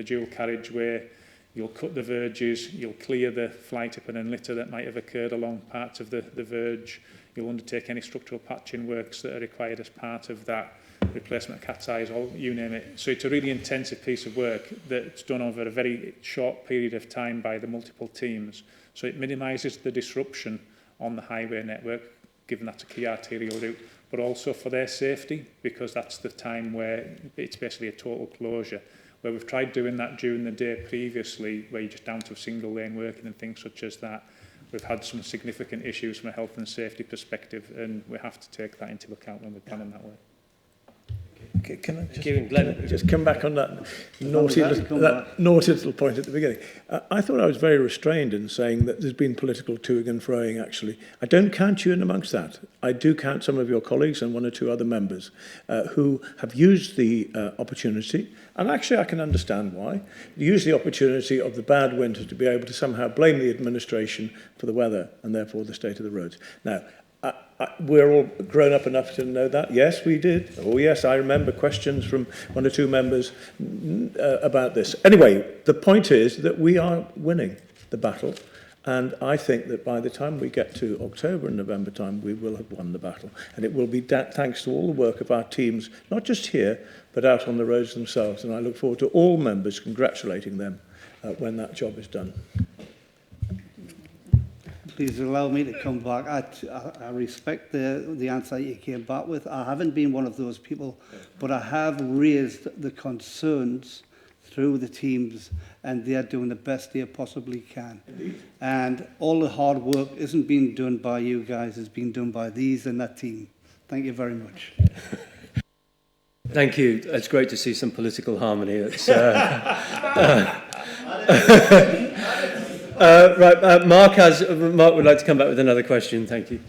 dual carriageway, you'll cut the verges, you'll clear the fly tipping and litter that might have occurred along parts of the verge, you'll undertake any structural patching works that are required as part of that, replacement of cat's eyes, or you name it. So it's a really intensive piece of work that's done over a very short period of time by the multiple teams. So it minimises the disruption on the highway network, given that's a key arterial route, but also for their safety, because that's the time where it's basically a total closure. Where we've tried doing that during the day previously, where you're just down to a single lane working and things such as that, we've had some significant issues from a health and safety perspective, and we have to take that into account when we're planning that way. Okay, can I just come back on that naughty little point at the beginning? I thought I was very restrained in saying that there's been political toing and froing, actually. I don't count you in amongst that. I do count some of your colleagues and one or two other members who have used the opportunity, and actually I can understand why, use the opportunity of the bad winter to be able to somehow blame the administration for the weather and therefore the state of the roads. Now, we're all grown up enough to know that. Yes, we did. Oh, yes, I remember questions from one or two members about this. Anyway, the point is that we are winning the battle. And I think that by the time we get to October and November time, we will have won the battle. And it will be thanks to all the work of our teams, not just here, but out on the roads themselves. And I look forward to all members congratulating them when that job is done. Please allow me to come back. I respect the answer you came back with. I haven't been one of those people, but I have raised the concerns through the teams, and they're doing the best they possibly can. Indeed. And all the hard work isn't being done by you guys, it's being done by these and that team. Thank you very much. Thank you. It's great to see some political harmony. It's, Mark would like to come back with another question. Thank you.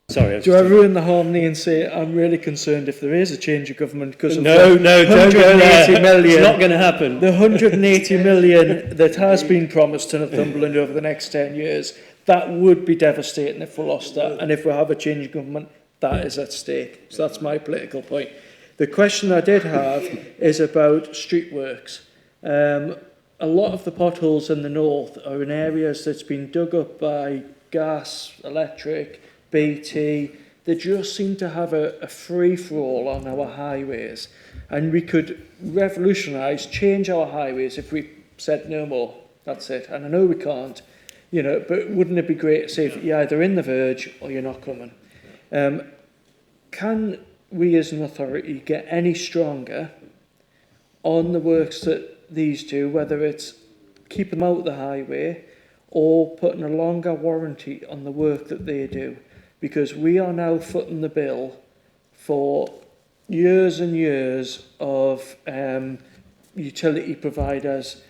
Sorry. Do I ruin the harmony and say I'm really concerned if there is a change of government because of don't go there. Million, it's not going to happen. The 180 million that has been promised to Northumberland over the next 10 years, that would be devastating if we lost that. And if we have a change of government, that is at stake. So that's my political point. The question I did have is about street works. A lot of the potholes in the north are in areas that's been dug up by gas, electric, BT. They just seem to have a free-for-all on our highways. And we could revolutionise, change our highways if we said no more. That's it. And I know we can't, you know, but wouldn't it be great to say you're either in the verge or you're not coming? Can we as an authority get any stronger on the works that these do, whether it's keeping them out the highway or putting a longer warranty on the work that they do, because we are now footing the bill for years and years of utility providers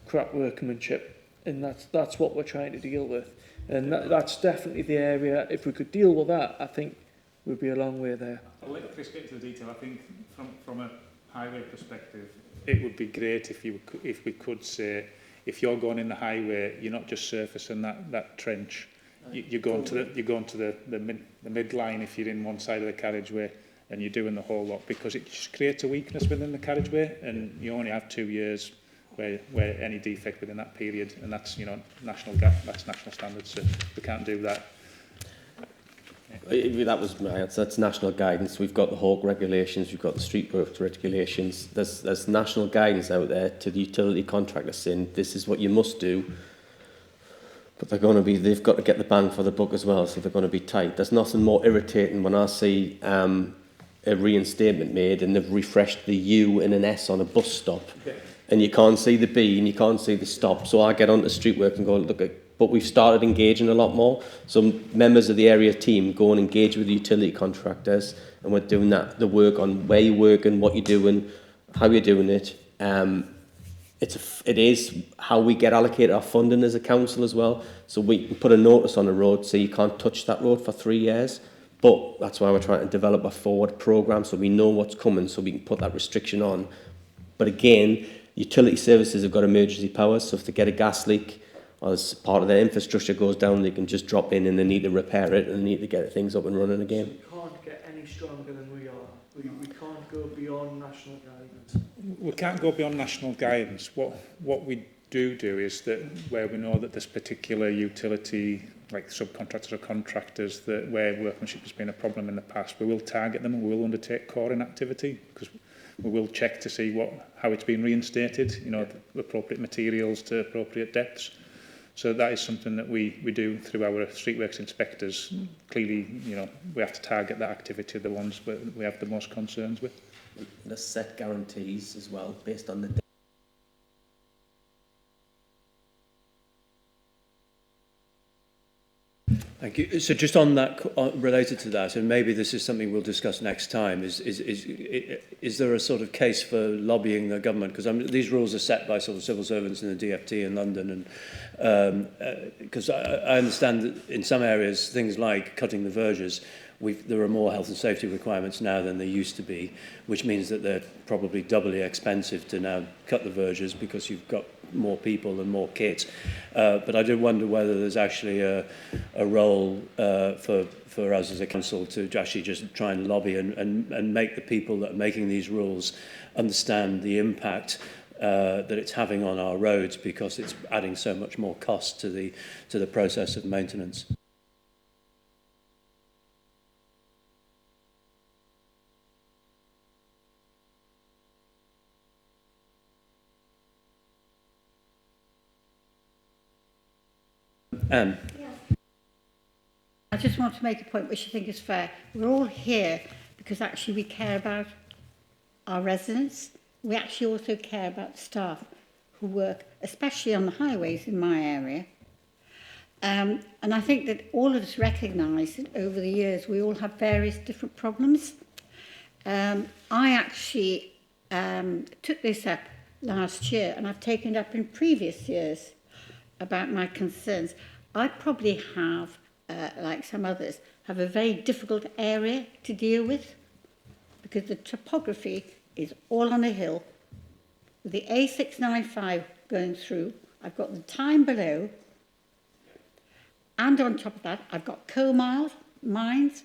crap workmanship, and that's what we're trying to deal with, and that's definitely the area. If we could deal with that, I think we'd be a long way there. I'll let Chris get into the detail. I think from a highway perspective, it would be great if we could say, if you're going in the highway, you're not just surfacing that trench. You're going to the midline if you're in one side of the carriageway, and you're doing the whole lot, because it just creates a weakness within the carriageway, and you only have 2 years where any defect within that period, and that's national standards, so we can't do that. That was my answer. That's national guidance. We've got the Hawke regulations, we've got the street works regulations. There's national guidance out there to the utility contractors saying this is what you must do, but they've got to get the bang for the buck as well, so they're going to be tight. There's nothing more irritating when I see a reinstatement made and they've refreshed the U and an S on a bus stop, and you can't see the B and you can't see the stop. So I get onto street work and go, look, but we've started engaging a lot more. So members of the area team go and engage with the utility contractors, and we're doing the work on where you're working, what you're doing, how you're doing it. It is how we get allocated our funding as a council as well. So we can put a notice on a road, so you can't touch that road for 3 years. But that's why we're trying to develop a forward programme, so we know what's coming, so we can put that restriction on. But again, utility services have got emergency powers, so if they get a gas leak or as part of their infrastructure goes down, they can just drop in and they need to repair it and they need to get things up and running again. We can't get any stronger than we are. We can't go beyond national guidance. We can't go beyond national guidance. What we do is that where we know that there's particular utility, like subcontractors or contractors, that where workmanship has been a problem in the past, we will target them and we will undertake coring activity, because we will check to see how it's been reinstated, the appropriate materials to appropriate depths. So that is something that we do through our streetworks inspectors. Clearly, we have to target that activity, the ones that we have the most concerns with. There's set guarantees as well, based on the Thank you. So just on that, related to that, and maybe this is something we'll discuss next time, is there a sort of case for lobbying the government? Because these rules are set by sort of civil servants in the DFT in London, and because I understand that in some areas, things like cutting the verges, there are more health and safety requirements now than there used to be, which means that they're probably doubly expensive to now cut the verges because you've got more people and more kit. But I do wonder whether there's actually a role for us as a council to actually just try and lobby and make the people that are making these rules understand the impact that it's having on our roads, because it's adding so much more cost to the process of maintenance. I just want to make a point which I think is fair. We're all here because actually we care about our residents. We actually also care about the staff who work, especially on the highways in my area. And I think that all of us recognise that over the years we all have various different problems. I actually took this up last year, and I've taken it up in previous years about my concerns. I probably have, like some others, have a very difficult area to deal with, because the topography is all on a hill. With the A695 going through, I've got the Tyne below, and on top of that, I've got coal mines,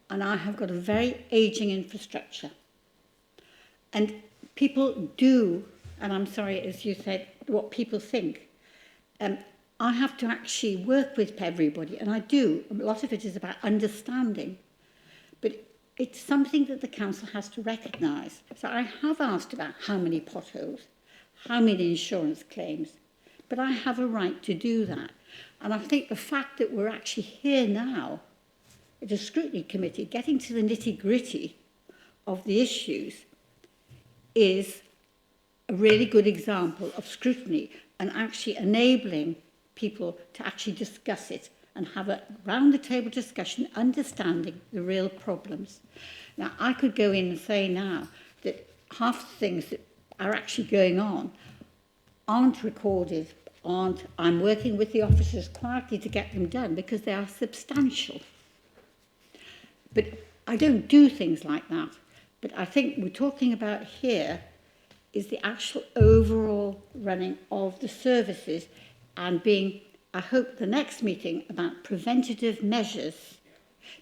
and I have got a very ageing infrastructure. And people do, and I'm sorry, as you said, what people think. I have to actually work with everybody, and I do. A lot of it is about understanding. But it's something that the council has to recognise. So I have asked about how many potholes, how many insurance claims, but I have a right to do that. And I think the fact that we're actually here now, at a scrutiny committee, getting to the nitty-gritty of the issues is a really good example of scrutiny and actually enabling people to actually discuss it and have a round-the-table discussion, understanding the real problems. Now, I could go in and say now that half the things that are actually going on aren't recorded, I'm working with the officers quietly to get them done because they are substantial. But I don't do things like that. But I think we're talking about here is the actual overall running of the services and being, I hope, the next meeting about preventative measures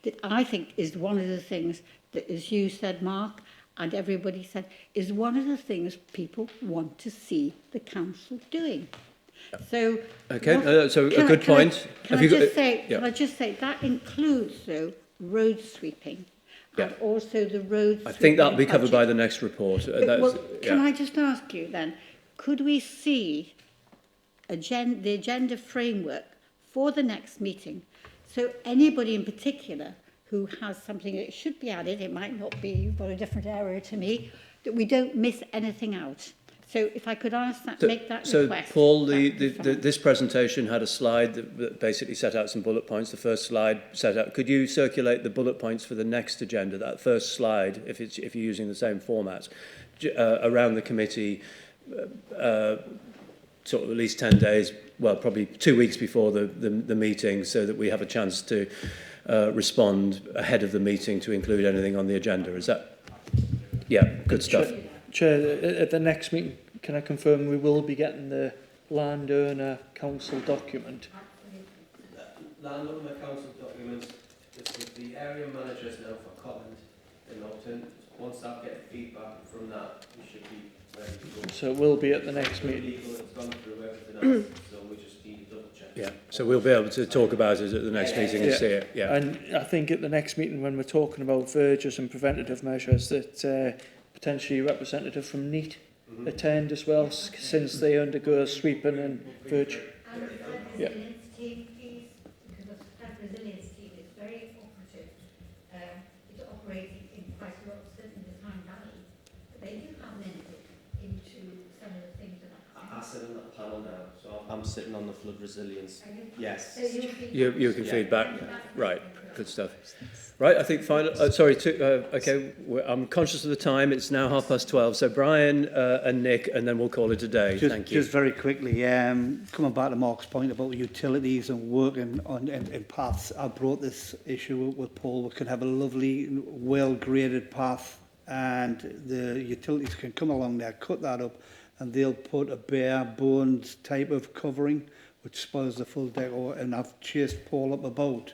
that I think is one of the things that, as you said, Mark, and everybody said, is one of the things people want to see the council doing. So, okay, so a good point. Can I just say that includes, though, road sweeping and also the road sweeping. I think that'll be covered by the next report. Can I just ask you then, could we see the agenda framework for the next meeting? So anybody in particular who has something that should be added, it might not be, you've got a different area to me, that we don't miss anything out. So if I could ask that, make that request. So Paul, this presentation had a slide that basically set out some bullet points. The first slide set out, could you circulate the bullet points for the next agenda, that first slide, if you're using the same format, around the committee, sort of at least 10 days, well, probably 2 weeks before the meeting, so that we have a chance to respond ahead of the meeting to include anything on the agenda. Is that? Yeah, good stuff. Chair, at the next meeting, can I confirm we will be getting the landowner council document? Landowner council document, the area managers now for comment in Upton. Once I get feedback from that, we should be ready to go. So it will be at the next meeting. It's gone through everything else, so we just need to double check. Yeah, so we'll be able to talk about it at the next meeting and see it. Yeah, and I think at the next meeting when we're talking about verges and preventative measures, that potentially a representative from NEAT attend as well, since they undergo sweeping and verge. Yeah. Resilience team is very operative. It's operating in quite a lot, certainly the Tyne Valley, but they do have an input into some of the things that I sit on that panel now, so I'm sitting on the flood resilience. Yes. So you can feedback. Right, good stuff. Right, I think final. Okay, I'm conscious of the time. It's now 12:30. So Brian and Nick, and then we'll call it a day. Thank you. Just very quickly, coming back to Mark's point about utilities and working on in paths, I brought this issue with Paul. We could have a lovely, well-graded path, and the utilities can come along there, cut that up, and they'll put a bare bones type of covering, which spoils the full deck. And I've chased Paul up about,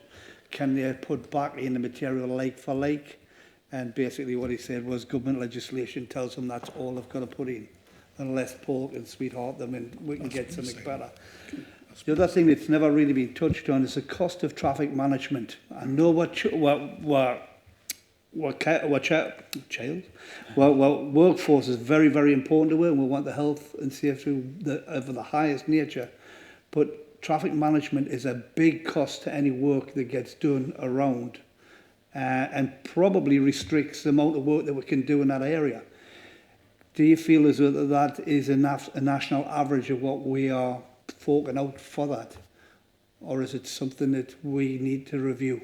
can they put back in the material like for like? And basically what he said was government legislation tells them that's all they've got to put in, unless Paul can sweetheart them and we can get something better. The other thing that's never really been touched on is the cost of traffic management. I know workforce is very, very important to it, and we want the health and safety of the highest nature. But traffic management is a big cost to any work that gets done around, and probably restricts the amount of work that we can do in that area. Do you feel as though that is a national average of what we are forking out for that? Or is it something that we need to review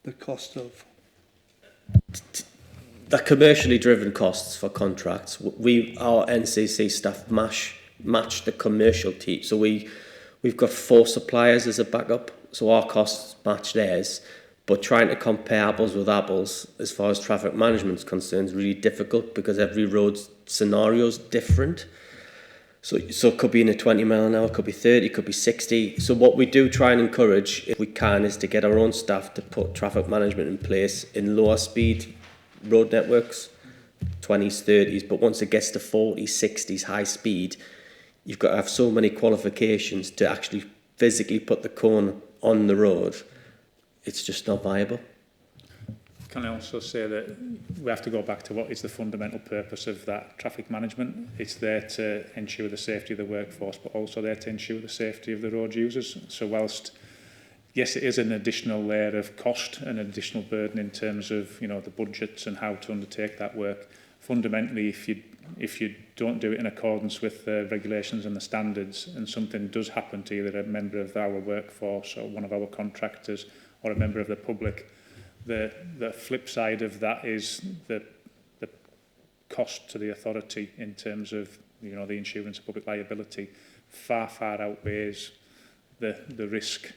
the cost of? The commercially driven costs for contracts, our NCC staff match the commercial team. So we've got 4 suppliers as a backup, so our costs match theirs. But trying to compare apples with apples as far as traffic management is concerned is really difficult because every road scenario is different. So it could be in a 20 mile an hour, could be 30, could be 60. So what we do try and encourage, if we can, is to get our own staff to put traffic management in place in lower speed road networks, 20s, 30s. But once it gets to 40s, 60s, high speed, you've got to have so many qualifications to actually physically put the cone on the road. It's just not viable. Can I also say that we have to go back to what is the fundamental purpose of that traffic management? It's there to ensure the safety of the workforce, but also there to ensure the safety of the road users. So whilst yes, it is an additional layer of cost, an additional burden in terms of, you know, the budgets and how to undertake that work. Fundamentally, if you don't do it in accordance with the regulations and the standards, and something does happen to either a member of our workforce or one of our contractors or a member of the public, the flip side of that is the cost to the authority in terms of, you know, the insurance and public liability far outweighs the risk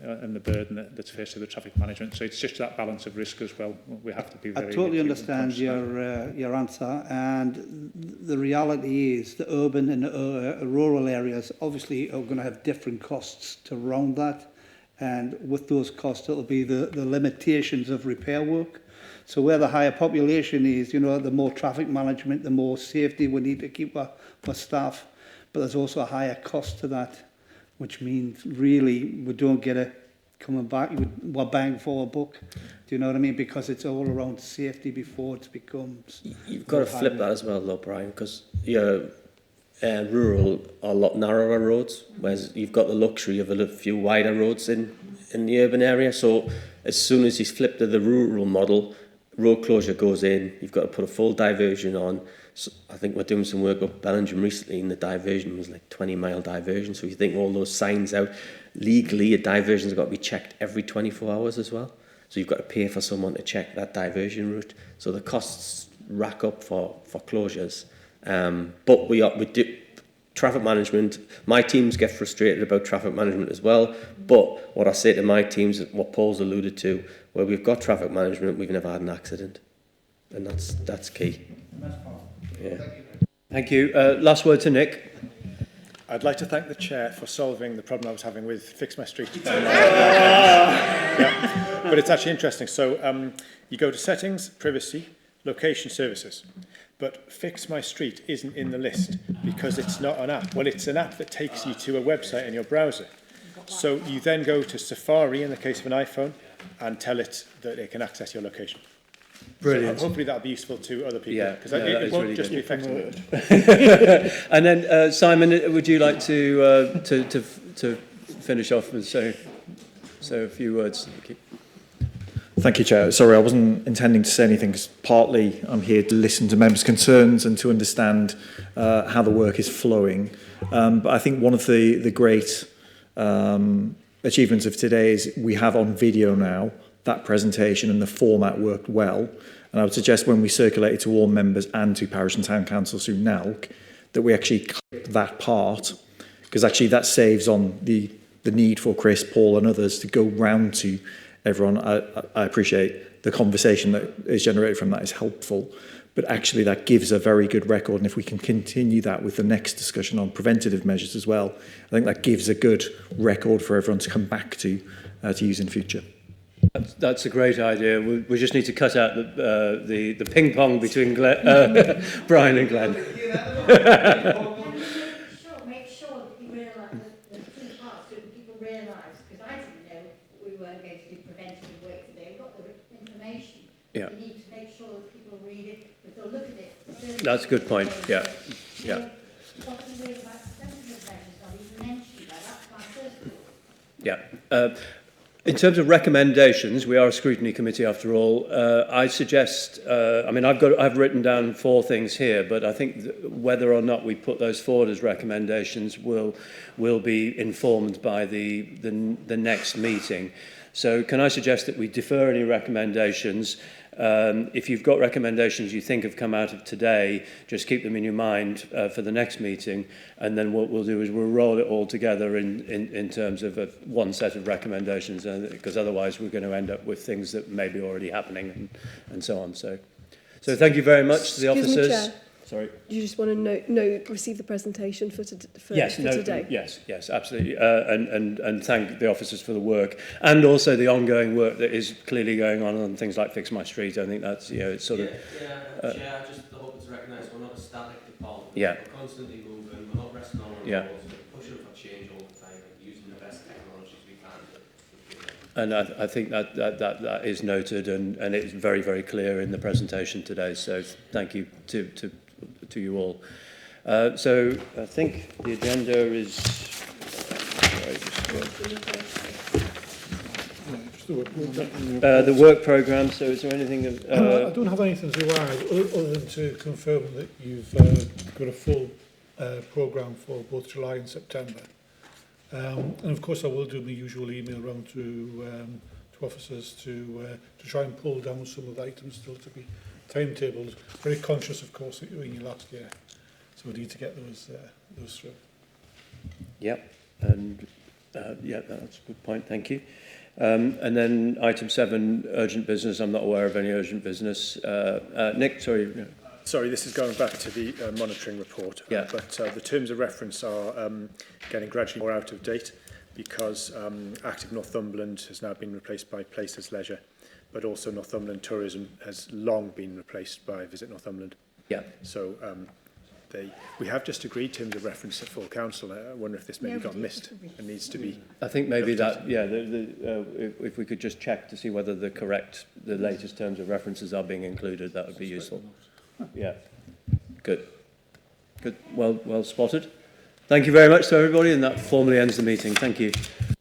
and the burden that's faced with the traffic management. So it's just that balance of risk as well. We have to be very... I totally understand your answer, and the reality is the urban and rural areas obviously are going to have different costs to round that, and with those costs it'll be the limitations of repair work. So where the higher population is, you know, the more traffic management, the more safety we need to keep for staff, but there's also a higher cost to that, which means really we don't get a coming back, we're bang for a buck. Do you know what I mean? Because it's all around safety before it becomes... You've got to flip that as well, though, Brian, because you're rural are a lot narrower roads, whereas you've got the luxury of a few wider roads in the urban area. So as soon as you flip to the rural model, road closure goes in, you've got to put a full diversion on. So I think we're doing some work up Bellingham recently, and the diversion was like 20-mile diversion. So you think all those signs out, legally a diversion's got to be checked every 24 hours as well. So you've got to pay for someone to check that diversion route. So the costs rack up for closures. But we do traffic management. My teams get frustrated about traffic management as well. But what I say to my teams is what Paul's alluded to, where we've got traffic management, we've never had an accident, and that's key. Yeah. Thank you. Last word to Nick. I'd like to thank the Chair for solving the problem I was having with Fix My Street. But it's actually interesting. So you go to Settings, Privacy, Location Services. But Fix My Street isn't in the list because it's not an app. Well, it's an app that takes you to a website in your browser. So you then go to Safari, in the case of an iPhone, and tell it that it can access your location. Brilliant. So hopefully that'll be useful to other people, because it won't really just good. be affecting And then Simon, would you like to finish off and say a few words? Thank you, Chair. Sorry, I wasn't intending to say anything because partly I'm here to listen to members' concerns and to understand how the work is flowing. But I think one of the great achievements of today is we have on video now that presentation, and the format worked well. And I would suggest when we circulate it to all members and to parish and town councils through NALC, that we actually clip that part, because actually that saves on the need for Chris, Paul and others to go round to everyone. I appreciate the conversation that is generated from that is helpful, but actually that gives a very good record. And if we can continue that with the next discussion on preventative measures as well, I think that gives a good record for everyone to come back to use in future. That's a great idea. We just need to cut out the ping pong between Brian and Glenn. Make sure that you realise the two parts, so that people realise, because I didn't know we weren't going to do preventative work today. We've got the information. Yeah. We need to make sure that people read it, that they'll look at it. That's a good point. Yeah. Yeah. What are we about preventative measures? Not even mentioned that. That's my first thought. Yeah. In terms of recommendations, we are a scrutiny committee after all. I suggest, I've written down 4 things here, but I think whether or not we put those forward as recommendations will be informed by the next meeting. So can I suggest that we defer any recommendations? If you've got recommendations you think have come out of today, just keep them in your mind for the next meeting, and then what we'll do is we'll roll it all together in terms of one set of recommendations, because otherwise we're going to end up with things that may be already happening and so on. So thank you very much to the officers. Me, Chair. Sorry. You just want to receive the presentation for today? Yes, absolutely. And thank the officers for the work, and also the ongoing work that is clearly going on things like Fix My Street. I think that's, it's sort of... Chair, I just hope to recognise we're not a static department. Yeah. We're constantly moving, we're not resting on our laurels, we're pushing for change all the time, and using the best technologies we can. And I think that is noted, and it's very, very clear in the presentation today. So thank you to you all. So I think the agenda is... the work programme. The work programme, so is there anything... I don't have anything to add other than to confirm that you've got a full programme for both July and September. And of course I will do my usual email round to officers to try and pull down some of the items still to be timetabled. Very conscious, of course, that you're in your last year, so we need to get those through. Yep, and yeah, that's a good point, thank you. And then item 7, urgent business. I'm not aware of any urgent business. Nick, sorry. Sorry, this is going back to the monitoring report, Yeah. but the terms of reference are getting gradually more out of date because Active Northumberland has now been replaced by Places Leisure, but also Northumberland Tourism has long been replaced by Visit Northumberland. Yeah. So we have just agreed terms of reference at full council. I wonder if this maybe got missed and needs to be... I think maybe that, yeah, if we could just check to see whether the latest terms of references are being included, that would be useful. Yeah, good. Good, well spotted. Thank you very much to everybody, and that formally ends the meeting. Thank you.